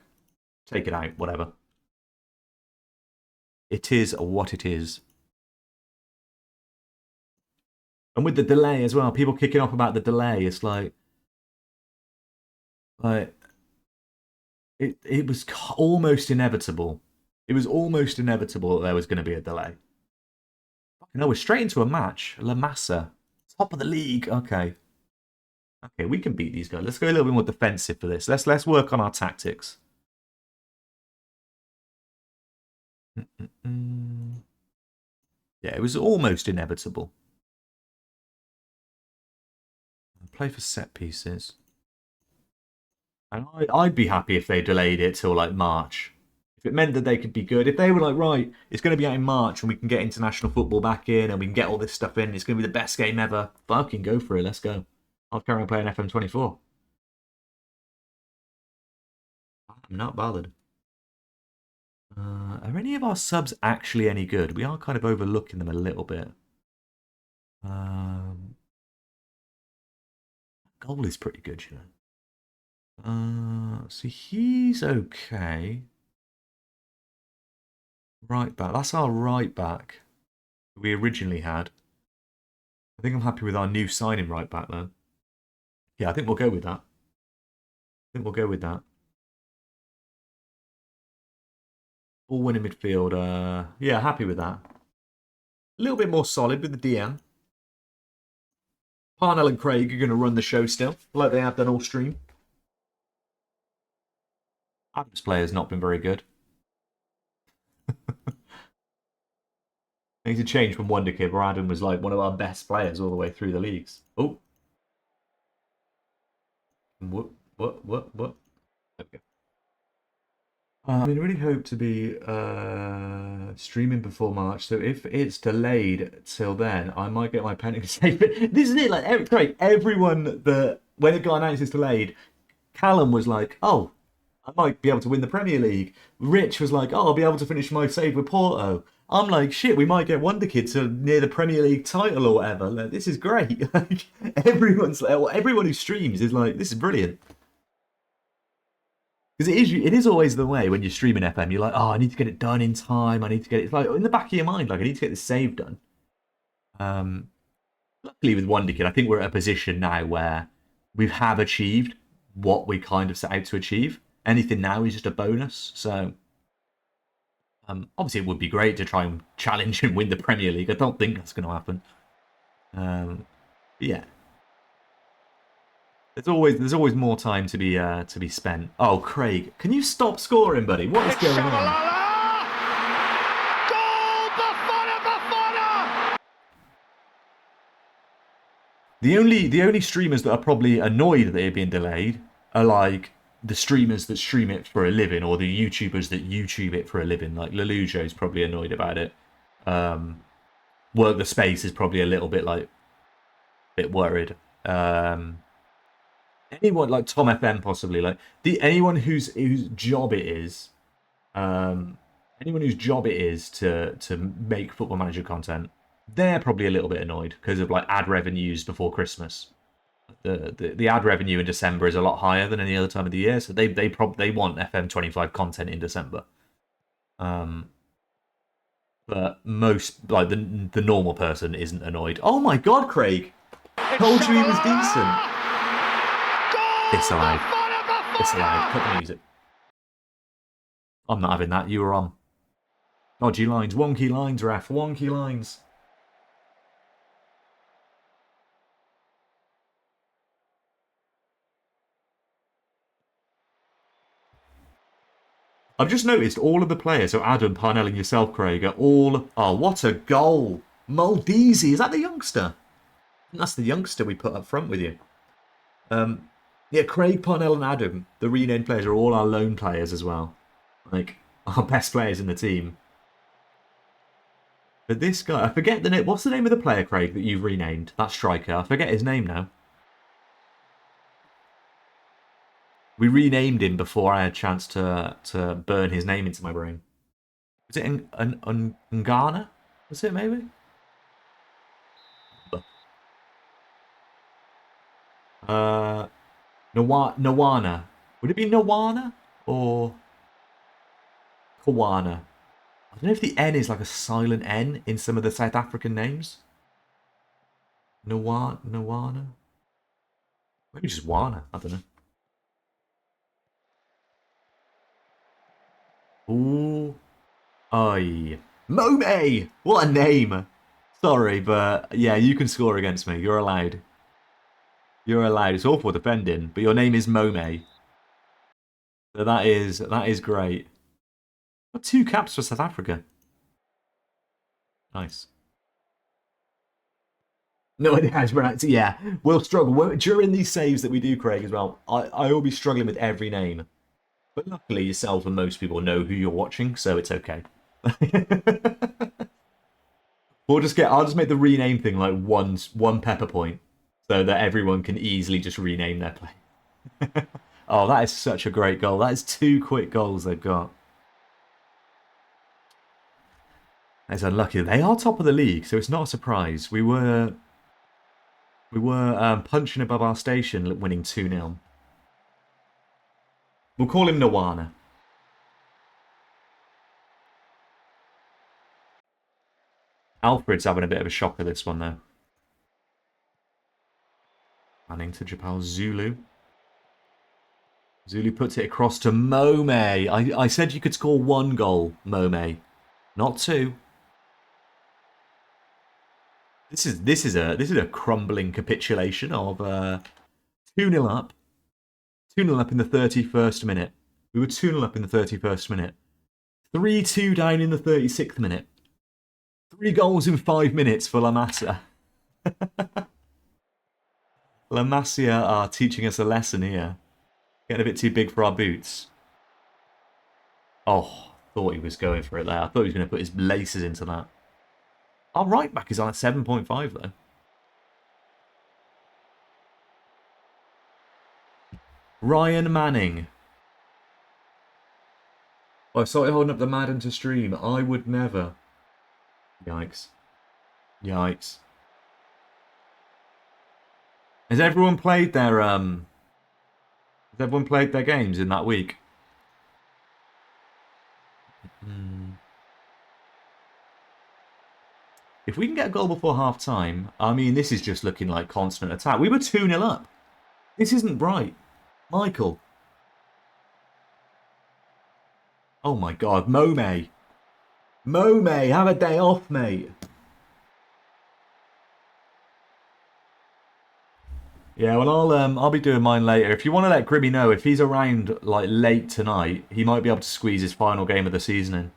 take it out, whatever. It is what it is. And with the delay as well, people kicking off about the delay, it's like it was almost inevitable. It was almost inevitable that there was going to be a delay. No, we're straight into a match. La Massa, top of the league. Okay, we can beat these guys. Let's go a little bit more defensive for this. Let's work on our tactics. Yeah, it was almost inevitable. Play for set pieces. And I'd be happy if they delayed it till like March. If it meant that they could be good. If they were like, right, it's going to be out in March and we can get international football back in and we can get all this stuff in, it's going to be the best game ever. Fucking go for it. Let's go. I'll carry on playing FM24. I'm not bothered. Are any of our subs actually any good? We are kind of overlooking them a little bit. Goal is pretty good, you know. So he's okay. Right back. That's our right back we originally had. I think I'm happy with our new signing right back though. Yeah, I think we'll go with that. All winning midfield. Yeah, happy with that. A little bit more solid with the DM. Parnell and Craig are going to run the show still, like they have done all stream. Adam's play has not been very good. Needs to change from Wonder Kid, where Adam was like one of our best players all the way through the leagues. Oh. What? Okay. I really hope to be streaming before March. So if it's delayed till then, I might get my penalty saved. This is it. Like everyone that when it got announced it's delayed, Callum was like, "Oh, I might be able to win the Premier League." Rich was like, "Oh, I'll be able to finish my save with Porto." I'm like, "Shit, we might get Wonder Kid to near the Premier League title or whatever." Like, this is great. Like, everyone who streams is like, "This is brilliant." Because it is always the way when you're streaming FM. You're like, oh, I need to get it done in time. I need to get it. It's like in the back of your mind, like I need to get this save done. Luckily with Wonder Kid, I think we're at a position now where we have achieved what we kind of set out to achieve. Anything now is just a bonus. So obviously it would be great to try and challenge and win the Premier League. I don't think that's going to happen. Yeah. There's always more time to be spent. Oh, Craig, can you stop scoring, buddy? What is going on? Goal! Buffon! The only streamers that are probably annoyed that they're being delayed are like the streamers that stream it for a living or the YouTubers that YouTube it for a living. Like Lelujo's probably annoyed about it. Work the Space is probably a little bit worried. Anyone like Tom FM possibly like anyone whose job it is to make Football Manager content, they're probably a little bit annoyed because of like ad revenues before Christmas. The ad revenue in December is a lot higher than any other time of the year, so they want FM25 content in December. But most like the normal person isn't annoyed. Oh my God, Craig! Told you he was decent. It's allowed. It's allowed. Cut the music. I'm not having that. You were on. Dodgy lines. Wonky lines, ref. Wonky lines. I've just noticed all of the players, so Adam, Parnell and yourself, Craig, are all... Oh, what a goal. Moldesi. Is that the youngster? That's the youngster we put up front with you. Yeah, Craig, Parnell and Adam, the renamed players, are all our loan players as well. Like, our best players in the team. But this guy, I forget the name. What's the name of the player, Craig, that you've renamed? That striker. I forget his name now. We renamed him before I had a chance to burn his name into my brain. Was it Ngana? Was it maybe? Nawana. Would it be Nawana or Kawana? I don't know if the N is like a silent N in some of the South African names. Nawana? Maybe just Wana. I don't know. Ooh. Ay. Mome! What a name! Sorry, but yeah, you can score against me. You're allowed. You're allowed. It's awful defending, but your name is Mome. So that is great. Got 2 caps for South Africa. Nice. No idea how to pronounce it. Yeah, we'll struggle. During these saves that we do, Craig, as well, I will be struggling with every name. But luckily, yourself and most people know who you're watching, so it's okay. I'll just make the rename thing like one pepper point, so that everyone can easily just rename their play. Oh, that is such a great goal. That is 2 quick goals they've got. That's unlucky. They are top of the league, so it's not a surprise. We were punching above our station, winning 2-0. We'll call him Nwana. Alfred's having a bit of a shocker this one, though. Manning to Japal Zulu. Zulu puts it across to Mome. I said you could score 1 goal, Mome, not 2. This is a crumbling capitulation of 2-0 up. 2-0 up in the 31st minute. We were 2-0 up in the 31st minute. 3-2 down in the 36th minute. 3 goals in 5 minutes for La Masia. La Masia are teaching us a lesson here. Getting a bit too big for our boots. Oh, thought he was going for it there. I thought he was going to put his laces into that. Our right back is on at 7.5 though. Ryan Manning. I started holding up the Madden to stream. I would never. Yikes. Yikes. Has everyone played their games in that week? If we can get a goal before half time, I mean, this is just looking like constant attack. We were 2-0 up. This isn't bright. Michael. Oh my god, Mome. Mome, have a day off, mate. Yeah, well, I'll be doing mine later. If you want to let Grimmy know, if he's around like late tonight, he might be able to squeeze his final game of the season in.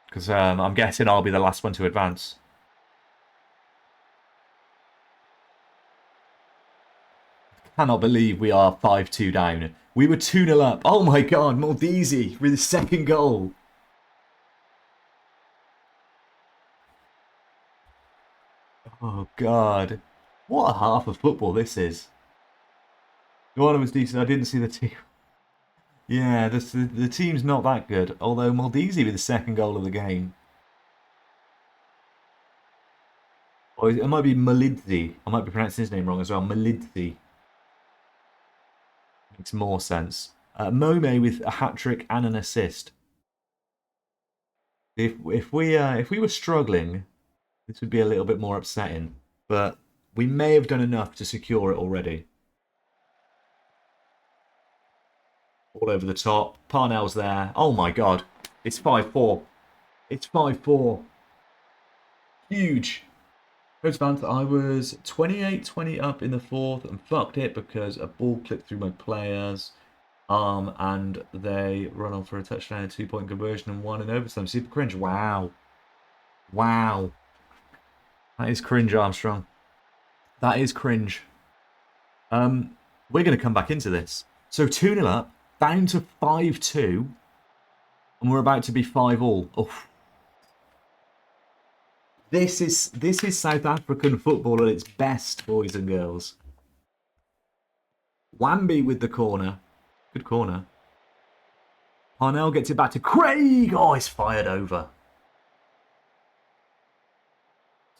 Because I'm guessing I'll be the last one to advance. Cannot believe we are 5-2 down. We were 2-0 up. Oh my god, Moldisi with his second goal. Oh god. What a half of football this is. The one was decent. I didn't see the team. Yeah, the team's not that good. Although Moldisi with the second goal of the game. Or it might be Malidzi. I might be pronouncing his name wrong as well. Malidzi. Makes more sense. Mome with a hat-trick and an assist. If we were struggling, this would be a little bit more upsetting. But we may have done enough to secure it already. All over the top. Parnell's there. Oh my god. It's 5-4. It's 5-4. Huge. Coach Vance, I was 28-20 up in the 4th and fucked it because a ball clipped through my players' arm and they run on for a touchdown, a 2-point conversion and 1 in overtime. Super cringe. Wow. Wow. That is cringe, Armstrong. That is cringe. We're going to come back into this. So 2-0 up, down to 5-2, and we're about to be 5-all. Oh. This is South African football at its best, boys and girls. Wamby with the corner. Good corner. Parnell gets it back to Craig. Oh, it's fired over.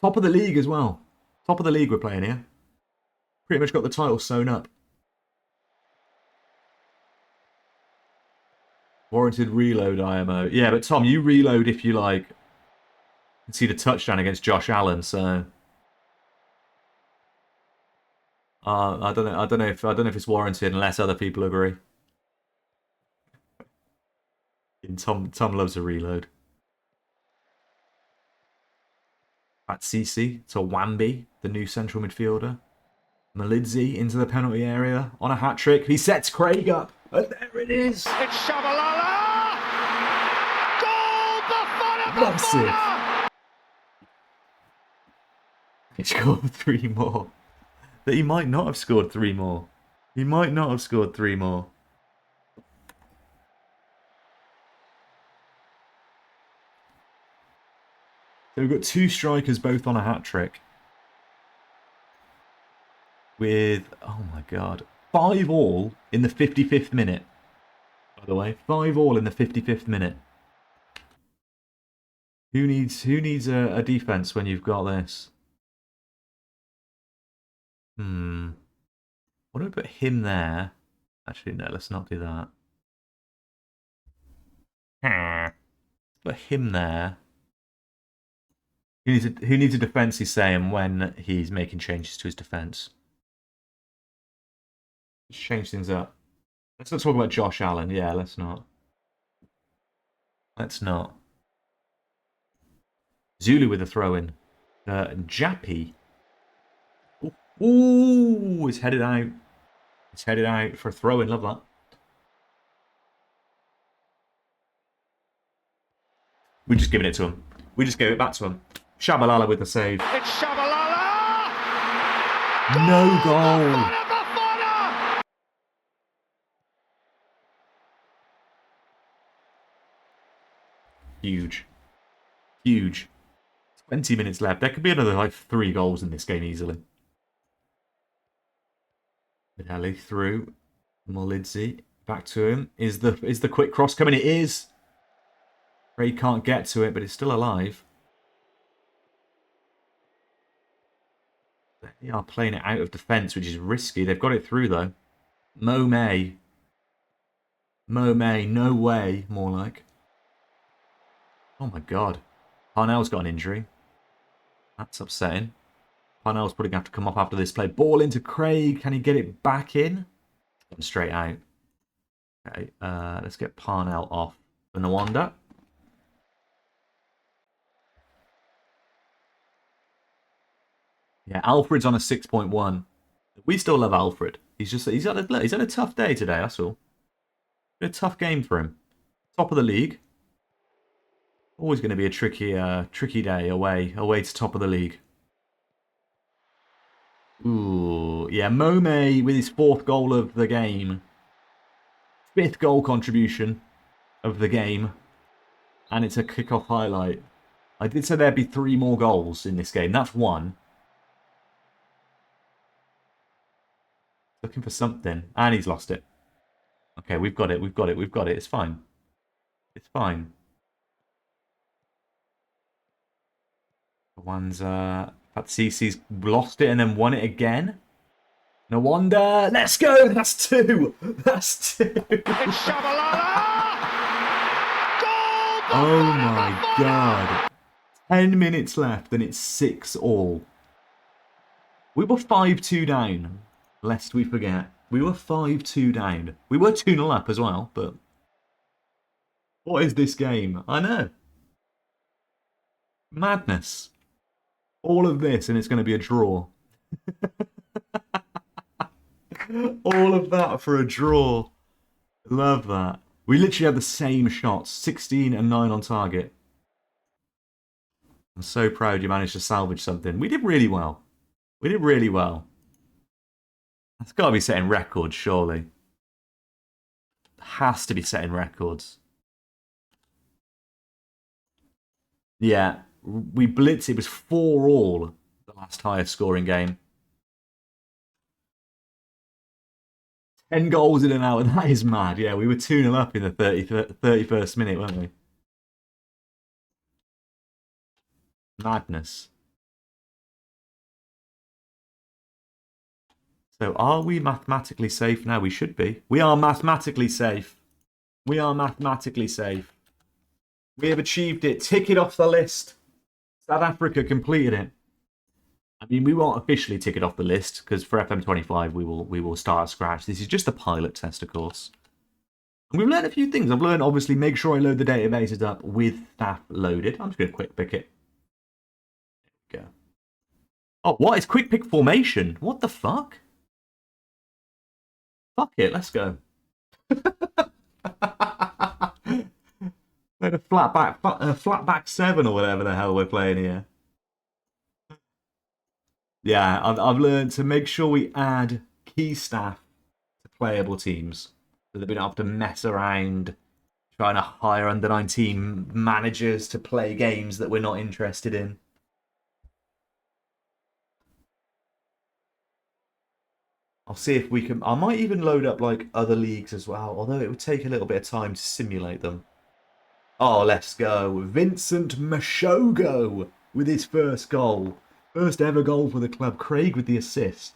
Top of the league as well. Top of the league we're playing here. Pretty much got the title sewn up. Warranted reload, IMO. Yeah, but Tom, you reload if you like. You can see the touchdown against Josh Allen, so I don't know if it's warranted unless other people agree. And Tom loves a reload. At Cece to Wamby, the new central midfielder. Malidzi into the penalty area on a hat trick. He sets Craig up, and there it is. It's Shabalala! Goal! Bafana! Massive. He scored 3 more. That he might not have scored 3 more. He might not have scored 3 more. So we've got 2 strikers both on a hat trick. With, oh my god, 5-all in the 55th minute. By the way, 5-all in the 55th minute. Who needs a defense when you've got this? Why don't we put him there? Actually, no, let's not do that. Put him there. Who needs a defence, he's saying, when he's making changes to his defence? Let's change things up. Let's not talk about Josh Allen. Yeah, let's not. Let's not. Zulu with a throw-in. Jappy. Ooh, it's headed out. It's headed out for a throw-in. Love that. We're just giving it to him. We just gave it back to him. Shabalala with the save. It's Shabalala! No goal. Huge. Huge. 20 minutes left. There could be another, like, 3 goals in this game easily. Midelli through. Molidze. Back to him. Is the quick cross coming? It is. Ray can't get to it, but it's still alive. They are playing it out of defence, which is risky. They've got it through, though. Mo May. No way, more like. Oh, my God. Parnell's got an injury. That's upsetting. Parnell's probably going to have to come off after this play. Ball into Craig. Can he get it back in? Going straight out. Okay, let's get Parnell off for Nwanda. Yeah, Alfred's on a 6.1. We still love Alfred. He's had a tough day today, that's all. A tough game for him. Top of the league. Always going to be a tricky day away to top of the league. Ooh, yeah, Mome with his 4th goal of the game. 5th goal contribution of the game. And it's a kickoff highlight. I did say there'd be 3 more goals in this game. That's 1. Looking for something. And he's lost it. Okay, we've got it. It's fine. It's fine. One's Patsisi's lost it and then won it again. No wonder. Let's go. That's 2. That's 2. It's Shabalala! Goal! Oh my God. 10 minutes left and it's 6-all. We were 5-2 down. Lest we forget. We were 5-2 down. We were 2-0 up as well, but what is this game? I know. Madness. All of this and it's going to be a draw. All of that for a draw. Love that. We literally had the same shots. 16 and 9 on target. I'm so proud you managed to salvage something. We did really well. We did really well. That's got to be setting records, surely. Has to be setting records. Yeah, we blitzed. It was 4-all, the last highest scoring game. 10 goals in an hour. That is mad. Yeah, we were 2-0 up in the 31st minute, weren't we? Madness. So are we mathematically safe now? We should be. We are mathematically safe. We are mathematically safe. We have achieved it. Tick it off the list. South Africa completed it. I mean, we won't officially tick it off the list because for FM25 we will start at scratch. This is just a pilot test, of course. And we've learned a few things. I've learned, obviously, make sure I load the databases up with staff loaded. I'm just going to quick pick it. There we go. Oh, what? It's quick pick formation. What the fuck? Fuck it, let's go. Like a flatback 7 or whatever the hell we're playing here. Yeah, I've learned to make sure we add key staff to playable teams so that we don't have to mess around trying to hire under 19 managers to play games that we're not interested in. I'll see if we can. I might even load up like other leagues as well, although it would take a little bit of time to simulate them. Oh, let's go. Vincent Mashogo with his first goal. First ever goal for the club. Craig with the assist.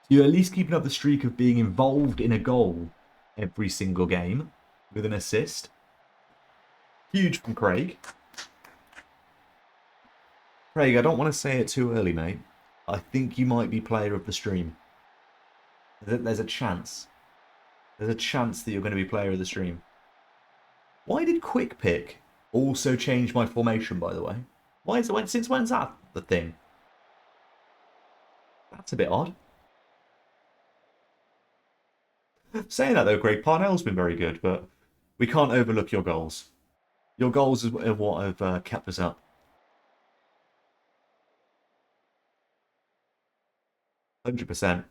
You're at least keeping up the streak of being involved in a goal every single game with an assist. Huge from Craig. Craig, I don't want to say it too early, mate. I think you might be player of the stream. There's a chance. There's a chance that you're going to be player of the stream. Why did Quick Pick also change my formation, by the way? Why is it? Since when's that the thing? That's a bit odd. Saying that though, Greg, Parnell's been very good, but we can't overlook your goals. Your goals are what have kept us up. 100%.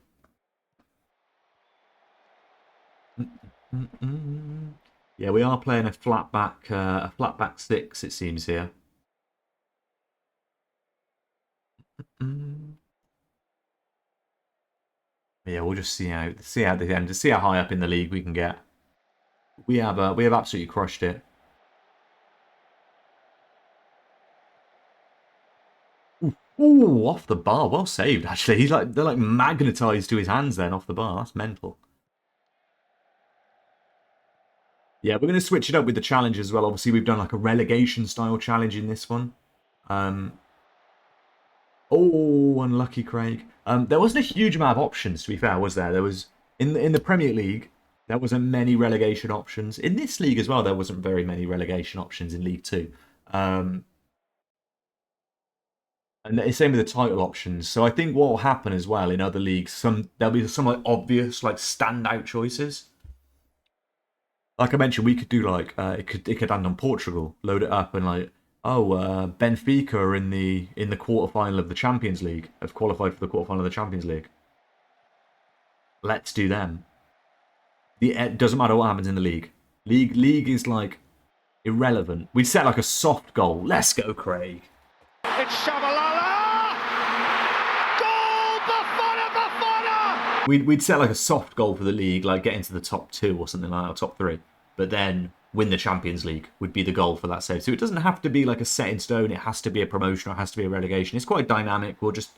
Yeah, we are playing a flat back six, it seems here. Yeah, we'll just see how the end, see how high up in the league we can get. We have absolutely crushed it. Ooh, off the bar, well saved actually. They're like magnetized to his hands then off the bar. That's mental. Yeah, we're going to switch it up with the challenges as well. Obviously, we've done like a relegation style challenge in this one. Oh, unlucky Craig. There wasn't a huge amount of options, to be fair, was there? There was in the Premier League, there wasn't many relegation options. In this league as well, there wasn't very many relegation options in League Two. And the same with the title options. So I think what will happen as well in other leagues, there'll be some like obvious like standout choices. Like I mentioned, we could do like it could land on Portugal, load it up, and like Benfica are in the quarterfinal of the Champions League, have qualified for the quarterfinal of the Champions League. Let's do them. It doesn't matter what happens in the league. League is like irrelevant. We'd set like a soft goal. Let's go, Craig. It's Shabalala! Goal! Bafana, Bafana! We'd set like a soft goal for the league, like get into the top 2 or something like that, or top 3. But then win the Champions League would be the goal for that save. So it doesn't have to be like a set in stone. It has to be a promotion or it has to be a relegation. It's quite dynamic. We'll just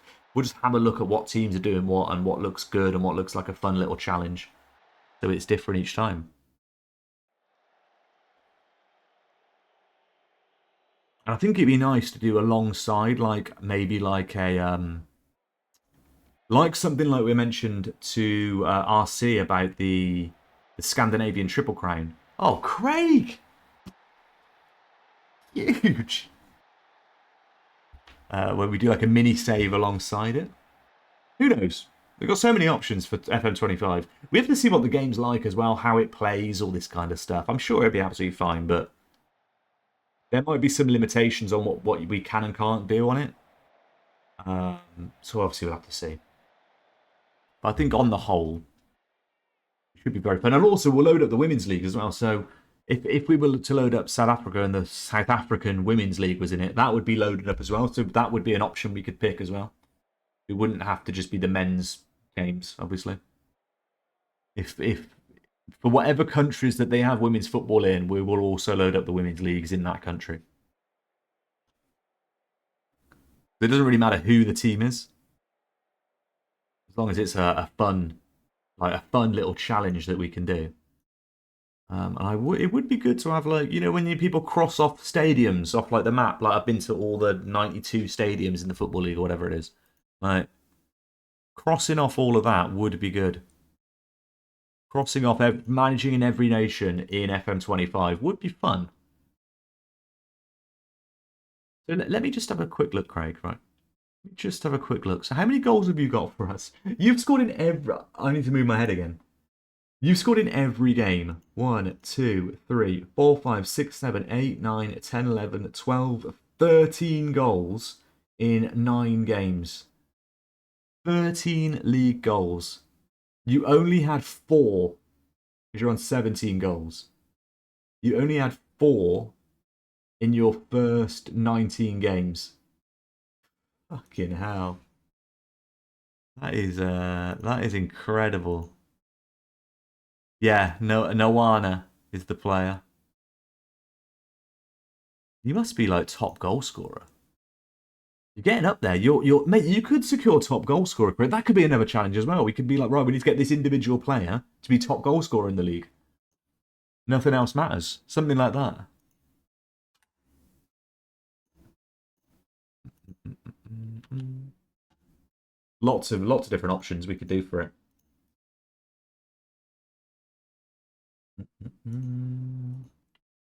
have a look at what teams are doing what and what looks good and what looks like a fun little challenge. So it's different each time. And I think it'd be nice to do alongside, like maybe like a like something like we mentioned to RC about the Scandinavian Triple Crown. Oh, Craig! Huge! Where we do like a mini save alongside it. Who knows? We've got so many options for FM25. We have to see what the game's like as well, how it plays, all this kind of stuff. I'm sure it'll be absolutely fine, but there might be some limitations on what we can and can't do on it. So obviously we'll have to see. But I think on the whole, it should be very fun. And also we'll load up the Women's League as well. So if we were to load up South Africa and the South African Women's League was in it, that would be loaded up as well. So that would be an option we could pick as well. It wouldn't have to just be the men's games, obviously. If for whatever countries that they have women's football in, we will also load up the women's leagues in that country. It doesn't really matter who the team is, as long as it's a fun little challenge that we can do. And it would be good to have, like, you know, when people cross off stadiums off like the map. Like I've been to all the 92 stadiums in the Football League or whatever it is. Like crossing off all of that would be good. Crossing off managing in every nation in FM25 would be fun. So let me just have a quick look, Craig. Right. Let me just have a quick look. So how many goals have you got for us? You've scored in every... I need to move my head again. You've scored in every game. 1, 2, 3, 4, 5, 6, 7, 8, 9, 10, 11, 12, 13 goals in 9 games. 13 league goals. You only had 4, because you're on 17 goals. You only had 4 in your first 19 games. Fucking hell. That is incredible. Yeah, Noana is the player. He must be like top goal scorer. You're getting up there. Mate, you could secure top goal scorer. That could be another challenge as well. We could be like, right, we need to get this individual player to be top goal scorer in the league. Nothing else matters. Something like that. Lots of different options we could do for it.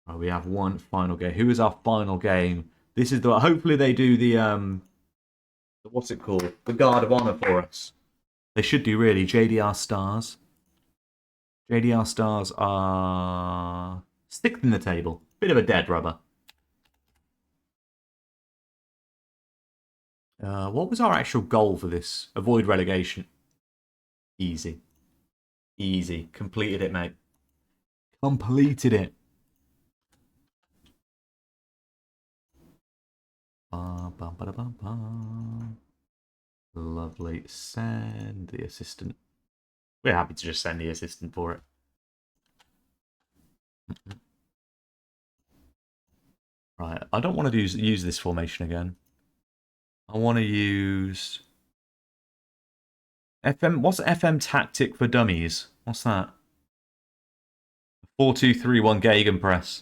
Oh, we have one final game. Who is our final game? This is the. Hopefully they do the what's it called? The Guard of Honor for us. They should do really. JDR Stars. JDR Stars are sixth in the table. Bit of a dead rubber. What was our actual goal for this? Avoid relegation. Easy. Easy. Completed it, mate. Completed it. Lovely. Send the assistant. We're happy to just send the assistant for it. Right. I don't want to use this formation again. I want to use FM. What's FM tactic for dummies? What's that? 4-2-3-1 Gegenpress.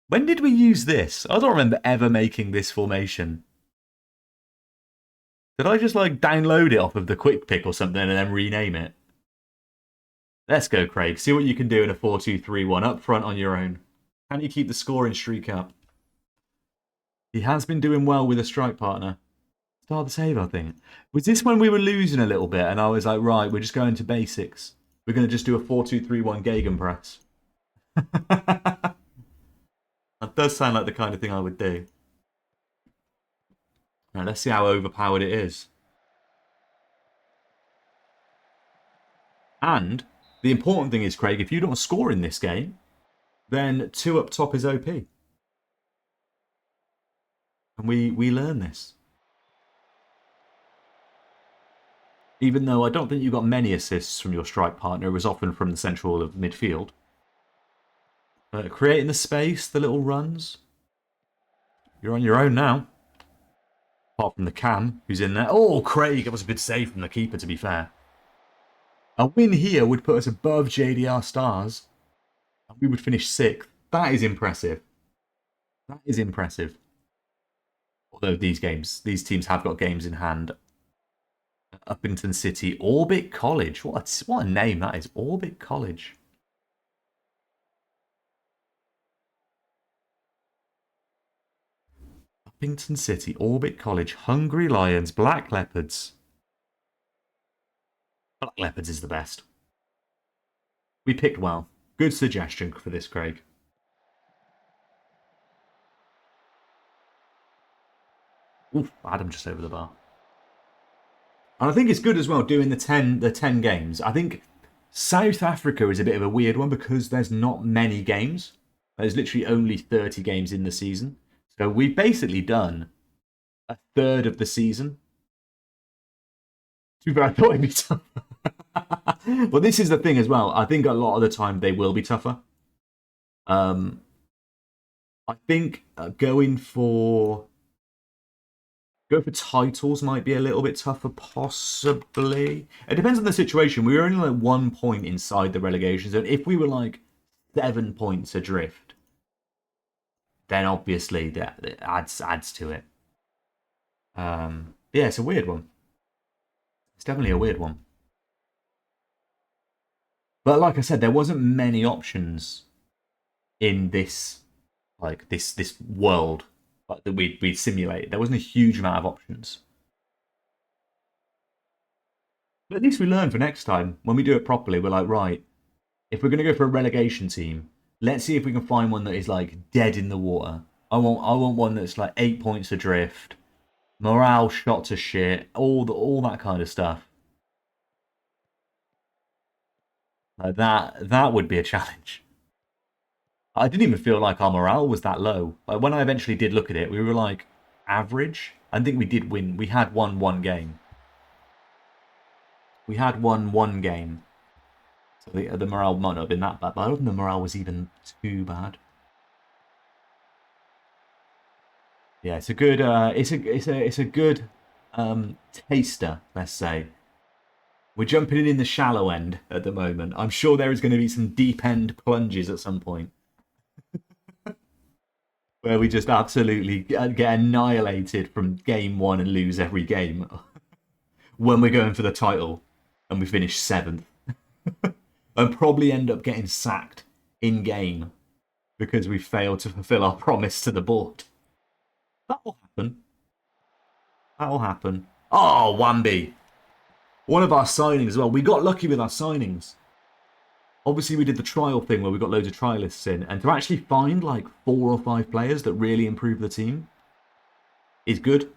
When did we use this? I don't remember ever making this formation. Did I just like download it off of the Quick Pick or something and then rename it? Let's go, Craig. See what you can do in a 4-2-3-1 up front on your own. Can you keep the scoring streak up? He has been doing well with a strike partner. Start the save, I think. Was this when we were losing a little bit and I was like, right, we're just going to basics. We're going to just do a 4-2-3-1 Gegenpress. That does sound like the kind of thing I would do. Right, let's see how overpowered it is. And the important thing is, Craig, if you don't score in this game, then 2 up top is OP. And we learn this. Even though I don't think you got many assists from your strike partner, it was often from the central of midfield. Creating the space, the little runs. You're on your own now. Apart from the Cam, who's in there. Oh, Craig, that was a good save from the keeper, to be fair. A win here would put us above JDR Stars. And we would finish 6th. That is impressive. That is impressive. Although these teams have got games in hand. Uppington City, Orbit College. What a name that is. Orbit College. Uppington City, Orbit College, Hungry Lions, Black Leopards. Black Leopards is the best. We picked well. Good suggestion for this, Craig. Oof, Adam just over the bar. And I think it's good as well doing the 10 games. I think South Africa is a bit of a weird one because there's not many games. There's literally only 30 games in the season. So we've basically done a third of the season. Too bad I thought it'd be tougher. Well, this is the thing as well. I think a lot of the time they will be tougher. I think going for titles might be a little bit tougher, possibly. It depends on the situation. We were only like 1 point inside the relegation zone. If we were like 7 points adrift, then obviously that adds to it. Yeah, it's a weird one. It's definitely a weird one. But like I said, there wasn't many options in this world that we simulated. There wasn't a huge amount of options. But at least we learn for next time. When we do it properly, we're like, right, if we're going to go for a relegation team, let's see if we can find one that is like dead in the water. I want one that's like 8 points adrift, morale shot to shit, all that kind of stuff. That would be a challenge. I didn't even feel like our morale was that low. Like when I eventually did look at it, we were like average. I think we did win. We had won one game. We had won one game. So the morale might not have been that bad, but I don't think the morale was even too bad. Yeah, it's a good. It's a good taster. Let's say we're jumping in the shallow end at the moment. I'm sure there is going to be some deep end plunges at some point where we just absolutely get annihilated from game one and lose every game when we're going for the title and we finish 7th and probably end up getting sacked in game because we failed to fulfill our promise to the board. That will happen. That will happen. Oh, Wambi. One of our signings as well. We got lucky with our signings. Obviously, we did the trial thing where we got loads of trialists in. And to actually find like 4 or 5 players that really improve the team is good.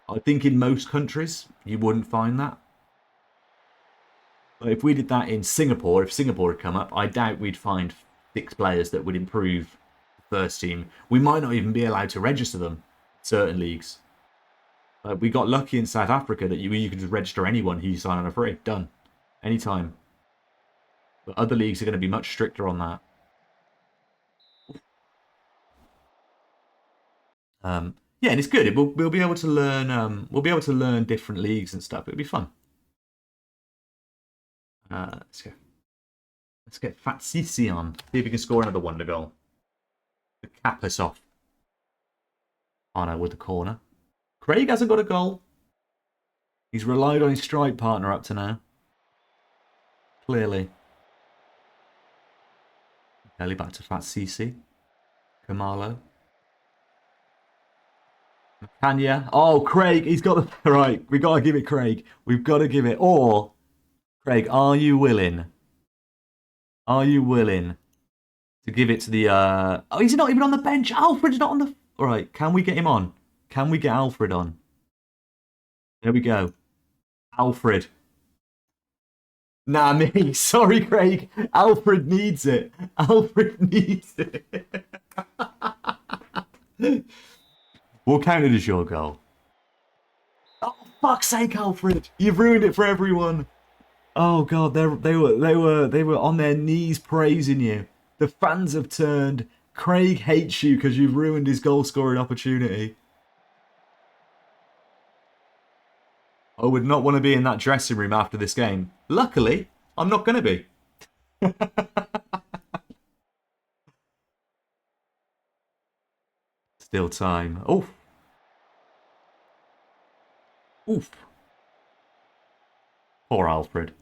I think in most countries, you wouldn't find that. But if we did that in Singapore, if Singapore had come up, I doubt we'd find 6 players that would improve the first team. We might not even be allowed to register them in certain leagues. We got lucky in South Africa that you could just register anyone who you sign on a free. Done. Anytime. But other leagues are going to be much stricter on that. Yeah, and it's good. We'll be able to learn. We'll be able to learn different leagues and stuff. It'll be fun. Let's go. Let's get Fatsisi on. See if we can score another wonder goal. To cap us off. Oh no, with the corner. Craig hasn't got a goal. He's relied on his strike partner up to now. Clearly. Kelly back to Fatsisi. Kamalo. Kanya. Oh, Craig. He's got the... Right, we've got to give it Craig. We've got to give it... Or, Craig, are you willing? Are you willing to give it to the... Oh, he's not even on the bench. Alfred's not on the... All right, can we get him on? Can we get Alfred on? There we go. Alfred. Nah, me. Sorry, Craig. Alfred needs it. Alfred needs it. We'll count it as your goal. Oh, fuck's sake, Alfred. You've ruined it for everyone. Oh, God. They were on their knees praising you. The fans have turned. Craig hates you because you've ruined his goal-scoring opportunity. I would not want to be in that dressing room after this game. Luckily, I'm not going to be. Still time. Oof. Oof. Poor Alfred.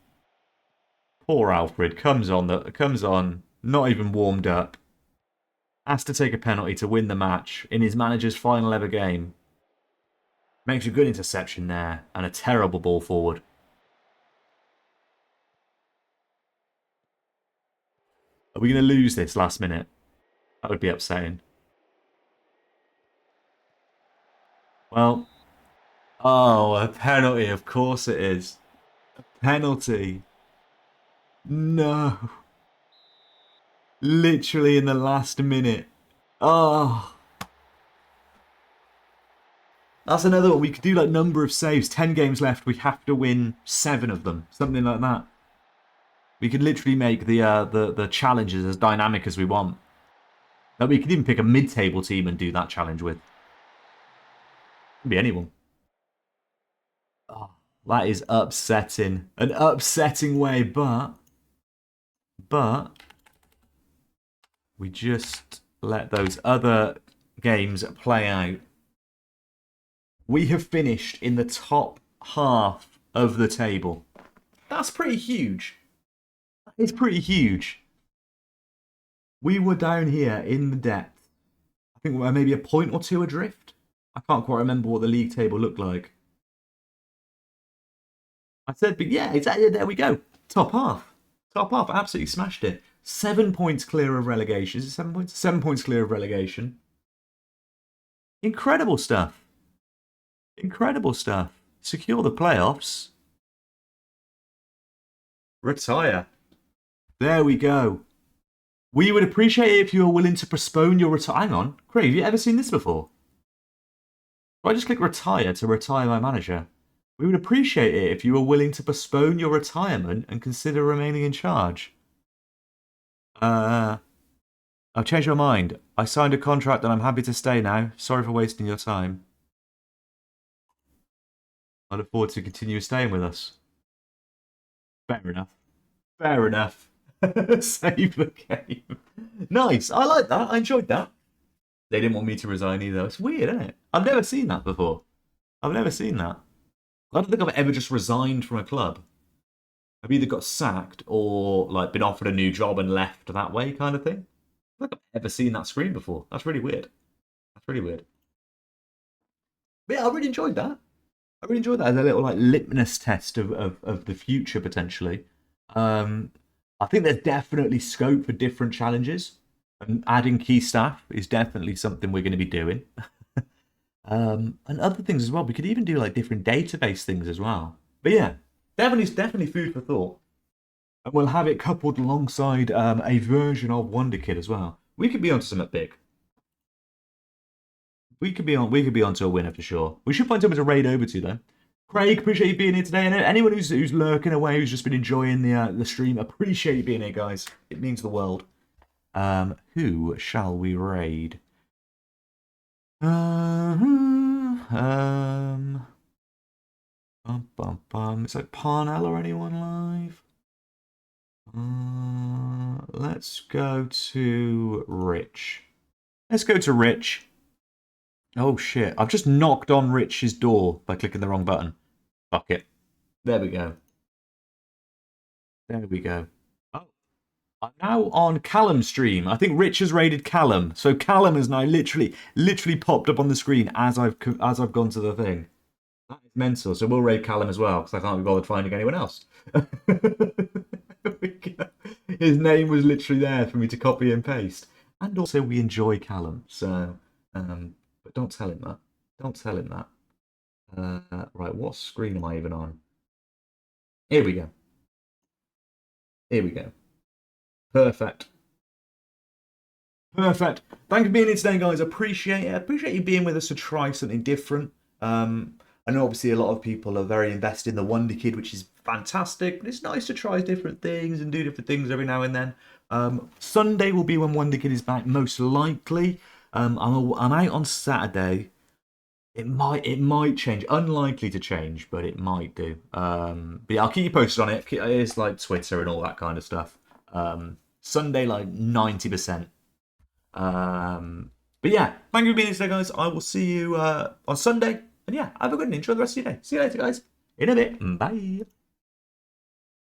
Poor Alfred comes on, not even warmed up. Has to take a penalty to win the match in his manager's final ever game. Makes a good interception there and a terrible ball forward. Are we going to lose this last minute? That would be upsetting. Well, oh, a penalty. Of course it is. A penalty. No. Literally in the last minute. Oh. That's another one. We could do like number of saves. 10 games left. We have to win 7 of them. Something like that. We could literally make the challenges as dynamic as we want. Like we could even pick a mid-table team and do that challenge with. Could be anyone. Oh, that is upsetting. An upsetting way, but we just let those other games play out. We have finished in the top half of the table. That's pretty huge. It's pretty huge. We were down here in the depth. I think we're maybe a point or 2 adrift. I can't quite remember what the league table looked like. I said, but yeah, there we go. Top half. Top half. Absolutely smashed it. 7 points clear of relegation. Is it 7 points? 7 points clear of relegation. Incredible stuff. Incredible stuff. Secure the playoffs. Retire. There we go. We would appreciate it if you were willing to postpone your retire. Hang on. Craig, have you ever seen this before? If I just click retire to retire my manager, we would appreciate it if you were willing to postpone your retirement and consider remaining in charge. I've changed my mind. I signed a contract and I'm happy to stay now. Sorry for wasting your time. I look forward to continue staying with us. Fair enough. Fair enough. Save the game. Nice. I like that. I enjoyed that. They didn't want me to resign either. It's weird, isn't it? I've never seen that before. I've never seen that. I don't think I've ever just resigned from a club. I've either got sacked or like been offered a new job and left that way kind of thing. I don't think I've ever seen that screen before. That's really weird. That's really weird. But yeah, I really enjoyed that. I really enjoyed that as a little like litmus test of the future potentially. I think there's definitely scope for different challenges. And adding key staff is definitely something we're going to be doing. And other things as well. We could even do like different database things as well. But yeah, definitely food for thought. And we'll have it coupled alongside a version of Wonder Kid as well. We could be onto something big. We could be onto a winner for sure. We should find someone to raid over to though. Craig, appreciate you being here today, and anyone who's lurking away, who's just been enjoying the stream, appreciate you being here, guys. It means the world. Who shall we raid? Is like Parnell or anyone live? Let's go to Rich. Let's go to Rich. Oh shit, I've just knocked on Rich's door by clicking the wrong button. Fuck it. There we go. There we go. Oh, I'm now on Callum's stream. I think Rich has raided Callum. So Callum has now literally popped up on the screen as I've gone to the thing. That is mental. So we'll raid Callum as well, because I can't be bothered finding anyone else. There we go. His name was literally there for me to copy and paste. And also we enjoy Callum. So but don't tell him that. Don't tell him that. Right, what screen am I even on? Here we go. Here we go. Perfect. Perfect. Thank you for being here today, guys. Appreciate it. Appreciate you being with us to try something different. I know obviously a lot of people are very invested in the Wonder Kid, which is fantastic, but it's nice to try different things and do different things every now and then. Sunday will be when Wonder Kid is back, most likely. I'm out on Saturday. It might change. Unlikely to change, but it might do. But yeah, I'll keep you posted on it. It's like Twitter and all that kind of stuff. Sunday, like 90%. But yeah, thank you for being here today, guys. I will see you on Sunday. And yeah, have a good one. Enjoy the rest of your day. See you later, guys. In a bit. Bye.